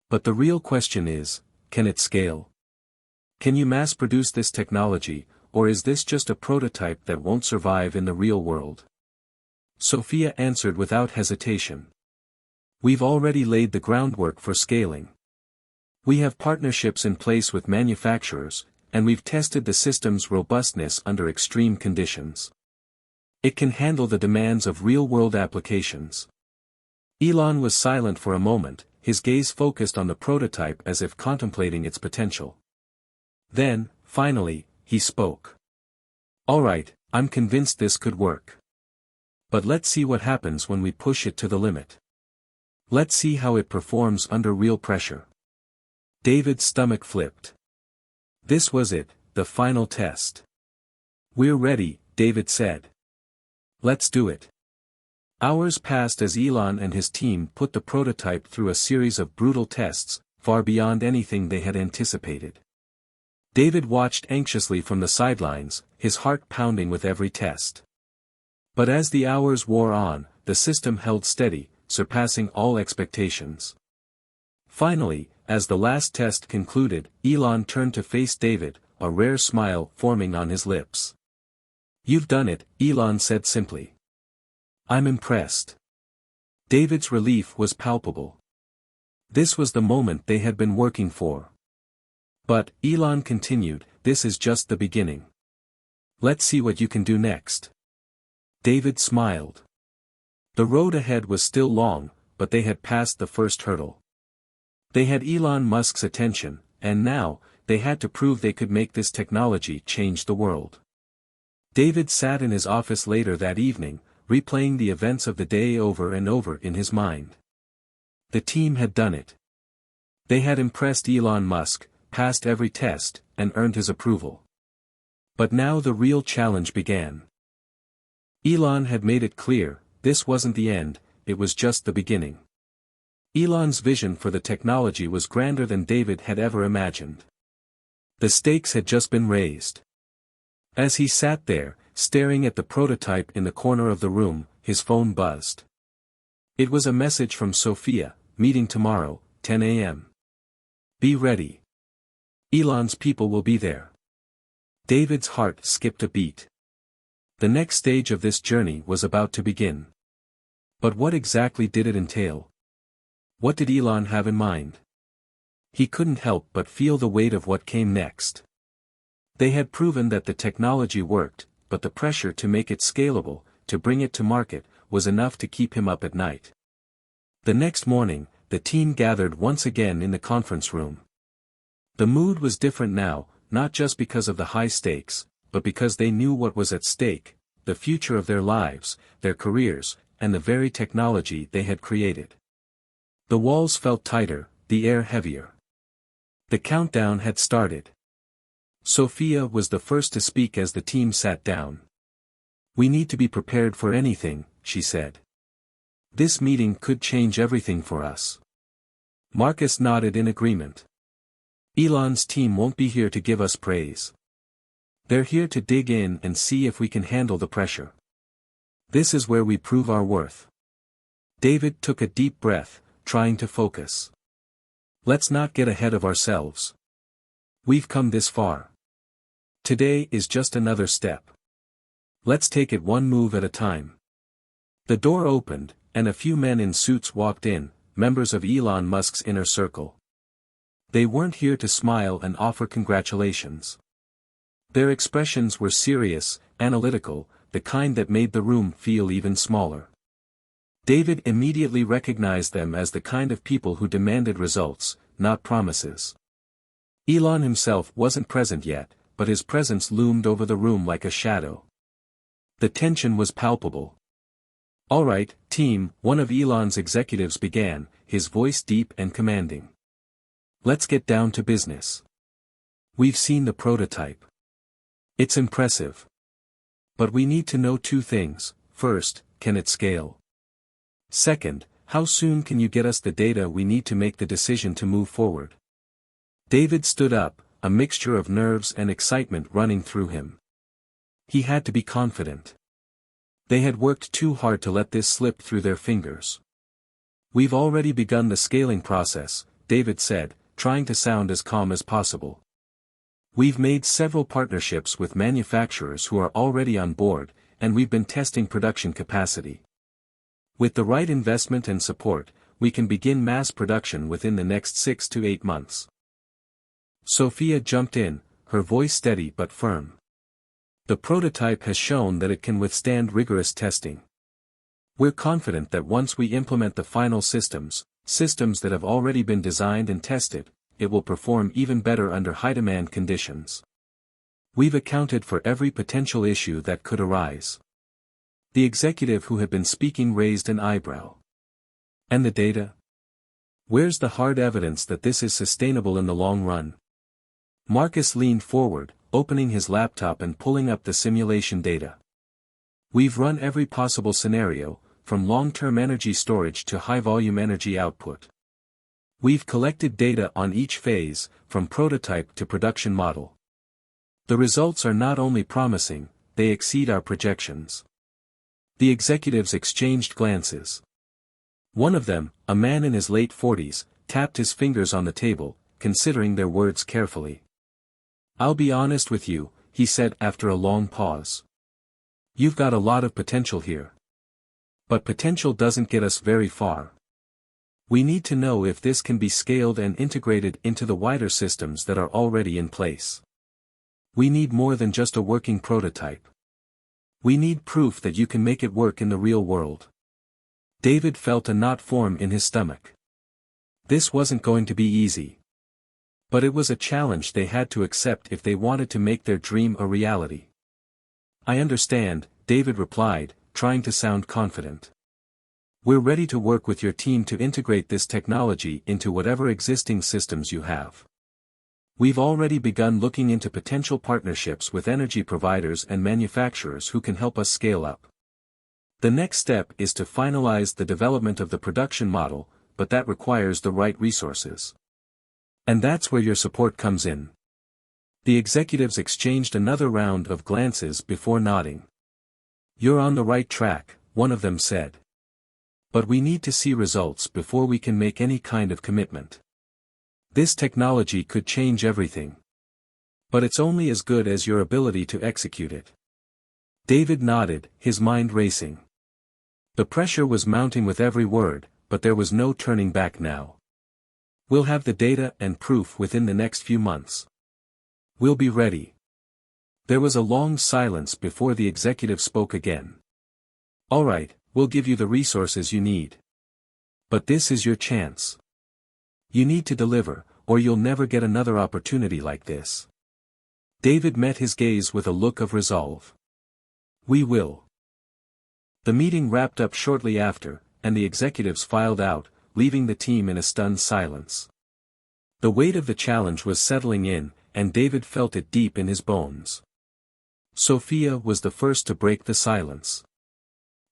But the real question is, can it scale? Can you mass-produce this technology, or is this just a prototype that won't survive in the real world? Sophia answered without hesitation. We've already laid the groundwork for scaling. We have partnerships in place with manufacturers, and we've tested the system's robustness under extreme conditions. It can handle the demands of real-world applications. Elon was silent for a moment, his gaze focused on the prototype as if contemplating its potential. Then, finally, he spoke. All right, I'm convinced this could work. But let's see what happens when we push it to the limit. Let's see how it performs under real pressure. David's stomach flipped. This was it, the final test. We're ready, David said. Let's do it. Hours passed as Elon and his team put the prototype through a series of brutal tests, far beyond anything they had anticipated. David watched anxiously from the sidelines, his heart pounding with every test. But as the hours wore on, the system held steady, surpassing all expectations. Finally, as the last test concluded, Elon turned to face David, a rare smile forming on his lips. You've done it, Elon said simply. I'm impressed. David's relief was palpable. This was the moment they had been working for. But, Elon continued, this is just the beginning. Let's see what you can do next. David smiled. The road ahead was still long, but they had passed the first hurdle. They had Elon Musk's attention, and now, they had to prove they could make this technology change the world. David sat in his office later that evening, replaying the events of the day over and over in his mind. The team had done it. They had impressed Elon Musk, passed every test, and earned his approval. But now the real challenge began. Elon had made it clear, this wasn't the end, it was just the beginning. Elon's vision for the technology was grander than David had ever imagined. The stakes had just been raised. As he sat there, staring at the prototype in the corner of the room, his phone buzzed. It was a message from Sophia, meeting tomorrow, 10 a.m. Be ready. Elon's people will be there. David's heart skipped a beat. The next stage of this journey was about to begin. But what exactly did it entail? What did Elon have in mind? He couldn't help but feel the weight of what came next. They had proven that the technology worked, but the pressure to make it scalable, to bring it to market, was enough to keep him up at night. The next morning, the team gathered once again in the conference room. The mood was different now, not just because of the high stakes, but because they knew what was at stake, the future of their lives, their careers, and the very technology they had created. The walls felt tighter, the air heavier. The countdown had started. Sophia was the first to speak as the team sat down. "We need to be prepared for anything," she said. "This meeting could change everything for us." Marcus nodded in agreement. "Elon's team won't be here to give us praise. They're here to dig in and see if we can handle the pressure. This is where we prove our worth." David took a deep breath, trying to focus. "Let's not get ahead of ourselves. We've come this far. Today is just another step. Let's take it one move at a time." The door opened, and a few men in suits walked in, members of Elon Musk's inner circle. They weren't here to smile and offer congratulations. Their expressions were serious, analytical, the kind that made the room feel even smaller. David immediately recognized them as the kind of people who demanded results, not promises. Elon himself wasn't present yet, but his presence loomed over the room like a shadow. The tension was palpable. "All right, team," one of Elon's executives began, his voice deep and commanding. "Let's get down to business. We've seen the prototype. It's impressive. But we need to know two things. First, can it scale? Second, how soon can you get us the data we need to make the decision to move forward?" David stood up, a mixture of nerves and excitement running through him. He had to be confident. They had worked too hard to let this slip through their fingers. "We've already begun the scaling process," David said, trying to sound as calm as possible. "We've made several partnerships with manufacturers who are already on board, and we've been testing production capacity. With the right investment and support, we can begin mass production within the next 6 to 8 months. Sophia jumped in, her voice steady but firm. "The prototype has shown that it can withstand rigorous testing. We're confident that once we implement the final systems that have already been designed and tested, it will perform even better under high-demand conditions. We've accounted for every potential issue that could arise." The executive who had been speaking raised an eyebrow. "And the data? Where's the hard evidence that this is sustainable in the long run?" Marcus leaned forward, opening his laptop and pulling up the simulation data. "We've run every possible scenario, from long-term energy storage to high-volume energy output. We've collected data on each phase, from prototype to production model. The results are not only promising, they exceed our projections." The executives exchanged glances. One of them, a man in his late 40s, tapped his fingers on the table, considering their words carefully. "I'll be honest with you," he said after a long pause. "You've got a lot of potential here. But potential doesn't get us very far. We need to know if this can be scaled and integrated into the wider systems that are already in place. We need more than just a working prototype. We need proof that you can make it work in the real world." David felt a knot form in his stomach. This wasn't going to be easy. But it was a challenge they had to accept if they wanted to make their dream a reality. "I understand," David replied, trying to sound confident. "We're ready to work with your team to integrate this technology into whatever existing systems you have. We've already begun looking into potential partnerships with energy providers and manufacturers who can help us scale up. The next step is to finalize the development of the production model, but that requires the right resources. And that's where your support comes in." The executives exchanged another round of glances before nodding. "You're on the right track," one of them said. "But we need to see results before we can make any kind of commitment." This technology could change everything. But it's only as good as your ability to execute it. David nodded, his mind racing. The pressure was mounting with every word, but there was no turning back now. We'll have the data and proof within the next few months. We'll be ready. There was a long silence before the executive spoke again. All right, we'll give you the resources you need. But this is your chance. You need to deliver, or you'll never get another opportunity like this. David met his gaze with a look of resolve. We will. The meeting wrapped up shortly after, and the executives filed out, leaving the team in a stunned silence. The weight of the challenge was settling in, and David felt it deep in his bones. Sophia was the first to break the silence.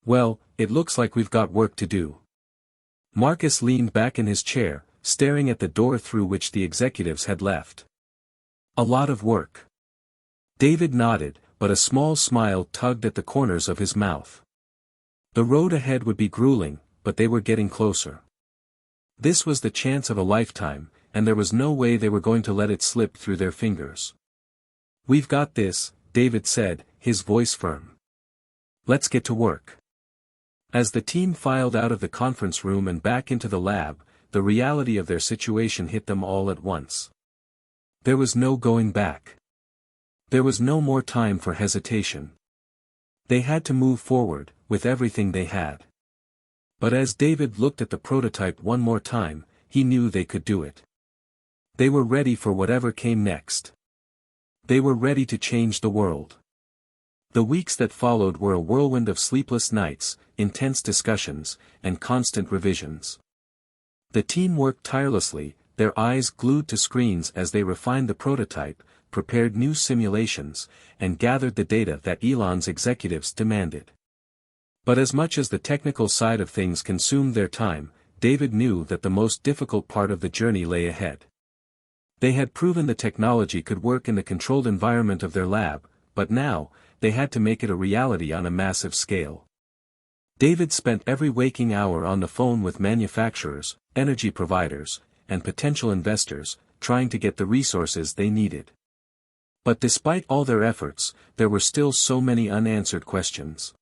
Well, it looks like we've got work to do. Marcus leaned back in his chair, staring at the door through which the executives had left. A lot of work. David nodded, but a small smile tugged at the corners of his mouth. The road ahead would be grueling, but they were getting closer. This was the chance of a lifetime, and there was no way they were going to let it slip through their fingers. We've got this, David said, his voice firm. Let's get to work. As the team filed out of the conference room and back into the lab, the reality of their situation hit them all at once. There was no going back. There was no more time for hesitation. They had to move forward, with everything they had. But as David looked at the prototype one more time, he knew they could do it. They were ready for whatever came next. They were ready to change the world. The weeks that followed were a whirlwind of sleepless nights, intense discussions, and constant revisions. The team worked tirelessly, their eyes glued to screens as they refined the prototype, prepared new simulations, and gathered the data that Elon's executives demanded. But as much as the technical side of things consumed their time, David knew that the most difficult part of the journey lay ahead. They had proven the technology could work in the controlled environment of their lab, but now, they had to make it a reality on a massive scale. David spent every waking hour on the phone with manufacturers, energy providers, and potential investors, trying to get the resources they needed. But despite all their efforts, there were still so many unanswered questions.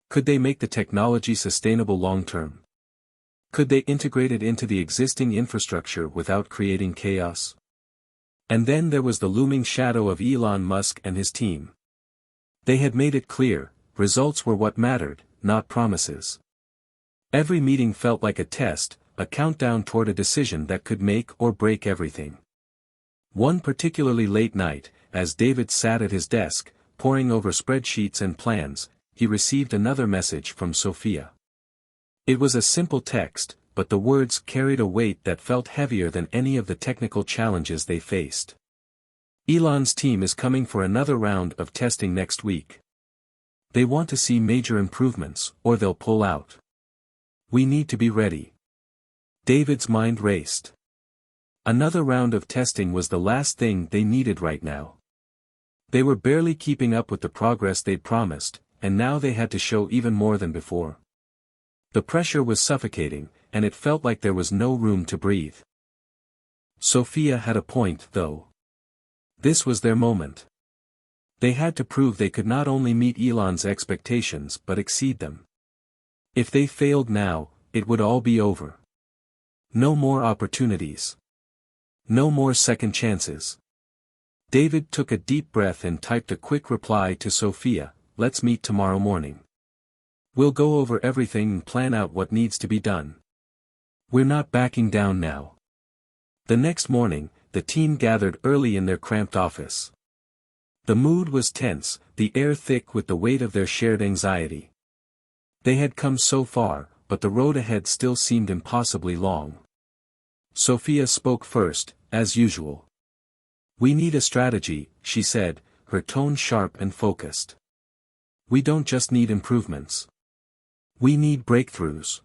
Could they make the technology sustainable long-term? Could they integrate it into the existing infrastructure without creating chaos? And then there was the looming shadow of Elon Musk and his team. They had made it clear, results were what mattered, not promises. Every meeting felt like a test, a countdown toward a decision that could make or break everything. One particularly late night, as David sat at his desk, poring over spreadsheets and plans, he received another message from Sophia. It was a simple text, but the words carried a weight that felt heavier than any of the technical challenges they faced. Elon's team is coming for another round of testing next week. They want to see major improvements, or they'll pull out. We need to be ready. David's mind raced. Another round of testing was the last thing they needed right now. They were barely keeping up with the progress they'd promised, and now they had to show even more than before. The pressure was suffocating, and it felt like there was no room to breathe. Sophia had a point, though. This was their moment. They had to prove they could not only meet Elon's expectations but exceed them. If they failed now, it would all be over. No more opportunities. No more second chances. David took a deep breath and typed a quick reply to Sophia, "Let's meet tomorrow morning. We'll go over everything and plan out what needs to be done. We're not backing down now." The next morning, the team gathered early in their cramped office. The mood was tense, the air thick with the weight of their shared anxiety. They had come so far, but the road ahead still seemed impossibly long. Sophia spoke first, as usual. "We need a strategy," she said, her tone sharp and focused. "We don't just need improvements. We need breakthroughs.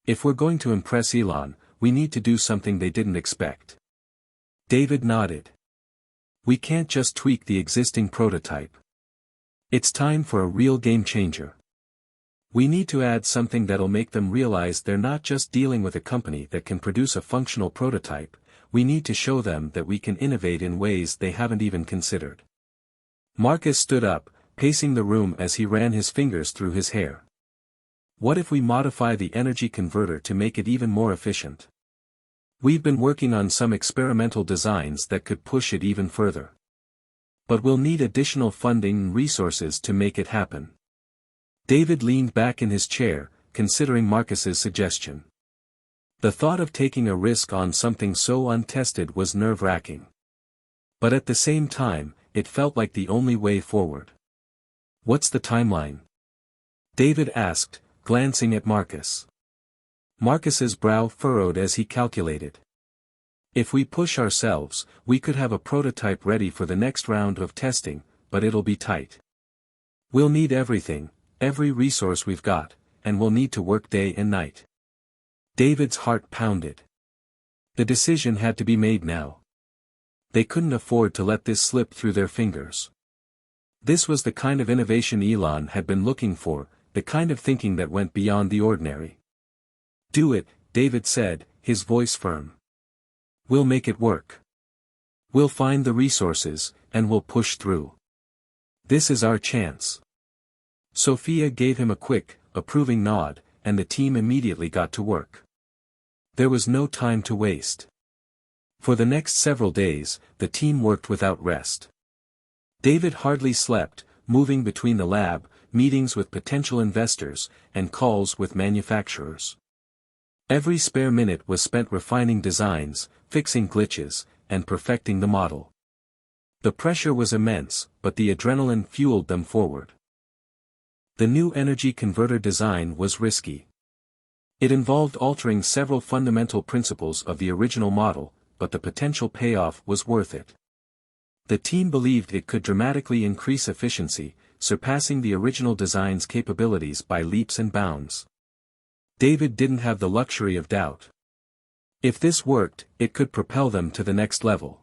If we're going to impress Elon, we need to do something they didn't expect." David nodded. "We can't just tweak the existing prototype. It's time for a real game changer. We need to add something that'll make them realize they're not just dealing with a company that can produce a functional prototype, we need to show them that we can innovate in ways they haven't even considered. Marcus stood up, pacing the room as he ran his fingers through his hair. What if we modify the energy converter to make it even more efficient? We've been working on some experimental designs that could push it even further. But we'll need additional funding and resources to make it happen. David leaned back in his chair, considering Marcus's suggestion. The thought of taking a risk on something so untested was nerve-wracking. But at the same time, it felt like the only way forward. What's the timeline? David asked, glancing at Marcus. Marcus's brow furrowed as he calculated. If we push ourselves, we could have a prototype ready for the next round of testing, but it'll be tight. We'll need everything, every resource we've got, and we'll need to work day and night. David's heart pounded. The decision had to be made now. They couldn't afford to let this slip through their fingers. This was the kind of innovation Elon had been looking for, the kind of thinking that went beyond the ordinary. Do it, David said, his voice firm. We'll make it work. We'll find the resources, and we'll push through. This is our chance. Sophia gave him a quick, approving nod, and the team immediately got to work. There was no time to waste. For the next several days, the team worked without rest. David hardly slept, moving between the lab, meetings with potential investors, and calls with manufacturers. Every spare minute was spent refining designs, fixing glitches, and perfecting the model. The pressure was immense, but the adrenaline fueled them forward. The new energy converter design was risky. It involved altering several fundamental principles of the original model, but the potential payoff was worth it. The team believed it could dramatically increase efficiency, surpassing the original design's capabilities by leaps and bounds. David didn't have the luxury of doubt. If this worked, it could propel them to the next level.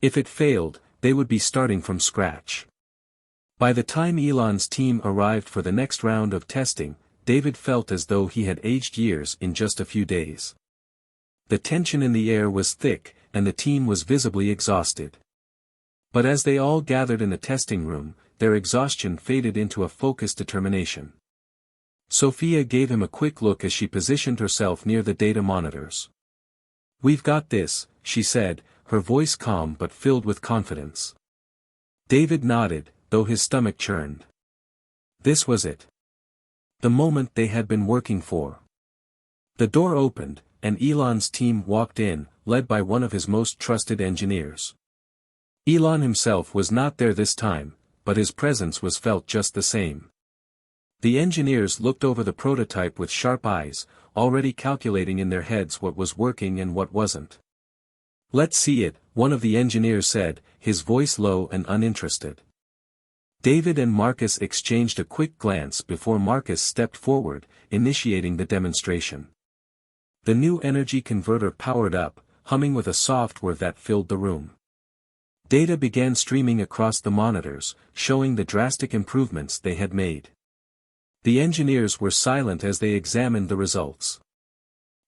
If it failed, they would be starting from scratch. By the time Elon's team arrived for the next round of testing, David felt as though he had aged years in just a few days. The tension in the air was thick, and the team was visibly exhausted. But as they all gathered in the testing room, their exhaustion faded into a focused determination. Sophia gave him a quick look as she positioned herself near the data monitors. We've got this, she said, her voice calm but filled with confidence. David nodded, though his stomach churned. This was it. The moment they had been working for. The door opened, and Elon's team walked in, led by one of his most trusted engineers. Elon himself was not there this time, but his presence was felt just the same. The engineers looked over the prototype with sharp eyes, already calculating in their heads what was working and what wasn't. Let's see it, one of the engineers said, his voice low and uninterested. David and Marcus exchanged a quick glance before Marcus stepped forward, initiating the demonstration. The new energy converter powered up, humming with a software that filled the room. Data began streaming across the monitors, showing the drastic improvements they had made. The engineers were silent as they examined the results.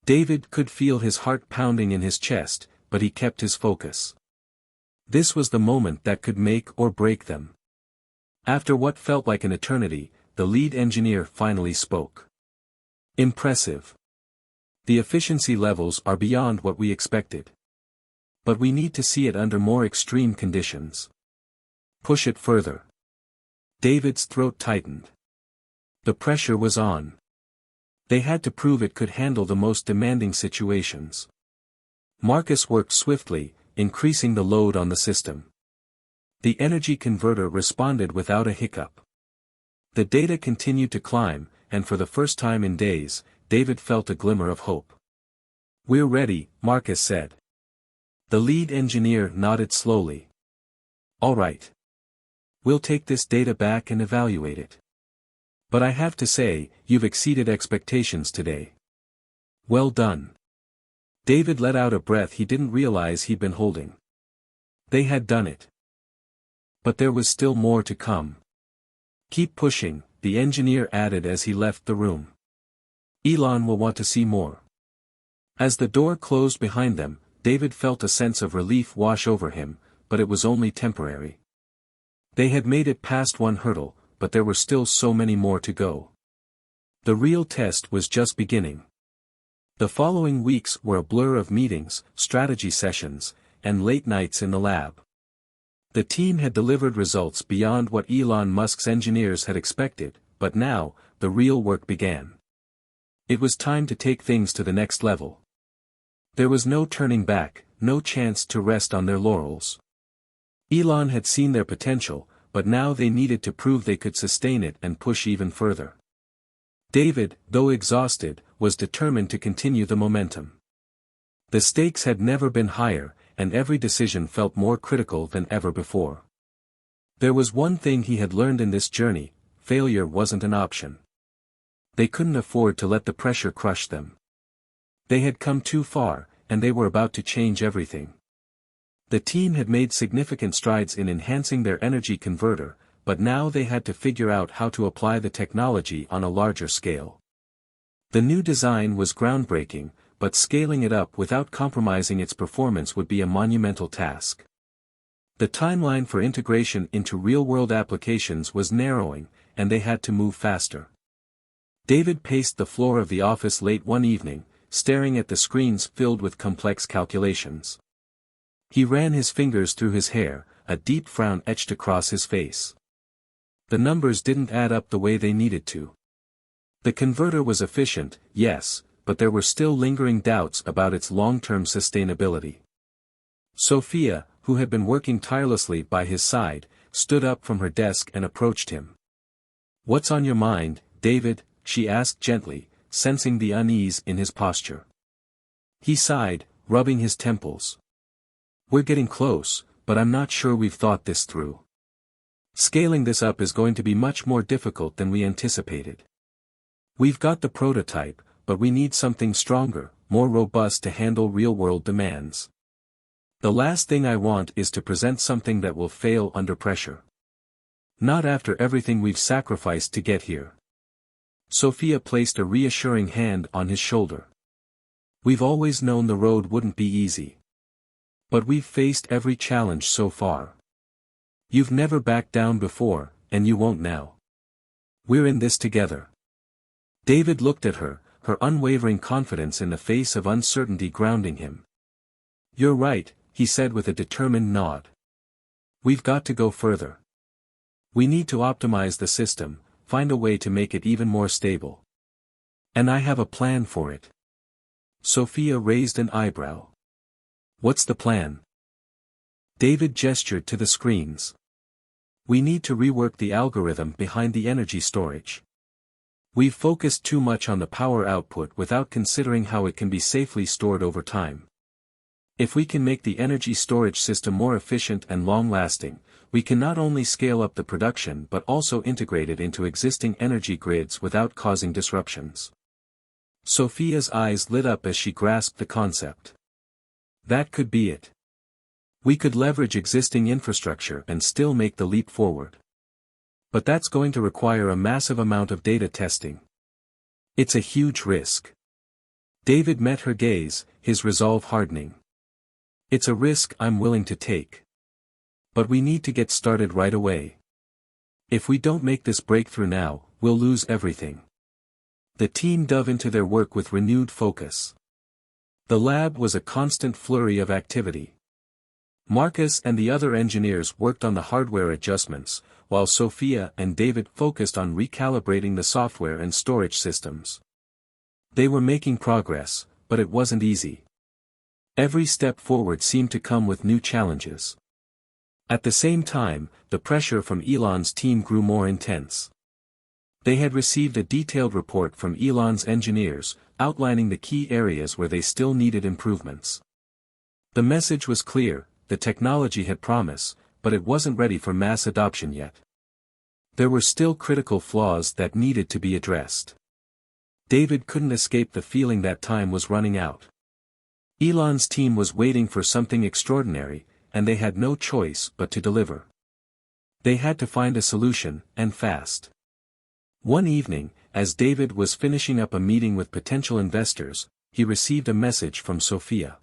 David could feel his heart pounding in his chest, but he kept his focus. This was the moment that could make or break them. After what felt like an eternity, the lead engineer finally spoke. Impressive. The efficiency levels are beyond what we expected. But we need to see it under more extreme conditions. Push it further. David's throat tightened. The pressure was on. They had to prove it could handle the most demanding situations. Marcus worked swiftly, increasing the load on the system. The energy converter responded without a hiccup. The data continued to climb, and for the first time in days, David felt a glimmer of hope. We're ready, Marcus said. The lead engineer nodded slowly. All right. We'll take this data back and evaluate it. But I have to say, you've exceeded expectations today. Well done. David let out a breath he didn't realize he'd been holding. They had done it. But there was still more to come. Keep pushing, the engineer added as he left the room. Elon will want to see more. As the door closed behind them, David felt a sense of relief wash over him, but it was only temporary. They had made it past one hurdle, but there were still so many more to go. The real test was just beginning. The following weeks were a blur of meetings, strategy sessions, and late nights in the lab. The team had delivered results beyond what Elon Musk's engineers had expected, but now, the real work began. It was time to take things to the next level. There was no turning back, no chance to rest on their laurels. Elon had seen their potential, but now they needed to prove they could sustain it and push even further. David, though exhausted, was determined to continue the momentum. The stakes had never been higher, and every decision felt more critical than ever before. There was one thing he had learned in this journey: failure wasn't an option. They couldn't afford to let the pressure crush them. They had come too far, and they were about to change everything. The team had made significant strides in enhancing their energy converter, but now they had to figure out how to apply the technology on a larger scale. The new design was groundbreaking, but scaling it up without compromising its performance would be a monumental task. The timeline for integration into real-world applications was narrowing, and they had to move faster. David paced the floor of the office late one evening, staring at the screens filled with complex calculations. He ran his fingers through his hair, a deep frown etched across his face. The numbers didn't add up the way they needed to. The converter was efficient, yes, but there were still lingering doubts about its long-term sustainability. Sophia, who had been working tirelessly by his side, stood up from her desk and approached him. "What's on your mind, David?" she asked gently, sensing the unease in his posture. He sighed, rubbing his temples. "We're getting close, but I'm not sure we've thought this through. Scaling this up is going to be much more difficult than we anticipated. We've got the prototype, but we need something stronger, more robust to handle real-world demands. The last thing I want is to present something that will fail under pressure. Not after everything we've sacrificed to get here." Sophia placed a reassuring hand on his shoulder. "We've always known the road wouldn't be easy. But we've faced every challenge so far. You've never backed down before, and you won't now. We're in this together." David looked at her, her unwavering confidence in the face of uncertainty grounding him. "You're right," he said with a determined nod. "We've got to go further. We need to optimize the system, find a way to make it even more stable. And I have a plan for it." Sophia raised an eyebrow. "What's the plan?" David gestured to the screens. "We need to rework the algorithm behind the energy storage. We've focused too much on the power output without considering how it can be safely stored over time. If we can make the energy storage system more efficient and long-lasting, we can not only scale up the production but also integrate it into existing energy grids without causing disruptions." Sophia's eyes lit up as she grasped the concept. "That could be it. We could leverage existing infrastructure and still make the leap forward. But that's going to require a massive amount of data testing. It's a huge risk." David met her gaze, his resolve hardening. "It's a risk I'm willing to take. But we need to get started right away. If we don't make this breakthrough now, we'll lose everything." The team dove into their work with renewed focus. The lab was a constant flurry of activity. Marcus and the other engineers worked on the hardware adjustments, while Sophia and David focused on recalibrating the software and storage systems. They were making progress, but it wasn't easy. Every step forward seemed to come with new challenges. At the same time, the pressure from Elon's team grew more intense. They had received a detailed report from Elon's engineers, outlining the key areas where they still needed improvements. The message was clear: the technology had promise, but it wasn't ready for mass adoption yet. There were still critical flaws that needed to be addressed. David couldn't escape the feeling that time was running out. Elon's team was waiting for something extraordinary, and they had no choice but to deliver. They had to find a solution, and fast. One evening, as David was finishing up a meeting with potential investors, he received a message from Sophia.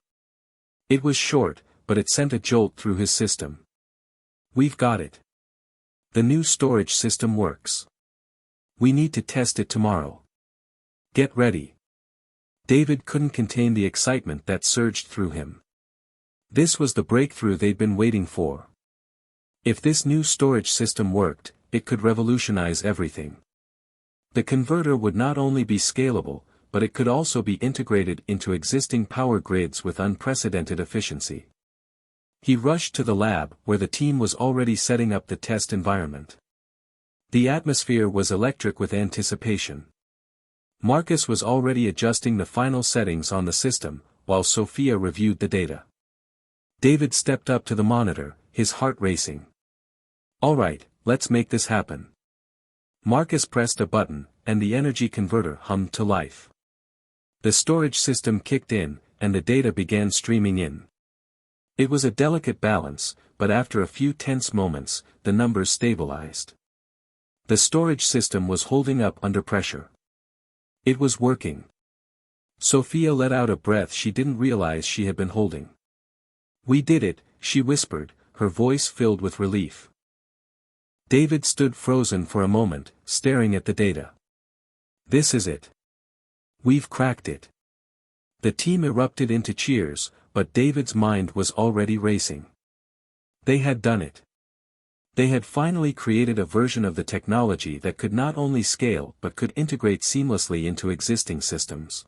It was short, but it sent a jolt through his system. "We've got it. The new storage system works. We need to test it tomorrow. Get ready." David couldn't contain the excitement that surged through him. This was the breakthrough they'd been waiting for. If this new storage system worked, it could revolutionize everything. The converter would not only be scalable, but it could also be integrated into existing power grids with unprecedented efficiency. He rushed to the lab, where the team was already setting up the test environment. The atmosphere was electric with anticipation. Marcus was already adjusting the final settings on the system, while Sophia reviewed the data. David stepped up to the monitor, his heart racing. "All right, let's make this happen." Marcus pressed a button, and the energy converter hummed to life. The storage system kicked in, and the data began streaming in. It was a delicate balance, but after a few tense moments, the numbers stabilized. The storage system was holding up under pressure. It was working. Sophia let out a breath she didn't realize she had been holding. "We did it," she whispered, her voice filled with relief. David stood frozen for a moment, staring at the data. "This is it. We've cracked it." The team erupted into cheers, but David's mind was already racing. They had done it. They had finally created a version of the technology that could not only scale but could integrate seamlessly into existing systems.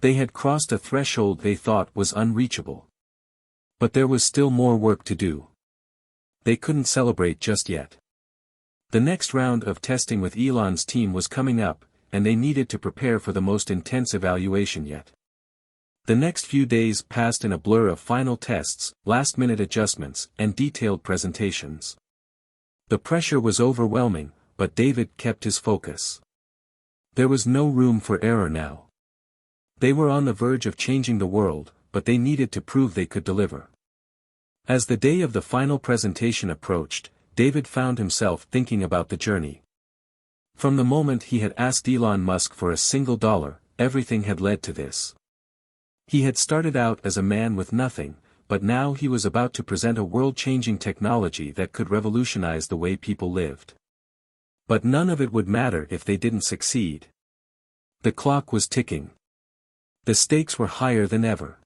They had crossed a threshold they thought was unreachable. But there was still more work to do. They couldn't celebrate just yet. The next round of testing with Elon's team was coming up, and they needed to prepare for the most intense evaluation yet. The next few days passed in a blur of final tests, last-minute adjustments, and detailed presentations. The pressure was overwhelming, but David kept his focus. There was no room for error now. They were on the verge of changing the world, but they needed to prove they could deliver. As the day of the final presentation approached, David found himself thinking about the journey. From the moment he had asked Elon Musk for a single dollar, everything had led to this. He had started out as a man with nothing, but now he was about to present a world-changing technology that could revolutionize the way people lived. But none of it would matter if they didn't succeed. The clock was ticking. The stakes were higher than ever.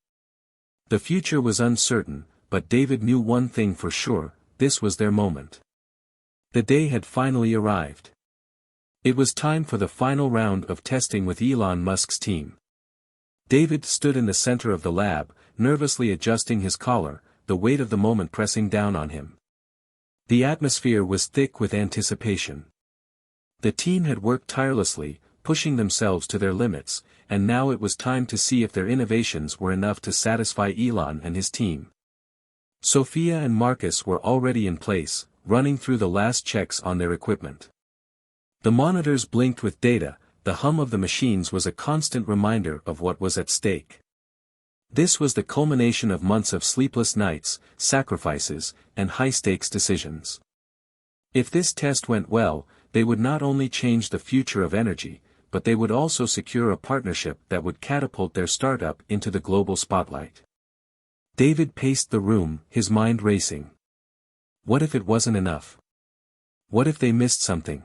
The future was uncertain, but David knew one thing for sure: this was their moment. The day had finally arrived. It was time for the final round of testing with Elon Musk's team. David stood in the center of the lab, nervously adjusting his collar, the weight of the moment pressing down on him. The atmosphere was thick with anticipation. The team had worked tirelessly, pushing themselves to their limits, and now it was time to see if their innovations were enough to satisfy Elon and his team. Sophia and Marcus were already in place, running through the last checks on their equipment. The monitors blinked with data. The hum of the machines was a constant reminder of what was at stake. This was the culmination of months of sleepless nights, sacrifices, and high-stakes decisions. If this test went well, they would not only change the future of energy, but they would also secure a partnership that would catapult their startup into the global spotlight. David paced the room, his mind racing. What if it wasn't enough? What if they missed something?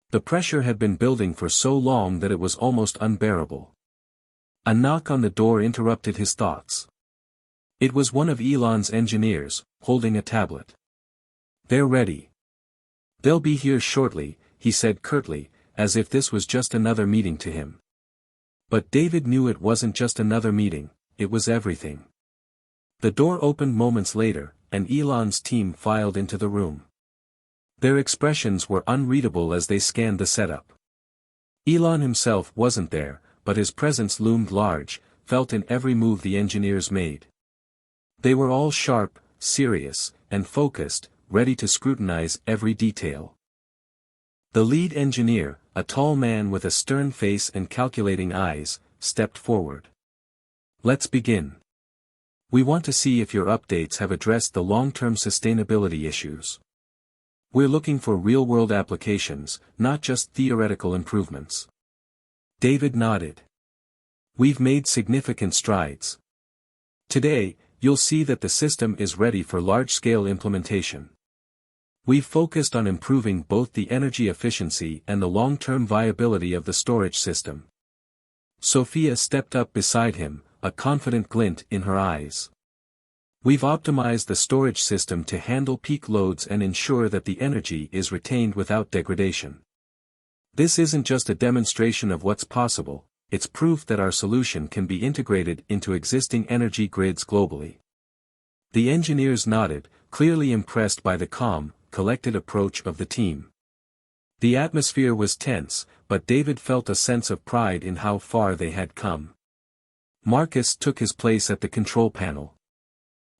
The pressure had been building for so long that it was almost unbearable. A knock on the door interrupted his thoughts. It was one of Elon's engineers, holding a tablet. "They're ready. They'll be here shortly," he said curtly, as if this was just another meeting to him. But David knew it wasn't just another meeting, it was everything. The door opened moments later, and Elon's team filed into the room. Their expressions were unreadable as they scanned the setup. Elon himself wasn't there, but his presence loomed large, felt in every move the engineers made. They were all sharp, serious, and focused, ready to scrutinize every detail. The lead engineer, a tall man with a stern face and calculating eyes, stepped forward. "Let's begin. We want to see if your updates have addressed the long-term sustainability issues. We're looking for real-world applications, not just theoretical improvements." David nodded. "We've made significant strides. Today, you'll see that the system is ready for large-scale implementation. We've focused on improving both the energy efficiency and the long-term viability of the storage system. Sophia stepped up beside him, a confident glint in her eyes. We've optimized the storage system to handle peak loads and ensure that the energy is retained without degradation. This isn't just a demonstration of what's possible, it's proof that our solution can be integrated into existing energy grids globally. The engineers nodded, clearly impressed by the calm, collected approach of the team. The atmosphere was tense, but David felt a sense of pride in how far they had come. Marcus took his place at the control panel.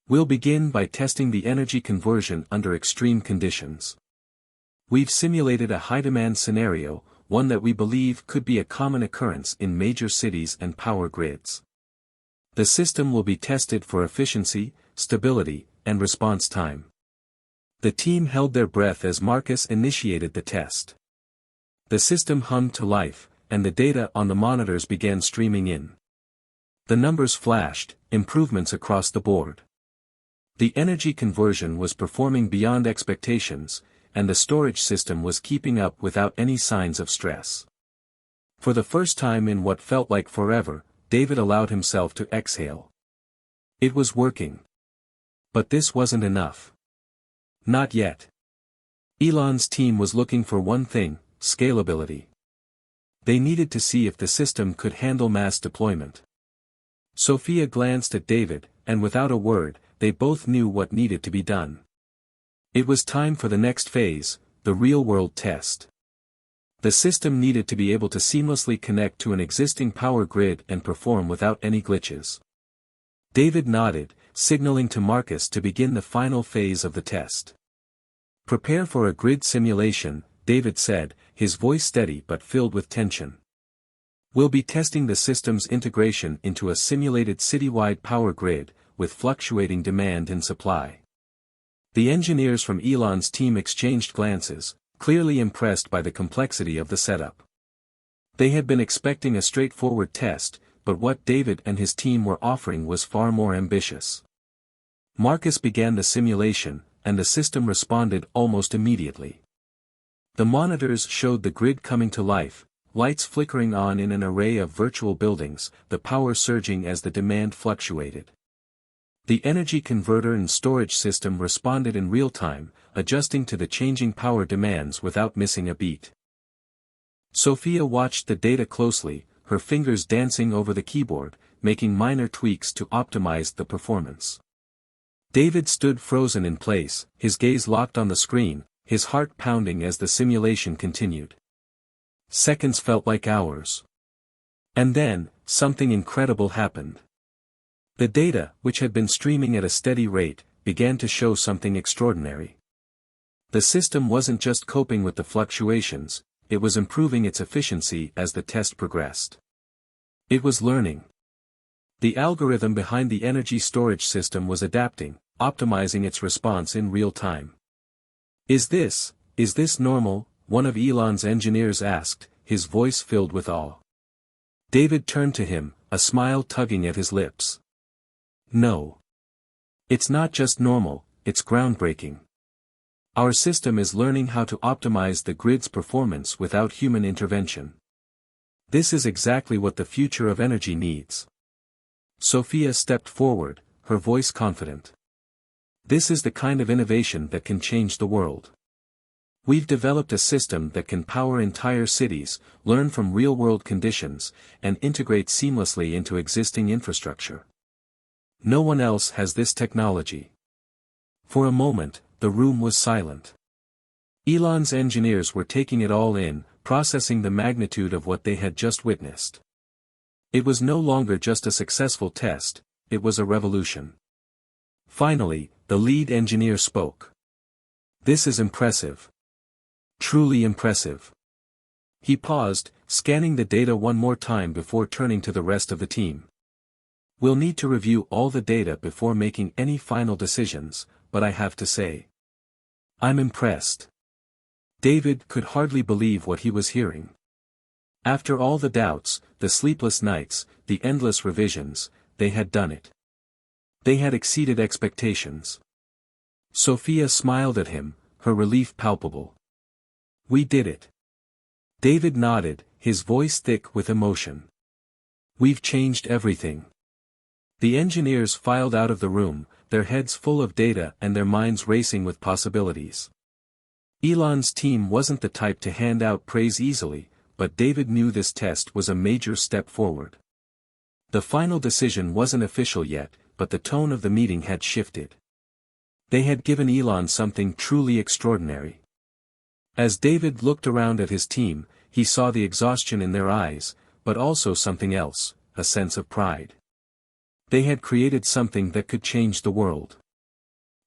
We'll begin by testing the energy conversion under extreme conditions. We've simulated a high-demand scenario, one that we believe could be a common occurrence in major cities and power grids. The system will be tested for efficiency, stability, and response time. The team held their breath as Marcus initiated the test. The system hummed to life, and the data on the monitors began streaming in. The numbers flashed, improvements across the board. The energy conversion was performing beyond expectations, and the storage system was keeping up without any signs of stress. For the first time in what felt like forever, David allowed himself to exhale. It was working. But this wasn't enough. Not yet. Elon's team was looking for one thing: scalability. They needed to see if the system could handle mass deployment. Sophia glanced at David, and without a word, they both knew what needed to be done. It was time for the next phase, the real-world test. The system needed to be able to seamlessly connect to an existing power grid and perform without any glitches. David nodded, signaling to Marcus to begin the final phase of the test. "Prepare for a grid simulation," David said, his voice steady but filled with tension. "We'll be testing the system's integration into a simulated citywide power grid, with fluctuating demand and supply." The engineers from Elon's team exchanged glances, clearly impressed by the complexity of the setup. They had been expecting a straightforward test, but what David and his team were offering was far more ambitious. Marcus began the simulation, and the system responded almost immediately. The monitors showed the grid coming to life, lights flickering on in an array of virtual buildings, the power surging as the demand fluctuated. The energy converter and storage system responded in real time, adjusting to the changing power demands without missing a beat. Sophia watched the data closely, her fingers dancing over the keyboard, making minor tweaks to optimize the performance. David stood frozen in place, his gaze locked on the screen, his heart pounding as the simulation continued. Seconds felt like hours. And then, something incredible happened. The data, which had been streaming at a steady rate, began to show something extraordinary. The system wasn't just coping with the fluctuations, it was improving its efficiency as the test progressed. It was learning. The algorithm behind the energy storage system was adapting, optimizing its response in real time. Is this normal?" one of Elon's engineers asked, his voice filled with awe. David turned to him, a smile tugging at his lips. "No. It's not just normal, it's groundbreaking. Our system is learning how to optimize the grid's performance without human intervention. This is exactly what the future of energy needs." Sophia stepped forward, her voice confident. "This is the kind of innovation that can change the world. We've developed a system that can power entire cities, learn from real-world conditions, and integrate seamlessly into existing infrastructure. No one else has this technology." For a moment, the room was silent. Elon's engineers were taking it all in, processing the magnitude of what they had just witnessed. It was no longer just a successful test, it was a revolution. Finally, the lead engineer spoke. "This is impressive. Truly impressive." He paused, scanning the data one more time before turning to the rest of the team. "We'll need to review all the data before making any final decisions, but I have to say, I'm impressed." David could hardly believe what he was hearing. After all the doubts, the sleepless nights, the endless revisions, they had done it. They had exceeded expectations. Sophia smiled at him, her relief palpable. We did it. David nodded, his voice thick with emotion. We've changed everything. The engineers filed out of the room, their heads full of data and their minds racing with possibilities. Elon's team wasn't the type to hand out praise easily, but David knew this test was a major step forward. The final decision wasn't official yet, but the tone of the meeting had shifted. They had given Elon something truly extraordinary. As David looked around at his team, he saw the exhaustion in their eyes, but also something else, a sense of pride. They had created something that could change the world.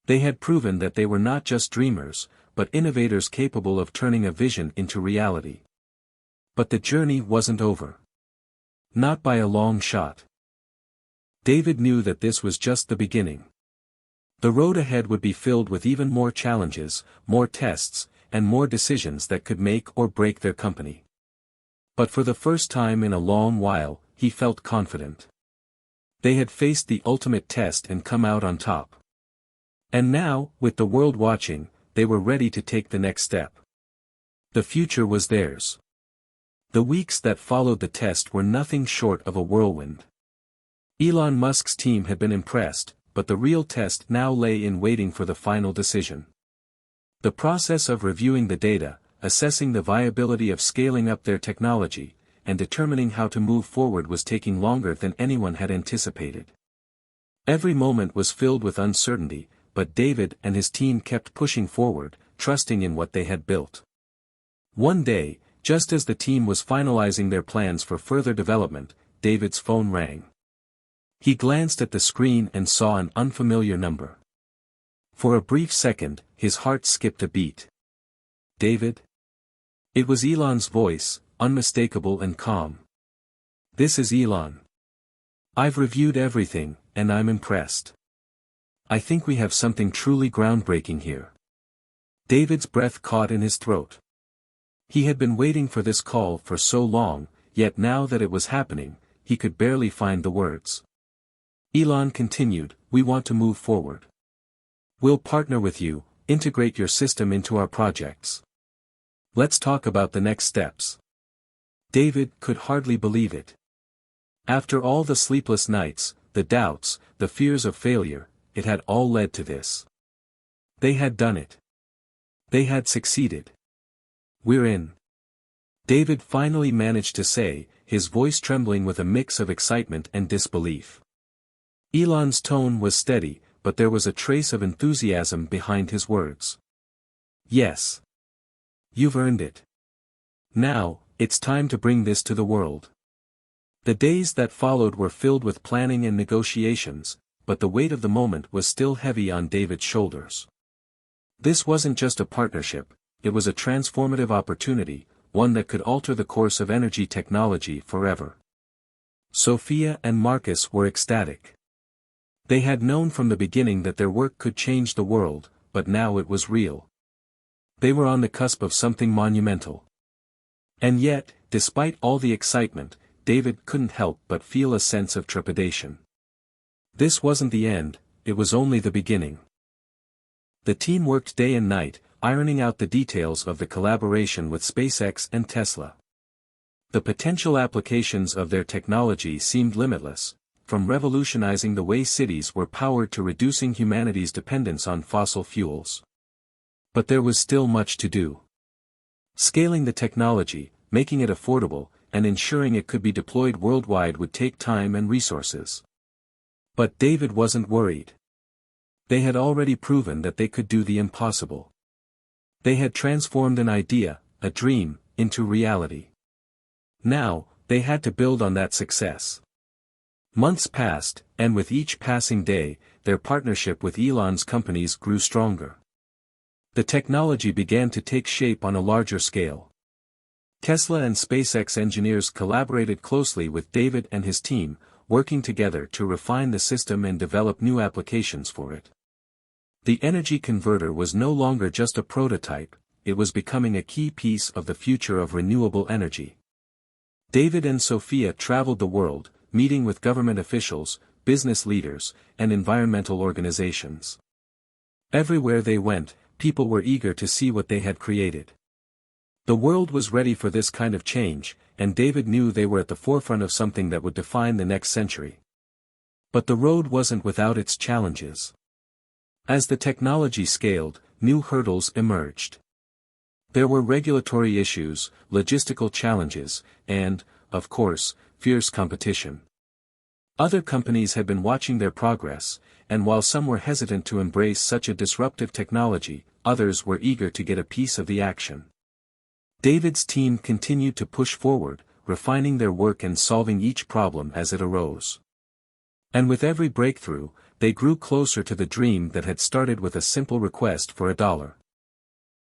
They had proven that they were not just dreamers, but innovators capable of turning a vision into reality. But the journey wasn't over. Not by a long shot. David knew that this was just the beginning. The road ahead would be filled with even more challenges, more tests, and more decisions that could make or break their company. But for the first time in a long while, he felt confident. They had faced the ultimate test and come out on top. And now, with the world watching, they were ready to take the next step. The future was theirs. The weeks that followed the test were nothing short of a whirlwind. Elon Musk's team had been impressed, but the real test now lay in waiting for the final decision. The process of reviewing the data, assessing the viability of scaling up their technology, and determining how to move forward was taking longer than anyone had anticipated. Every moment was filled with uncertainty, but David and his team kept pushing forward, trusting in what they had built. One day, just as the team was finalizing their plans for further development, David's phone rang. He glanced at the screen and saw an unfamiliar number. For a brief second, his heart skipped a beat. David? It was Elon's voice, unmistakable and calm. This is Elon. I've reviewed everything, and I'm impressed. I think we have something truly groundbreaking here. David's breath caught in his throat. He had been waiting for this call for so long, yet now that it was happening, he could barely find the words. Elon continued, we want to move forward. We'll partner with you, integrate your system into our projects. Let's talk about the next steps. David could hardly believe it. After all the sleepless nights, the doubts, the fears of failure, it had all led to this. They had done it. They had succeeded. We're in. David finally managed to say, his voice trembling with a mix of excitement and disbelief. Elon's tone was steady, but there was a trace of enthusiasm behind his words. Yes. You've earned it. Now, it's time to bring this to the world. The days that followed were filled with planning and negotiations, but the weight of the moment was still heavy on David's shoulders. This wasn't just a partnership, it was a transformative opportunity, one that could alter the course of energy technology forever. Sophia and Marcus were ecstatic. They had known from the beginning that their work could change the world, but now it was real. They were on the cusp of something monumental. And yet, despite all the excitement, David couldn't help but feel a sense of trepidation. This wasn't the end, it was only the beginning. The team worked day and night, ironing out the details of the collaboration with SpaceX and Tesla. The potential applications of their technology seemed limitless, from revolutionizing the way cities were powered to reducing humanity's dependence on fossil fuels. But there was still much to do. Scaling the technology, making it affordable, and ensuring it could be deployed worldwide would take time and resources. But David wasn't worried. They had already proven that they could do the impossible. They had transformed an idea, a dream, into reality. Now, they had to build on that success. Months passed, and with each passing day, their partnership with Elon's companies grew stronger. The technology began to take shape on a larger scale. Tesla and SpaceX engineers collaborated closely with David and his team, working together to refine the system and develop new applications for it. The energy converter was no longer just a prototype, it was becoming a key piece of the future of renewable energy. David and Sophia traveled the world, meeting with government officials, business leaders, and environmental organizations. Everywhere they went, people were eager to see what they had created. The world was ready for this kind of change, and David knew they were at the forefront of something that would define the next century. But the road wasn't without its challenges. As the technology scaled, new hurdles emerged. There were regulatory issues, logistical challenges, and, of course, fierce competition. Other companies had been watching their progress, and while some were hesitant to embrace such a disruptive technology, others were eager to get a piece of the action. David's team continued to push forward, refining their work and solving each problem as it arose. And with every breakthrough, they grew closer to the dream that had started with a simple request for $1.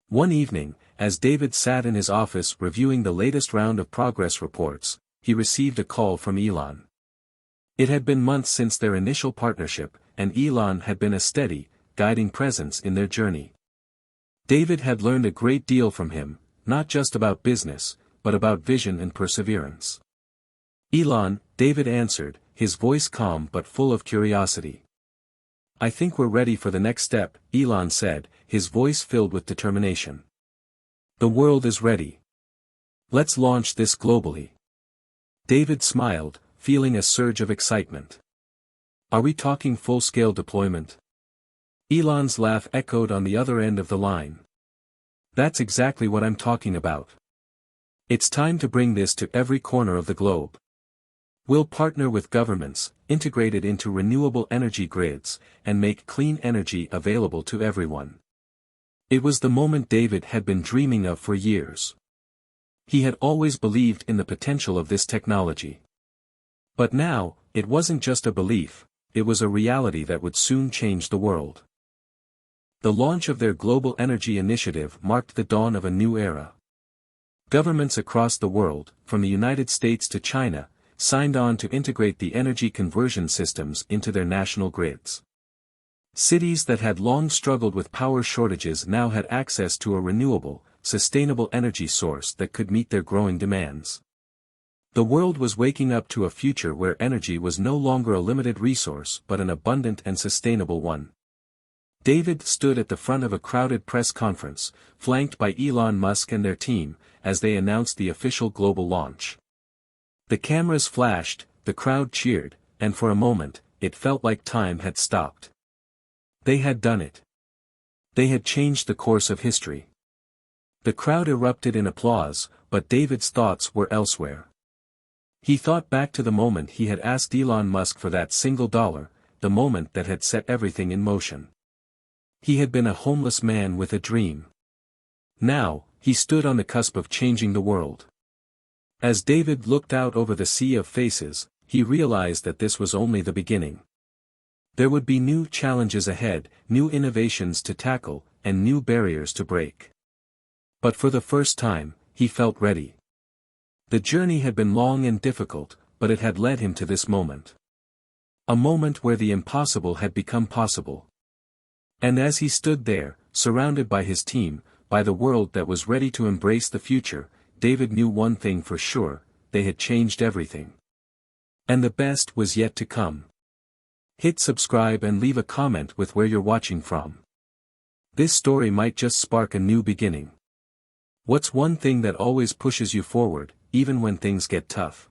One evening, as David sat in his office reviewing the latest round of progress reports, he received a call from Elon. It had been months since their initial partnership, and Elon had been a steady, guiding presence in their journey. David had learned a great deal from him, not just about business, but about vision and perseverance. "Elon," David answered, his voice calm but full of curiosity. "I think we're ready for the next step," Elon said, his voice filled with determination. "The world is ready. Let's launch this globally." David smiled, feeling a surge of excitement. "Are we talking full-scale deployment?" Elon's laugh echoed on the other end of the line. "That's exactly what I'm talking about. It's time to bring this to every corner of the globe. We'll partner with governments, integrate it into renewable energy grids, and make clean energy available to everyone." It was the moment David had been dreaming of for years. He had always believed in the potential of this technology. But now, it wasn't just a belief, it was a reality that would soon change the world. The launch of their global energy initiative marked the dawn of a new era. Governments across the world, from the United States to China, signed on to integrate the energy conversion systems into their national grids. Cities that had long struggled with power shortages now had access to a renewable, sustainable energy source that could meet their growing demands. The world was waking up to a future where energy was no longer a limited resource but an abundant and sustainable one. David stood at the front of a crowded press conference, flanked by Elon Musk and their team, as they announced the official global launch. The cameras flashed, the crowd cheered, and for a moment, it felt like time had stopped. They had done it. They had changed the course of history. The crowd erupted in applause, but David's thoughts were elsewhere. He thought back to the moment he had asked Elon Musk for that single dollar, the moment that had set everything in motion. He had been a homeless man with a dream. Now, he stood on the cusp of changing the world. As David looked out over the sea of faces, he realized that this was only the beginning. There would be new challenges ahead, new innovations to tackle, and new barriers to break. But for the first time, he felt ready. The journey had been long and difficult, but it had led him to this moment. A moment where the impossible had become possible. And as he stood there, surrounded by his team, by the world that was ready to embrace the future, David knew one thing for sure: they had changed everything. And the best was yet to come. Hit subscribe and leave a comment with where you're watching from. This story might just spark a new beginning. What's one thing that always pushes you forward, even when things get tough?